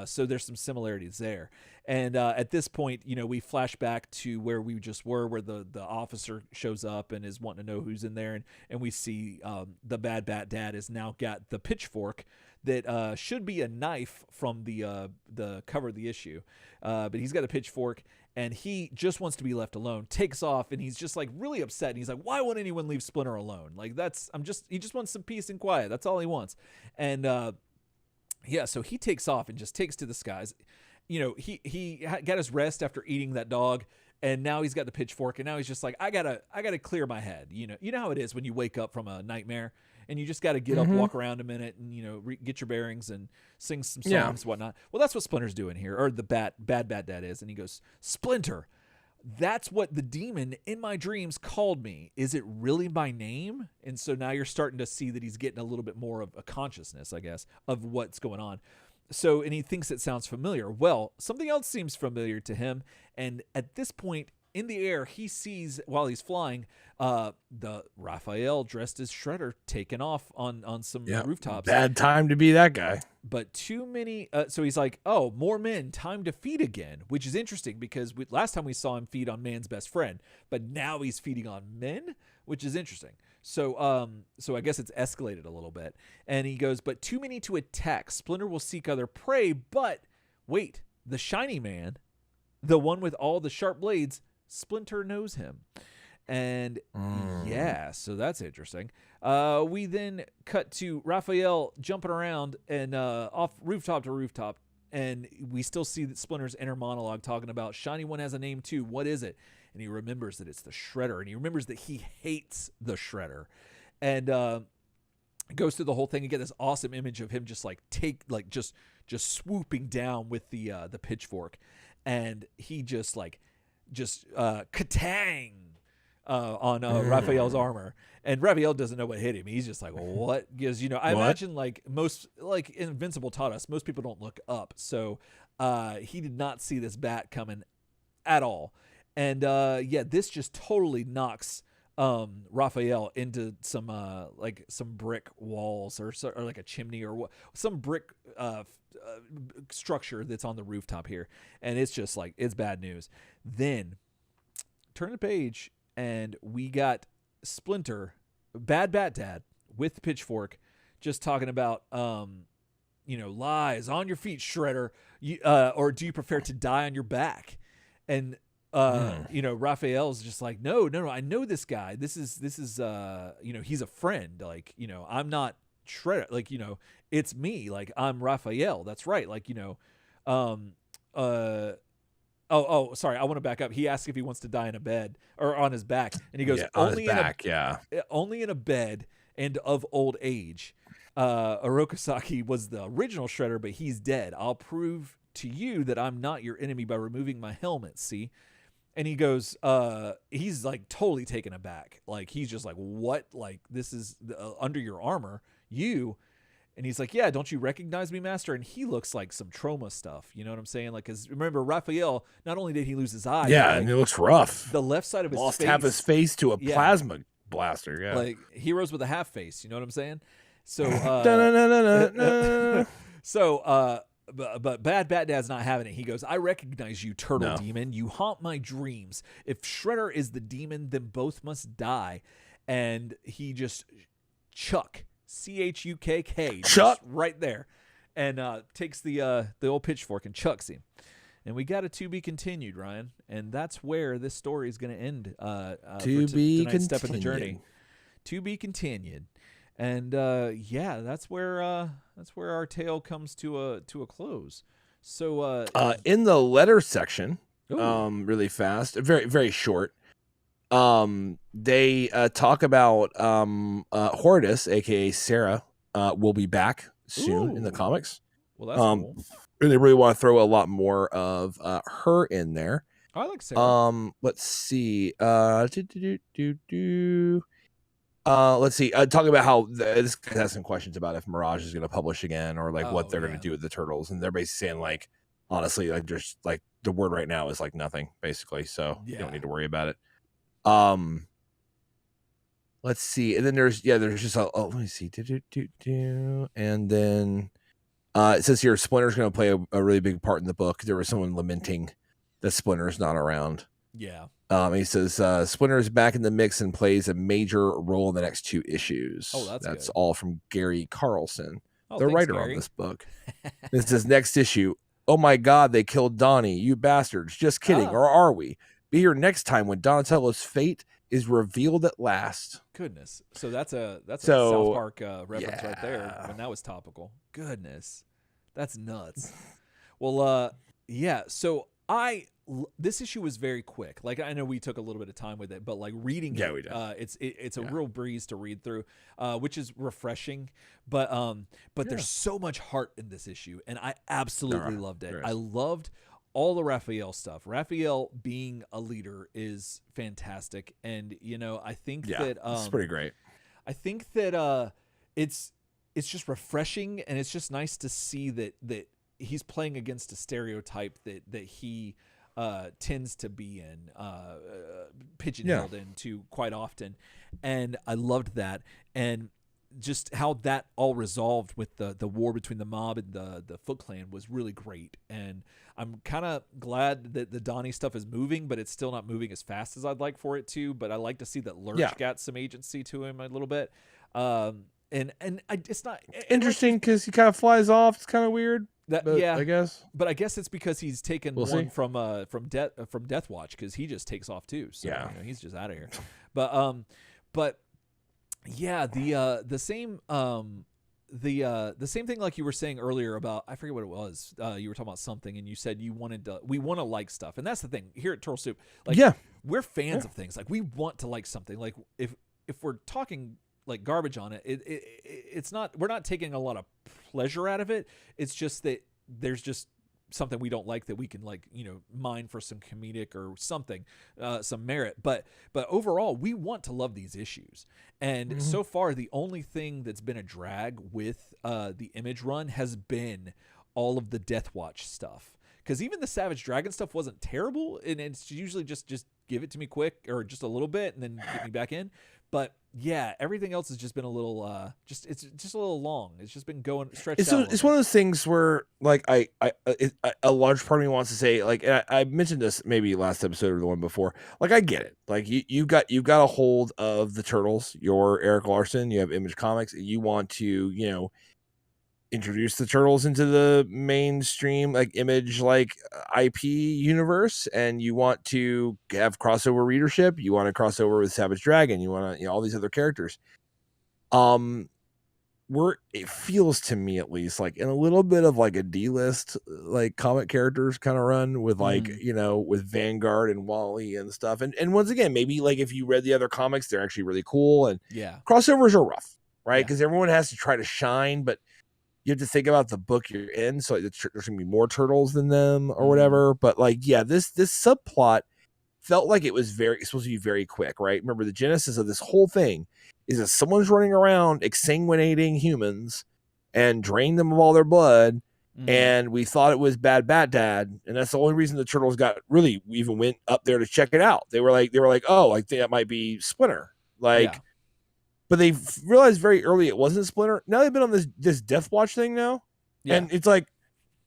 So there's some similarities there. And at this point, we flash back to where we just were, where the officer shows up and is wanting to know who's in there. And we see the bad bat dad has now got the pitchfork that should be a knife from the cover of the issue. But he's got a pitchfork, and he just wants to be left alone, takes off, and he's just like really upset. And he's like, why won't anyone leave Splinter alone? Like, he just wants some peace and quiet. That's all he wants. And so he takes off and just takes to the skies. He got his rest after eating that dog, and now he's got the pitchfork, and now he's just like, I gotta clear my head. You know how it is when you wake up from a nightmare, and you just got to get up, walk around a minute, and get your bearings and sing some songs, whatnot. Well, that's what Splinter's doing here, or the bad dad is, and he goes, Splinter, that's what the demon in my dreams called me. Is it really my name? And so now you're starting to see that he's getting a little bit more of a consciousness, I guess, of what's going on. So, and he thinks it sounds familiar. Well, something else seems familiar to him. And at this point in the air, he sees, while he's flying, the Raphael dressed as Shredder taking off on some rooftops. Bad time to be that guy. But too many. So he's like, oh, more men, time to feed again, which is interesting because last time we saw him feed on man's best friend, but now he's feeding on men, which is interesting. So I guess it's escalated a little bit. And he goes, but too many to attack. Splinter will seek other prey, but wait, the shiny man, the one with all the sharp blades, Splinter knows him. And so that's interesting. We then cut to Raphael jumping around and off rooftop to rooftop. And we still see that Splinter's inner monologue talking about Shiny One has a name too. What is it? And he remembers that it's the Shredder. And he remembers that he hates the Shredder. And goes through the whole thing. You get this awesome image of him just like just swooping down with the pitchfork, and he just katang on Raphael's armor, and Raphael doesn't know what hit him. He's just like, what? Because I imagine like Invincible taught us, most people don't look up, so he did not see this bat coming at all, and this just totally knocks Raphael into some brick walls or like a chimney or some brick structure that's on the rooftop here, and it's just like, it's bad news. Then turn the page and we got Splinter, Bad Bat Dad, with the pitchfork, just talking about lies. On your feet, Shredder. Or do you prefer to die on your back? And Raphael's just like, no, I know this guy. This is he's a friend. Like, I'm not Shredder. Like, it's me. Like, I'm Raphael. That's right. Like, sorry. I want to back up. He asks if he wants to die in a bed or on his back, and he goes, only in a bed and of old age. Orokosaki was the original Shredder, but he's dead. I'll prove to you that I'm not your enemy by removing my helmet. See? And he goes, he's like totally taken aback. Like, he's just like, what? Like, this is under your armor, you? And he's like, yeah, don't you recognize me, Master? And he looks like some trauma stuff. You know what I'm saying? Like, because remember, Raphael, not only did he lose his eye, and he looks rough. The left side of his lost face, half his face to a plasma blaster. Yeah, like heroes with a half face. You know what I'm saying? So, But Bad Bat Dad's not having it. He goes, I recognize you, Turtle Demon. You haunt my dreams. If Shredder is the demon, then both must die. And he just Chuck, Chuckk, Chuck, right there, and takes the old pitchfork and chucks him. And we got a to be continued, Ryan. And that's where this story is going to end. Tonight's step in the journey. To be continued. And that's where our tale comes to a close. So in the letter section, really fast, very very short. They talk about Hortus, aka Sarah, will be back soon in the comics. Well, that's cool. They really want to throw a lot more of her in there. I like Sarah. Let's see. Let's see. Talking about how this guy has some questions about if Mirage is going to publish again, or like what they're going to do with the Turtles, and they're basically saying like, honestly, like just like the word right now is like nothing, basically. So you don't need to worry about it. Let's see, and then there's just let me see, and then it says here Splinter's going to play a really big part in the book. There was someone lamenting that Splinter's not around. Yeah. He says Splinter is back in the mix and plays a major role in the next 2 issues. Oh, that's good. All from Gary Carlson, the thanks, writer Gary. on this book. This says next issue. Oh my God, they killed Donnie, you bastards. Just kidding, or are we? Be here next time when Donatello's fate is revealed at last. Goodness. So that's a South Park reference right there, when that was topical. Goodness. That's nuts. Well, so this issue was very quick. Like, I know we took a little bit of time with it, but like reading it, we did. It's a real breeze to read through, which is refreshing. But there's so much heart in this issue, and I absolutely loved it. I loved all the Raphael stuff. Raphael being a leader is fantastic, and I think that it's pretty great. I think that it's just refreshing, and it's just nice to see that he's playing against a stereotype that he tends to be in, pigeonholed into quite often. And I loved that. And just how that all resolved with the war between the mob and the Foot Clan was really great. And I'm kind of glad that the Donnie stuff is moving, but it's still not moving as fast as I'd like for it to. But I like to see that Lurch got some agency to him a little bit. It's not interesting because he kind of flies off. It's kind of weird. I guess. But I guess it's because he's taken one from Death Watch, because he just takes off too. So he's just out of here. But yeah, the same thing like you were saying earlier about, I forget what it was. You were talking about something, and you said we want to like stuff, and that's the thing here at Turtle Soup. Like, we're fans of things. Like, we want to like something. Like if we're talking like garbage on it. It's not, we're not taking a lot of pleasure out of it. It's just that there's just something we don't like that we can, like, you know, mine for some comedic or something, some merit. But overall, we want to love these issues. And so far, the only thing that's been a drag with the Image run has been all of the Death Watch stuff. Because even the Savage Dragon stuff wasn't terrible, and it's usually just give it to me quick or just a little bit and then get me back in. But yeah, everything else has just been a little it's just a little long. It's just been going stretched out. It's one of those things where, like, a large part of me wants to say, like, and I mentioned this maybe last episode or the one before. Like, I get it. Like, you got a hold of the Turtles. You're Eric Larson. You have Image Comics. You want to, you know, introduce the Turtles into the mainstream, like, Image, like, IP universe, and you want to have crossover readership. You want to cross over with Savage Dragon. You want to, you know, all these other characters. It feels to me, at least, like in a little bit of like a D-list, like, comic characters kind of run with, like, you know, with Vanguard and Wally and stuff. And once again, maybe, like, if you read the other comics, they're actually really cool, and crossovers are rough, right? Because everyone has to try to shine, but you have to think about the book you're in. So, like, there's gonna be more turtles than them or whatever. But, like, yeah, this subplot felt like it was supposed to be very quick, right? Remember, the genesis of this whole thing is that someone's running around exsanguinating humans and drain them of all their blood. And we thought it was Bad Bat Dad. And that's the only reason the Turtles we even went up there to check it out. They were like, oh, I think that might be Splinter. Like, but they realized very early it wasn't Splinter. Now they've been on this Death Watch thing now. And it's like,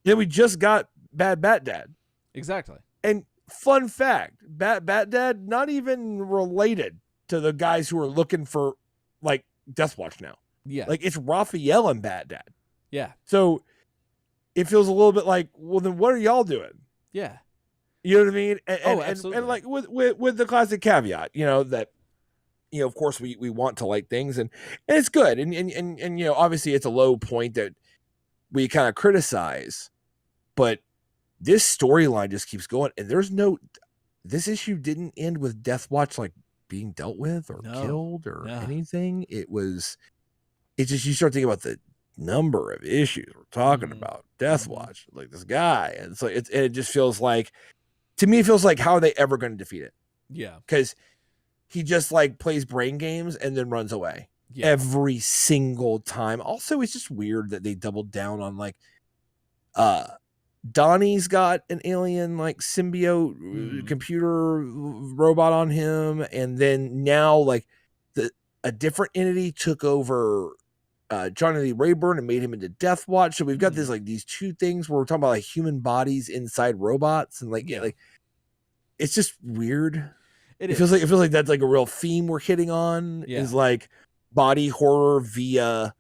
yeah, we just got Bad Bat Dad. Exactly. And fun fact, Bat Dad, not even related to the guys who are looking for, like, Death Watch now. Yeah. Like, it's Raphael and Bat Dad. Yeah. So it feels a little bit like, well, then what are y'all doing? Yeah. You know what I mean? Absolutely. And like with the classic caveat, you know, that, you know, of course we want to like things, and it's good. And you know, obviously it's a low point that we kind of criticize, but this storyline just keeps going, and this issue didn't end with Death Watch, like, being dealt with or killed or anything. It's just, you start thinking about the number of issues we're talking about Death Watch, like, this guy, and it's like, it just feels like, to me, it feels like, how are they ever going to defeat it? Yeah, because he just, like, plays brain games and then runs away every single time. Also, it's just weird that they doubled down on, like, Donnie's got an alien, like, symbiote computer robot on him, and then now, like, a different entity took over Johnny Lee Rayburn and made him into Death Watch. So we've got this, like, these two things where we're talking about, like, human bodies inside robots, and, like, like, it's just weird. It feels like that's, like, a real theme we're hitting on, is, like, body horror via,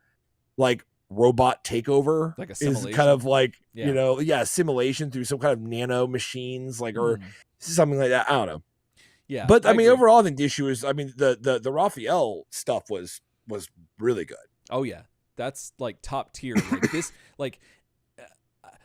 like, robot takeover, like assimilation. Is kind of like, you know, assimilation through some kind of nano machines, like, or something like that. I don't know. Yeah, but I mean, overall, I think the issue is, I mean, the Raphael stuff was really good. Oh yeah, that's, like, top tier. Like, this, like,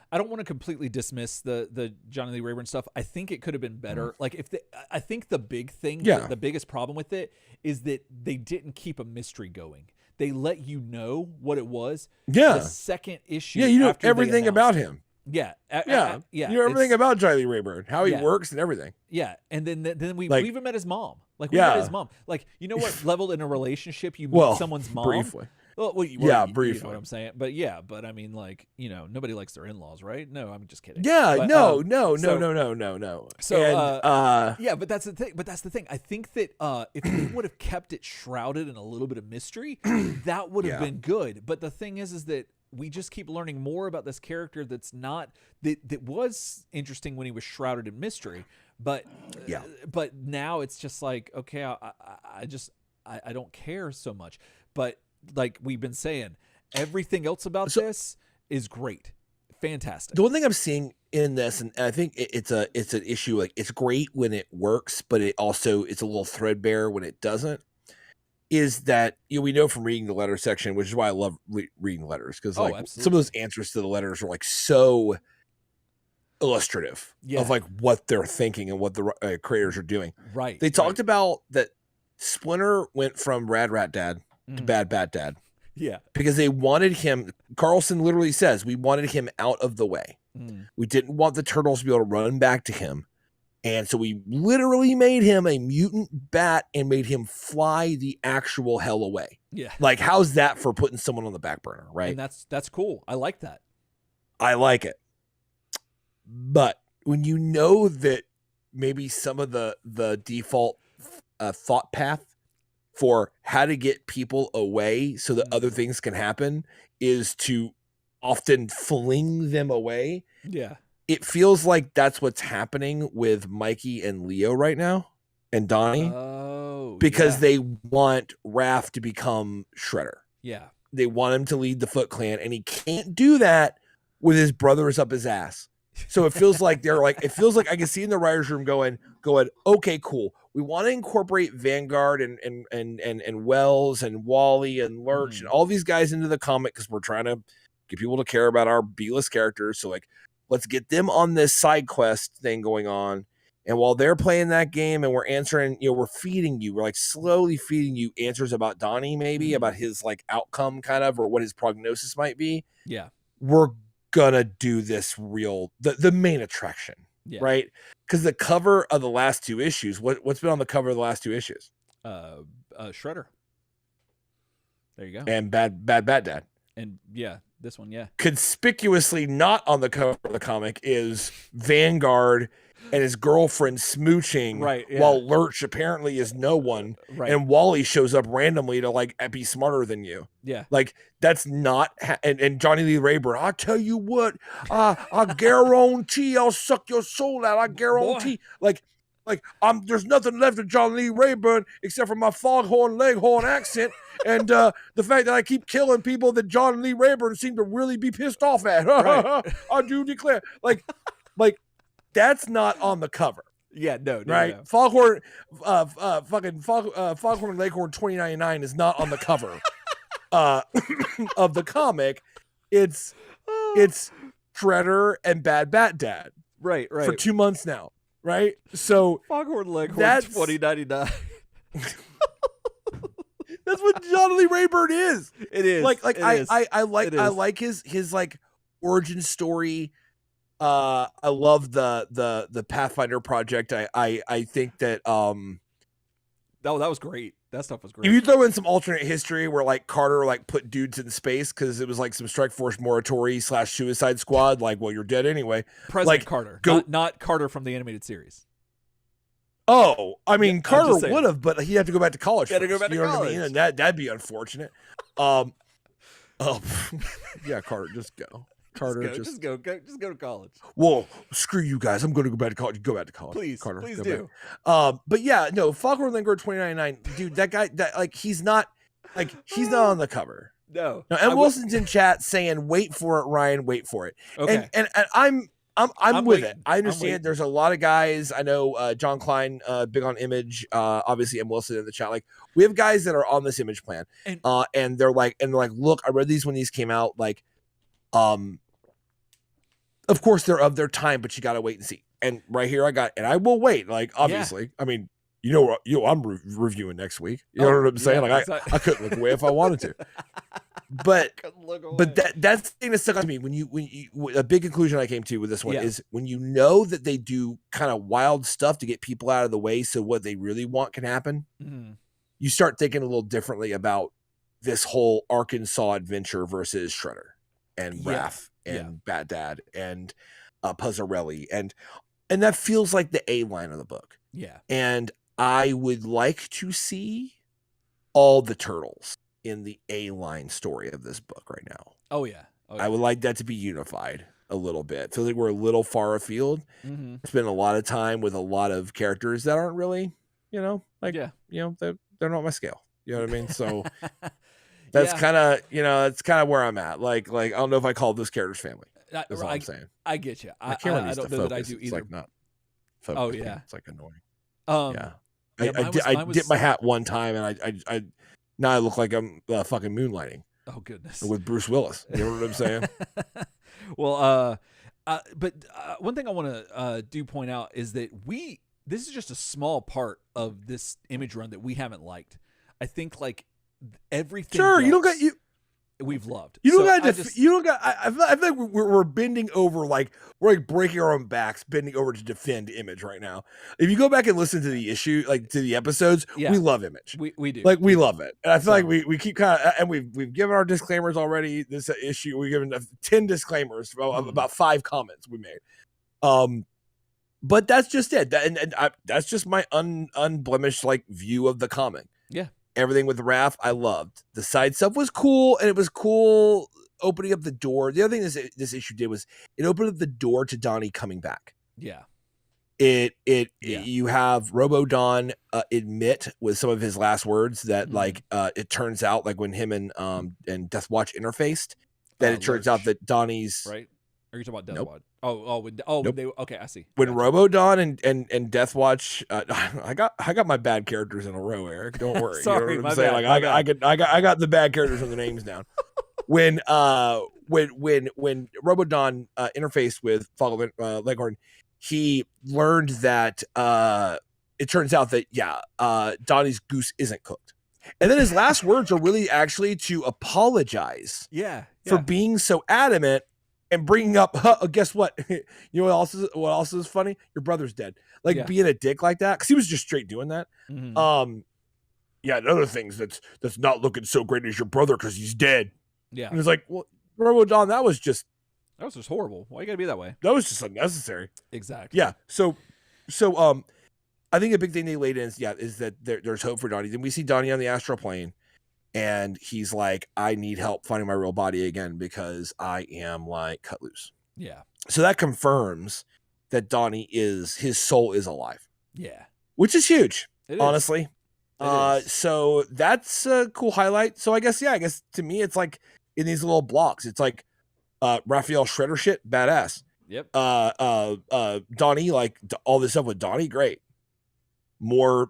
I don't want to completely dismiss the Johnny Lee Rayburn stuff. I think it could have been better. Like, I think the big thing, the biggest problem with it is that they didn't keep a mystery going. They let you know what it was. Yeah. The second issue. Yeah, you know everything about him. Yeah. Yeah. You know everything about Johnny Lee Rayburn, how he works and everything. Yeah. And then we like, even met his mom. Like, we met his mom. Like, you know what level in a relationship you meet someone's mom? Briefly. Well, briefly. You know what I'm saying? But I mean, like, you know, nobody likes their in-laws, right? No, I'm just kidding. Yeah, but, no. So, and, yeah, but that's the thing. I think that if they would have kept it shrouded in a little bit of mystery, that would have been good. But the thing is that we just keep learning more about this character that was interesting when he was shrouded in mystery. But but now it's just like, okay, I don't care so much. But, like we've been saying, everything else about this is great, fantastic. The one thing I'm seeing in this, and I think it's an issue, like, it's great when it works, but it's a little threadbare when it doesn't, is that, you know, we know from reading the letter section, which is why I love reading letters, because like, some of those answers to the letters are, like, so illustrative of, like, what they're thinking and what the creators are doing. Right. They talked about that Splinter went from Rad Rat Dad to Bad Bat Dad. Yeah. Because they wanted him, Carlson literally says, we wanted him out of the way. We didn't want the turtles to be able to run back to him. And so we literally made him a mutant bat and made him fly the actual hell away. Yeah. Like, how's that for putting someone on the back burner, right? And that's cool. I like that. I like it. But when you know that maybe some of the default thought path for how to get people away so that other things can happen is to often fling them away. Yeah. It feels like that's what's happening with Mikey and Leo right now and Donnie. Oh, because they want Raph to become Shredder. Yeah. They want him to lead the Foot Clan, and he can't do that with his brothers up his ass. So it feels like it feels like I can see in the writer's room going, okay, cool. We want to incorporate Vanguard and Wells and Wally and Lurch and all these guys into the comic because we're trying to get people to care about our B-list characters. So like, let's get them on this side quest thing going on. And while they're playing that game and we're answering, we're feeding you, we're like slowly feeding you answers about Donnie, maybe about his like outcome kind of, or what his prognosis might be. Yeah. We're gonna do this the main attraction, right? Because the cover of the last two issues, what's been on the cover of the last two issues? Shredder. There you go. And Bad Dad. And yeah, this one, yeah. Conspicuously not on the cover of the comic is Vanguard and his girlfriend smooching, while Lurch apparently is no one, and Wally shows up randomly to like be smarter than you. Yeah, like that's not. And Johnny Lee Rayburn, I tell you what, I guarantee I'll suck your soul out. I guarantee, there's nothing left of Johnny Lee Rayburn except for my foghorn leghorn accent and the fact that I keep killing people that Johnny Lee Rayburn seem to really be pissed off at. I do declare, like. That's not on the cover. Yeah, no, right? No. Foghorn, Foghorn Leghorn 2099 is not on the cover of the comic. It's Shredder and Bad Bat Dad, right, for 2 months now, right? So Foghorn Leghorn 2099. That's what Johnny Lee Rayburn is. It is. I like his like origin story. I love the Pathfinder project. I think that that was great. That stuff was great. If you throw in some alternate history where like Carter like put dudes in space because it was like some Strike Force Moratori / Suicide Squad, like, well, you're dead anyway. President Carter, not Carter from the animated series. Oh, I mean, Carter would have, but he'd have to go back to college. Got to go back to college. What I mean? And that'd be unfortunate. Yeah, Carter, just go. Carter, just go to college. Well, screw you guys. I'm going to go back to college. Go back to college, please, Carter. Please do. But yeah, no, Foghorn Leghorn 2099, dude. That guy, he's not on the cover. No. And Wilson's in chat saying, "Wait for it, Ryan. Wait for it." Okay. And I'm with waiting. it. I understand. There's a lot of guys. I know John Klein, big on Image. Obviously, M. Wilson in the chat. Like, we have guys that are on this Image plan, and they're like, look, I read these when these came out. Like, of course, they're of their time, but you got to wait and see. And right here, and I will wait. Like, obviously, I mean, I'm reviewing next week. You know what I'm saying? I couldn't look away if I wanted to. But that's the thing that stuck out to me when you a big conclusion I came to with this one is when you know that they do kind of wild stuff to get people out of the way, so what they really want can happen. You start thinking a little differently about this whole Arkansas adventure versus Shredder and Raph and Bat Dad and Puzzarelli and that feels like the A line of the book. Yeah, and I would like to see all the turtles in the A line story of this book right now. Oh yeah. I would like that to be unified a little bit. Feels like we're a little far afield. Spend a lot of time with a lot of characters that aren't really, they're not my scale. You know what I mean? So that's kind of, that's kind of where I'm at. Like I don't know if I call this character's family. That's all I'm saying. I get you. I don't know that I do either. It's like not focused. Oh yeah. It's like annoying. I dipped my hat one time and I now I look like I'm fucking moonlighting. Oh goodness. With Bruce Willis. You know what I'm saying? Well, but one thing I want to do point out is that this is just a small part of this Image run that we haven't liked. I think like everything. Sure, you don't else got you. we've loved. You don't So got you don't got. I feel like we're bending over, like we're like breaking our own backs, bending over to defend Image right now. If you go back and listen to the issue, like to the episodes, Yeah. we love Image. We do. Like we love it, and I feel So- like we keep kind of, and we've given our disclaimers already. This issue we've given 10 disclaimers about 5 comments we made. But that's just it. That's just my unblemished like view of the comic. Yeah. Everything with Raph, I loved. The side stuff was cool, and it was cool opening up the door. The other thing this issue did was it opened up the door to Donnie coming back. Yeah. You have Robo Don admit with some of his last words that like it turns out like when him and Death Watch interfaced, that it turns out that Donnie's right. Are you talking about Death Nope. Watch? Okay, I see. When Robo Don and Death Watch, I got my bad characters in a row, Eric. Don't worry. Sorry, you know what my I'm saying? bad, Like I got the bad characters and the names down. When Robo Don interfaced with Father Leghorn, he learned that it turns out that Donnie's goose isn't cooked. And then his last words are really actually to apologize for being so adamant and bringing up, guess what? You know what else is funny? Your brother's dead. Like being a dick like that, because he was just straight doing that. And other things that's not looking so great is your brother because he's dead. Yeah. And it's like, well, Robo Don, that was just horrible. Why you gotta be that way? That was just unnecessary. Exactly. Yeah. So I think the big thing they laid in is that there's hope for Donnie. Then we see Donnie on the astral plane. And he's like, I need help finding my real body again because I am like cut loose. Yeah. So that confirms that Donnie his soul is alive. Yeah. Which is huge, honestly. Is. So that's a cool highlight. So I guess to me, it's like in these little blocks, it's like Raphael Shredder shit, badass. Yep. Donnie, like all this stuff with Donnie, great. More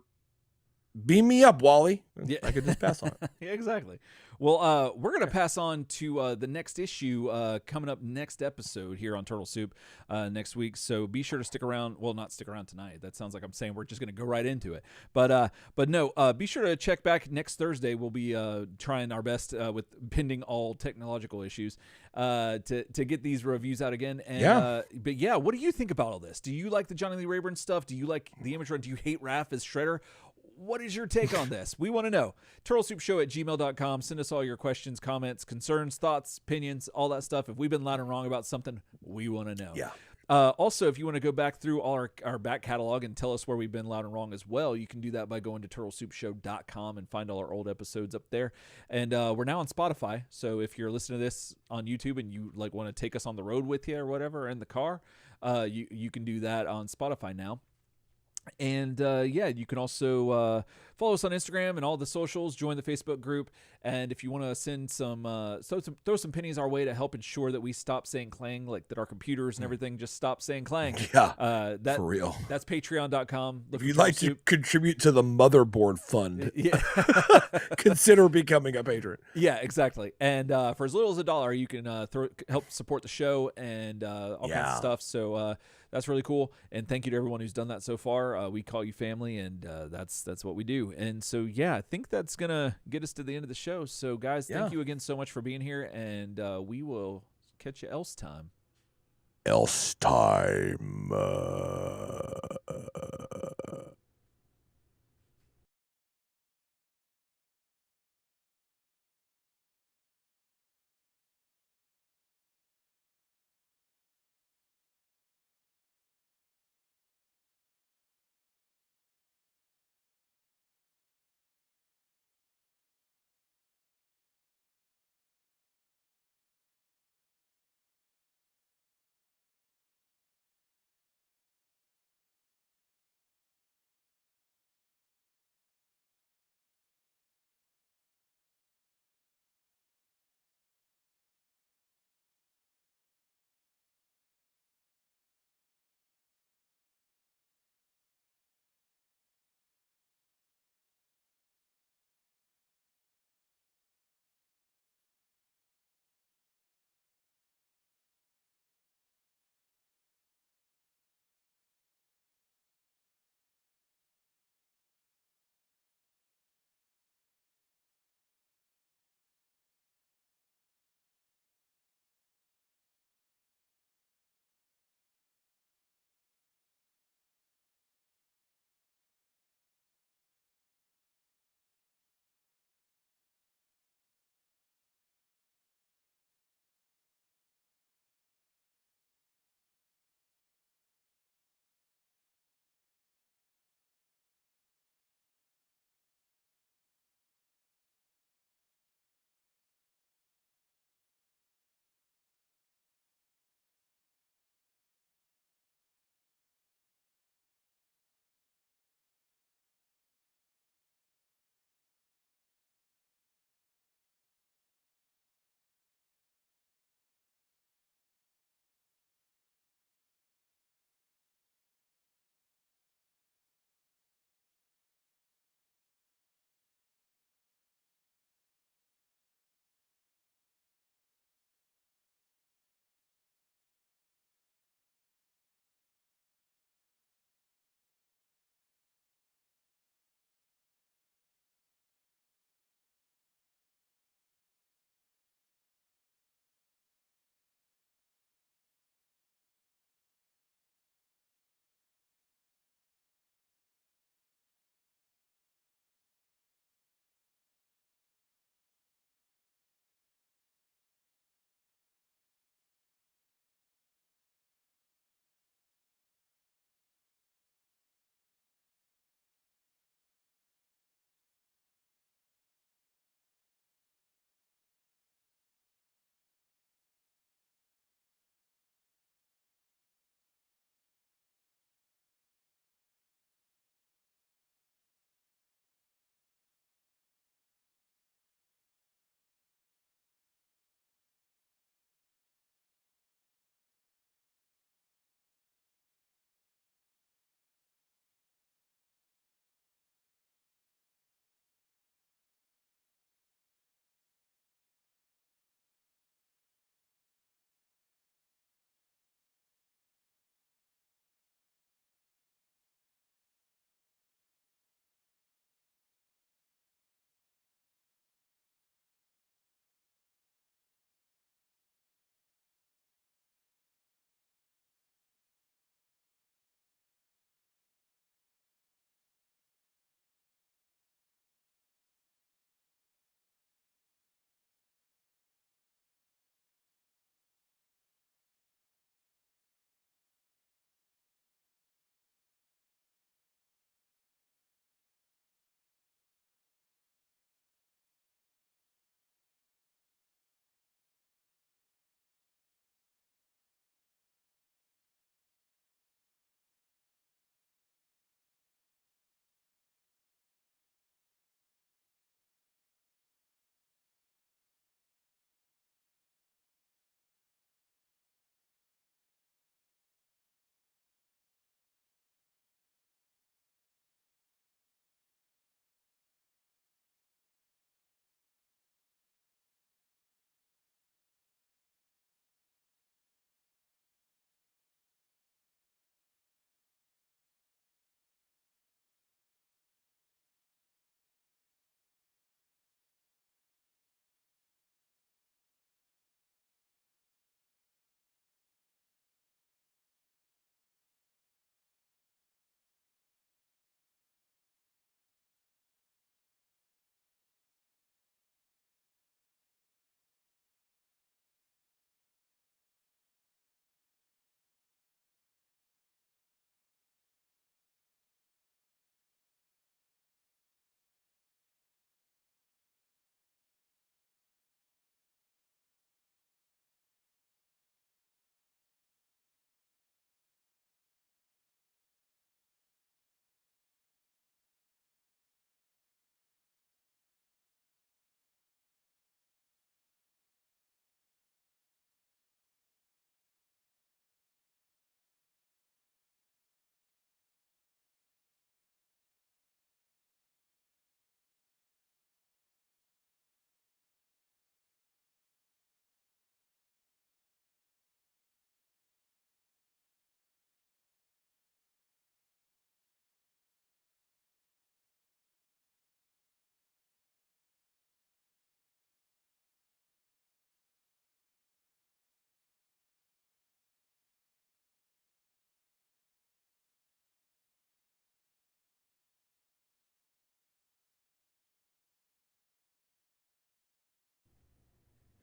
beam me up, Wally. Yeah. I could just pass on it. Yeah, exactly. Well, we're going to pass on to the next issue coming up next episode here on Turtle Soup next week. So be sure to stick around. Well, not stick around tonight. That sounds like I'm saying we're just going to go right into it. But no, be sure to check back next Thursday. We'll be trying our best with pending all technological issues to get these reviews out again. And, but what do you think about all this? Do you like the Johnny Lee Rayburn stuff? Do you like the Image Run? Do you hate Raph as Shredder? What is your take on this? We want to know. turtlesoupshow@gmail.com. Send us all your questions, comments, concerns, thoughts, opinions, all that stuff. If we've been loud and wrong about something, we want to know. Yeah. Also, if you want to go back through all our back catalog and tell us where we've been loud and wrong as well, you can do that by going to turtlesoupshow.com and find all our old episodes up there. And we're now on Spotify. So if you're listening to this on YouTube and you like want to take us on the road with you or whatever in the car, you can do that on Spotify now. And you can also follow us on Instagram and all the socials, join the Facebook group. And if you want to send throw some pennies our way to help ensure that we stop saying clang, like that our computers and everything just stop saying clang. Yeah, for real. That's patreon.com. If you'd like to contribute to the motherboard fund, consider becoming a patron. Yeah, exactly. And for as little as $1, you can help support the show and all kinds of stuff. So that's really cool. And thank you to everyone who's done that so far. We call you family, and that's what we do. And so, I think that's going to get us to the end of the show. So, guys, thank you again so much for being here, and we will catch you else time. Else time.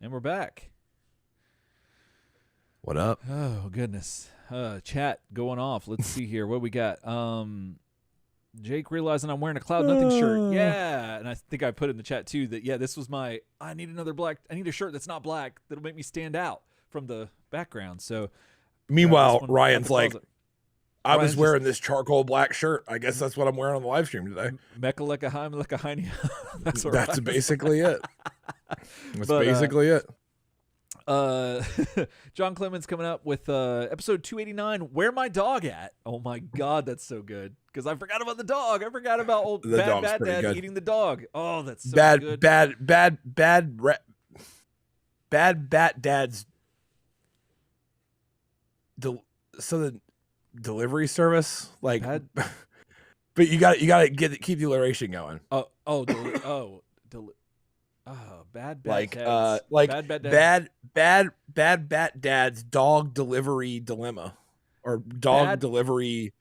And we're back. What up? Oh, goodness. Chat going off. Let's see here. What we got? Jake realizing I'm wearing a Cloud Nothing shirt. Yeah. And I think I put in the chat too that, this was I need a shirt that's not black that'll make me stand out from the background. So, meanwhile, Ryan's like, I was wearing this charcoal black shirt. I guess that's what I'm wearing on the live stream today. That's basically it. That's basically it. John Clemens coming up with episode 289, Where My Dog At? Oh my God, that's so good. Because I forgot about the dog. I forgot about old bad dad eating the dog. Oh, that's so good. Bad bat dad's the delivery service, like but you gotta keep the alliteration going. Bad bat dad's dog delivery dilemma, or dog delivery.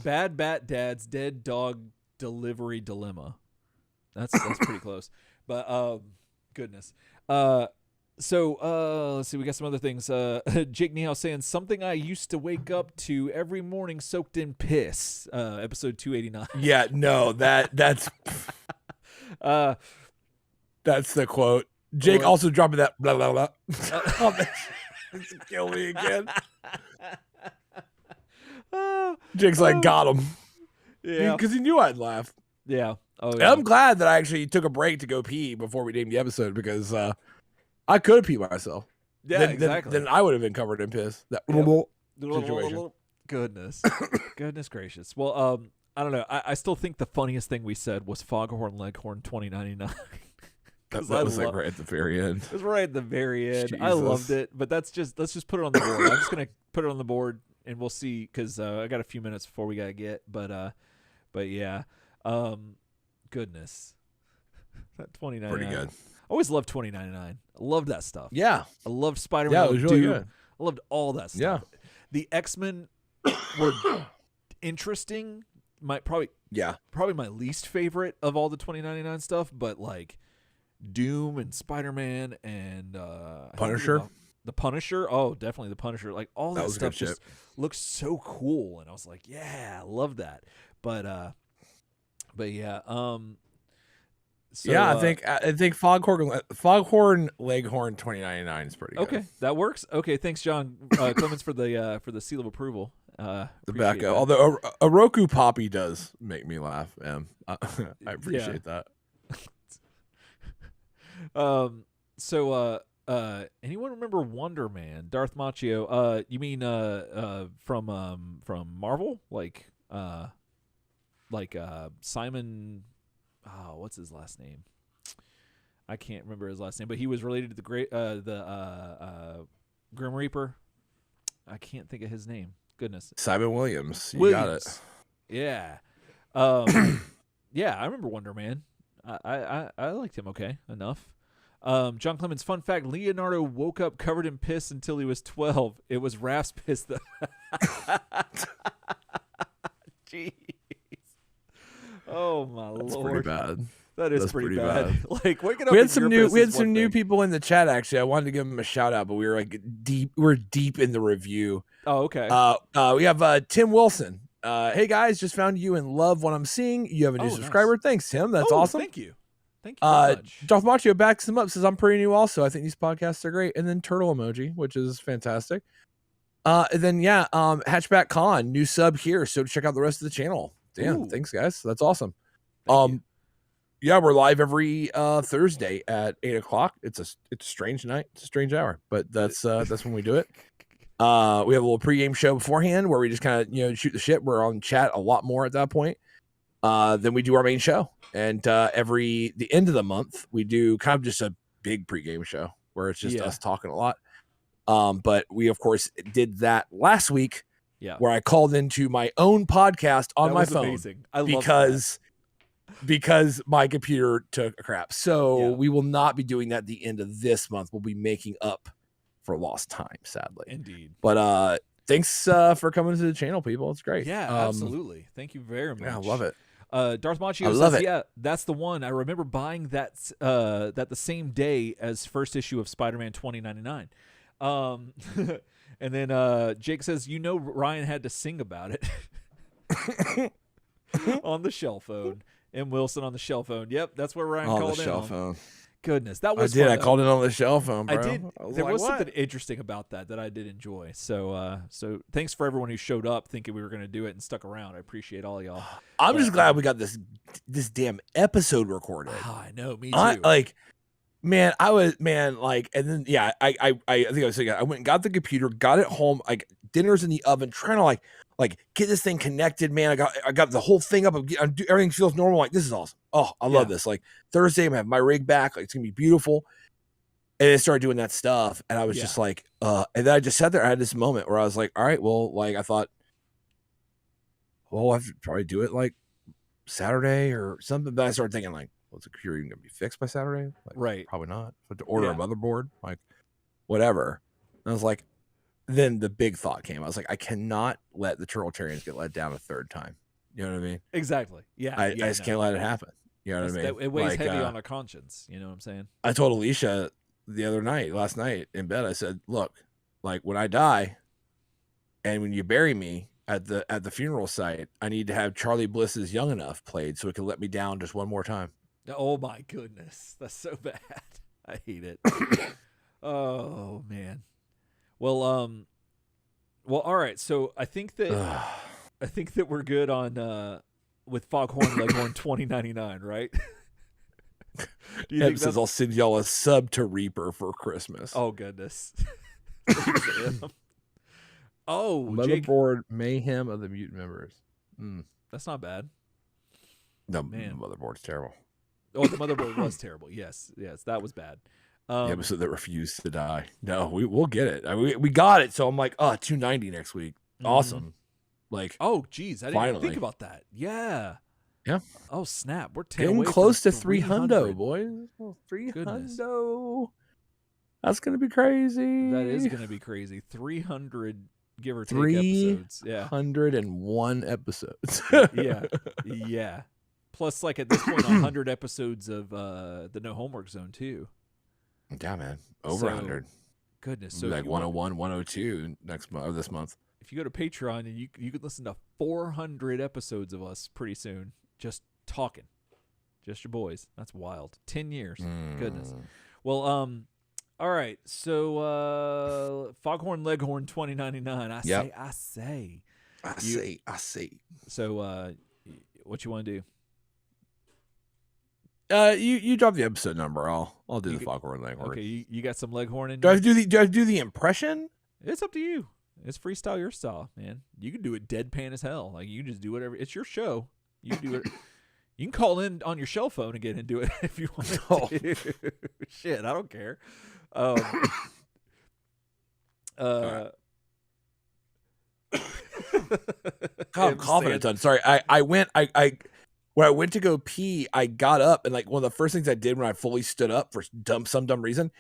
Bad bat dad's dead dog delivery dilemma. That's pretty close, but goodness. So let's see. We got some other things. Jake Neal saying something I used to wake up to every morning soaked in piss. Episode 289. Yeah, no, that's that's the quote. Jake also dropping that blah blah blah. Kill me again. Jake's like, got him. Yeah, because he knew I'd laugh. Yeah. Oh, yeah. I'm glad that I actually took a break to go pee before we named the episode, because I could have peed myself. Yeah, exactly. Then I would have been covered in piss. That situation. Goodness gracious. Well, I don't know. I still think the funniest thing we said was Foghorn Leghorn 2099. That was like right at the very end. It was right at the very end. Jesus. I loved it, but let's just put it on the board. I'm just gonna put it on the board, and we'll see, because I got a few minutes before we gotta get. But yeah, goodness, that 2099. Pretty good. I always loved 2099. I loved that stuff. Yeah, I loved Spider-Man. Yeah, it was really good. I loved all that stuff. Yeah, the X-Men were interesting. Probably my least favorite of all the 2099 stuff, but like Doom and Spider-Man and Punisher. The Punisher, definitely the Punisher. Like all that stuff just looks so cool, and I was like, yeah, I love that. But yeah, so, yeah, I think Foghorn Leghorn 2099 is pretty good. Okay, that works. Okay, thanks, John Clemens, for the seal of approval. The backup, although a Roku Poppy does make me laugh. I appreciate that. So anyone remember Wonder Man? Darth Macchio. You mean from Marvel? Like Simon, what's his last name? I can't remember his last name, but he was related to the Grim Reaper. I can't think of his name. Goodness. Simon Williams. You got it. Yeah. Yeah, I remember Wonder Man. I liked him okay enough. John Clemens, fun fact, Leonardo woke up covered in piss until he was 12. It was Raph's piss though. Jeez. Oh my That's Lord. Pretty bad. That's pretty bad. Like waking up. We had some new people in the chat. Actually, I wanted to give them a shout out, but we were like we're deep in the review. Oh, okay. We have Tim Wilson. Hey guys, just found you and love what I'm seeing. You have a new subscriber. Nice. Thanks, Tim. That's awesome. Thank you. Thank you very much. Darth Macchio backs him up, says I'm pretty new also. I think these podcasts are great. And then turtle emoji, which is fantastic. And then Hatchback Con, new sub here. So check out the rest of the channel. Damn, thanks guys. That's awesome. Yeah, we're live every Thursday at 8:00. It's a strange night. It's a strange hour, but that's when we do it. We have a little pregame show beforehand where we just kind of shoot the shit. We're on chat a lot more at that point. Then we do our main show, and the end of the month we do kind of just a big pregame show where it's just us talking a lot. But we of course did that last week. Yeah. Where I called into my own podcast on my phone. Amazing. I love because my computer took a crap. So we will not be doing that at the end of this month. We'll be making up for lost time, sadly. Indeed. But thanks for coming to the channel, people. It's great. Yeah, absolutely. Thank you very much. Yeah, I love it. Darth Machio says, "Yeah, that's the one. I remember buying that the same day as first issue of Spider-Man 2099." And then Jake says, Ryan had to sing about it on the shell phone. M. Wilson on the shell phone. Yep, that's where Ryan called in. On the shell phone. Goodness, that was fun. I called it on the shell phone, bro. I did. There was something interesting about that I did enjoy. So thanks for everyone who showed up thinking we were going to do it and stuck around. I appreciate all y'all. I'm just glad we got this damn episode recorded. I know, me too. Man, and then I think I was saying I went and got the computer, got it home, like dinner's in the oven, trying to like get this thing connected, man. I got the whole thing up. Everything feels normal. Like, this is awesome. Oh, I love this. Like, Thursday, I'm gonna have my rig back. Like, it's gonna be beautiful. And I started doing that stuff, and I was just like, and then I just sat there. I had this moment where I was like, all right, well, like I thought, well, I should probably do it like Saturday or something. But I started thinking like, what's the computer even gonna be fixed by Saturday? Like, right? Probably not. So to order a motherboard, like whatever. And I was like, then the big thought came. I was like, I cannot let the Turtletarians get let down a third time. You know what I mean? Exactly. Yeah. I just can't let it happen. You know what I mean? It weighs heavy on our conscience. You know what I'm saying? I told Alicia last night in bed, I said, look, like when I die and when you bury me at the funeral site, I need to have Charlie Bliss's Young Enough played so it can let me down just one more time. Oh my goodness. That's so bad. I hate it. Oh man. Well, all right. So I think that we're good on with Foghorn Leghorn 2099, right? Do you think says I'll send y'all a sub to Reaper for Christmas. Oh goodness. Oh, Motherboard Mayhem of the Mutant Members. That's not bad. No, man, the motherboard's terrible. Oh, the motherboard was terrible. Yes, that was bad. The episode that refused to die. No, we'll get it. We got it. So I'm like, 290 next week. Awesome. Like, oh geez, I didn't even think about that. Yeah. Oh snap, we're getting close to 300, boys. 300. That's gonna be crazy. That is gonna be crazy. 300, give or take, episodes. Yeah, 101 episodes. yeah. Plus, like at this point, 100 episodes of the No Homework Zone too. Yeah, man, over 100. Goodness, so like 101, 102 next month or this month. If you go to Patreon and you could listen to 400 episodes of us pretty soon, just talking, just your boys. That's wild. 10 years. Goodness. Well, all right. So Foghorn Leghorn 2099. I say. So what you want to do? You drop the episode number. I'll do the Foghorn Leghorn. Okay, you got some Leghorn in. Do I do the impression? It's up to you. It's freestyle your style, man. You can do it deadpan as hell. Like, you just do whatever. It's your show. You do it. You can call in on your shell phone again and do it if you want to. Shit, I don't care. God, I'm coughing a ton. Sorry, when I went to go pee, I got up, and like one of the first things I did when I fully stood up for some dumb reason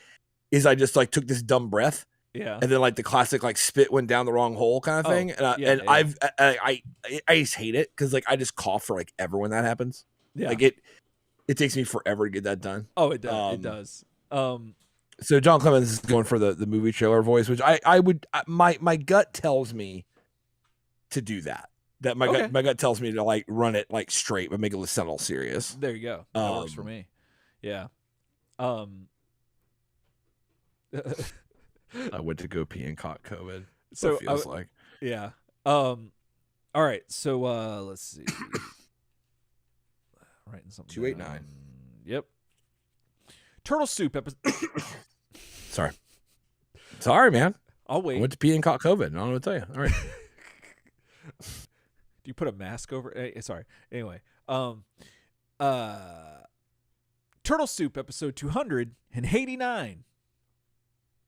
is I just like took this dumb breath. Yeah. And then like the classic like spit went down the wrong hole kind of thing. I just hate it because like I just cough for like ever when that happens. Yeah. Like it takes me forever to get that done. Oh, it does. It does. So John Clemens is going for the movie trailer voice, which my gut tells me to do that. That my gut tells me to like run it like straight, but make it sound all serious. There you go. That works for me. Yeah. I went to go pee and caught COVID. So it feels like. Yeah. All right. So let's see. Writing something. 289. Yep. Turtle Soup episode. Sorry, man. I'll wait. I went to pee and caught COVID. I don't know what to tell you. All right. Do you put a mask over? Sorry. Anyway. Turtle Soup episode 289.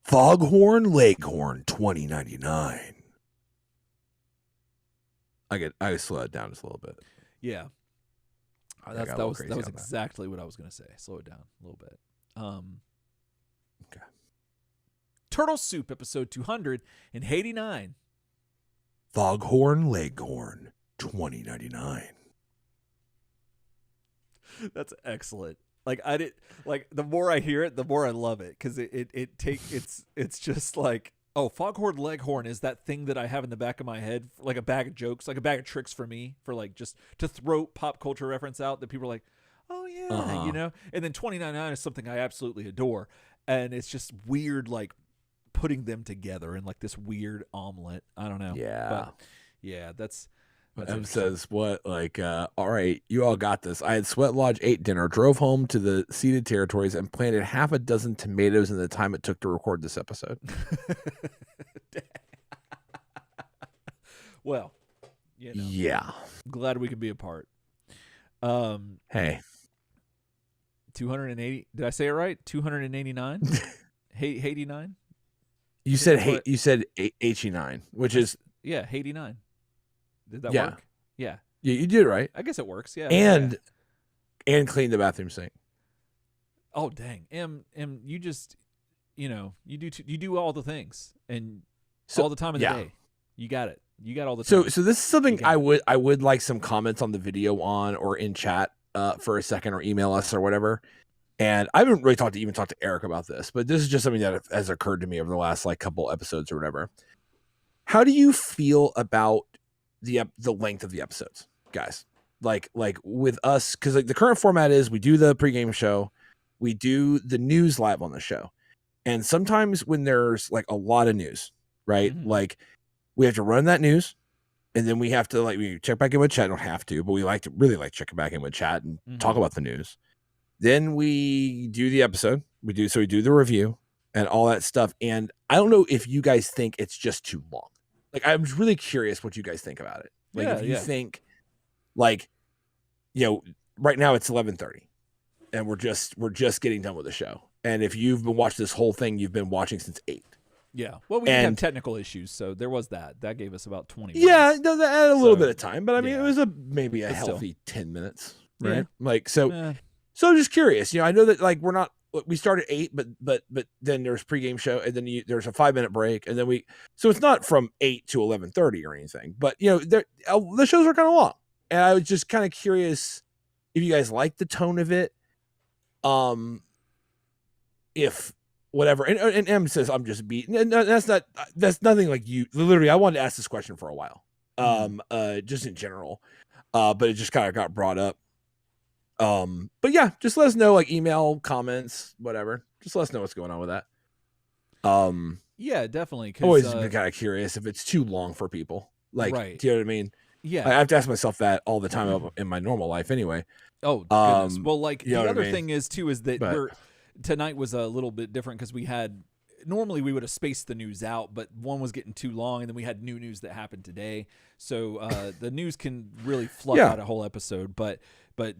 Foghorn Leghorn 2099. I slow it down just a little bit. Yeah. That was exactly what I was going to say. Slow it down a little bit. Okay. Turtle Soup episode 289. Foghorn Leghorn 2099. That's excellent. Like I did, like the more I hear it, the more I love it because it's just like, oh, Foghorn Leghorn is that thing that I have in the back of my head, like a bag of jokes, like a bag of tricks for me, for like just to throw pop culture reference out that people are like, oh yeah, you know. And then 29.9 is something I absolutely adore, and it's just weird, like putting them together in like this weird omelet. I don't know. Yeah. But yeah, that's M says, what? Like, all right, you all got this. I had Sweat Lodge 8 dinner, drove home to the ceded territories, and planted half a dozen tomatoes in the time it took to record this episode. Well, you know, yeah. Glad we could be a part. Hey. 280. Did I say it right? 289? 89? You said 89, which is yeah, 89. Did that yeah. work? Yeah. Yeah, you did it right. I guess it works. Yeah. And clean the bathroom sink. Oh dang, M, you just, you know, you do all the things and all the time of the day. You got it. You got all the time. So this is something I would like some comments on the video on or in chat for a second, or email us or whatever. And I haven't really talked to Eric about this, but this is just something that has occurred to me over the last like couple episodes or whatever. How do you feel about the length of the episodes, guys? Like with us, because like the current format is we do the pregame show, we do the news live on the show, and sometimes when there's like a lot of news, right? Mm-hmm. Like we have to run that news, and then we have to we check back in with chat. Don't have to, but we really like checking back in with chat and talk about the news. Then we do the episode. We do the review and all that stuff. And I don't know if you guys think it's just too long. Like, I'm really curious what you guys think about it. Like, if you think, like, you know, right now it's 11:30, and we're just getting done with the show. And if you've been watching this whole thing, you've been watching since 8. Yeah. Well, we did have technical issues, so there was that. That gave us about 20 minutes. Yeah, that added a little bit of time, but I mean, it was maybe a healthy 10 minutes, right? Yeah. Like, so. So I'm just curious, you know, I know that like we start at 8, but then there's pregame show, and then there's a 5-minute break, and then so it's not from 8 to 11:30 or anything, but you know, the shows are kind of long, and I was just kind of curious if you guys like the tone of it, if whatever, and M says I'm just beaten, and that's nothing like you. Literally, I wanted to ask this question for a while, just in general, but it just kind of got brought up. But yeah, just let us know, like email, comments, whatever. Just let us know what's going on with that. Yeah, definitely. Always been kind of curious if it's too long for people. Like, right. Do you know what I mean? Yeah, I have to ask myself that all the time in my normal life, anyway. Oh, goodness. Well, like the other thing is too is that tonight was a little bit different because normally we would have spaced the news out, but one was getting too long, and then we had new news that happened today. So the news can really fluff out a whole episode, but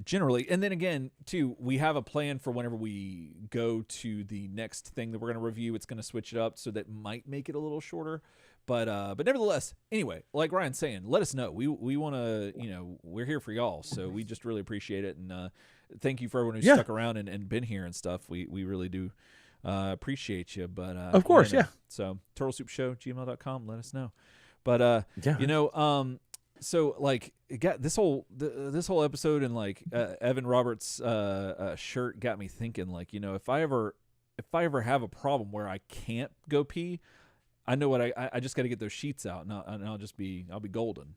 generally, and then again, too, we have a plan for whenever we go to the next thing that we're going to review. It's going to switch it up, so that might make it a little shorter. But nevertheless, anyway, like Ryan's saying, let us know. We want to, you know, we're here for y'all, so we just really appreciate it, and thank you for everyone who's stuck around and been here and stuff. We really do appreciate you. But of course, you know, so turtlesoup@gmail.com. Let us know. But you know, so like it got this whole episode, and like Evan Roberts' shirt got me thinking, like, you know, if I ever have a problem where I can't go pee, I know what I just got to get those sheets out, and I'll be golden.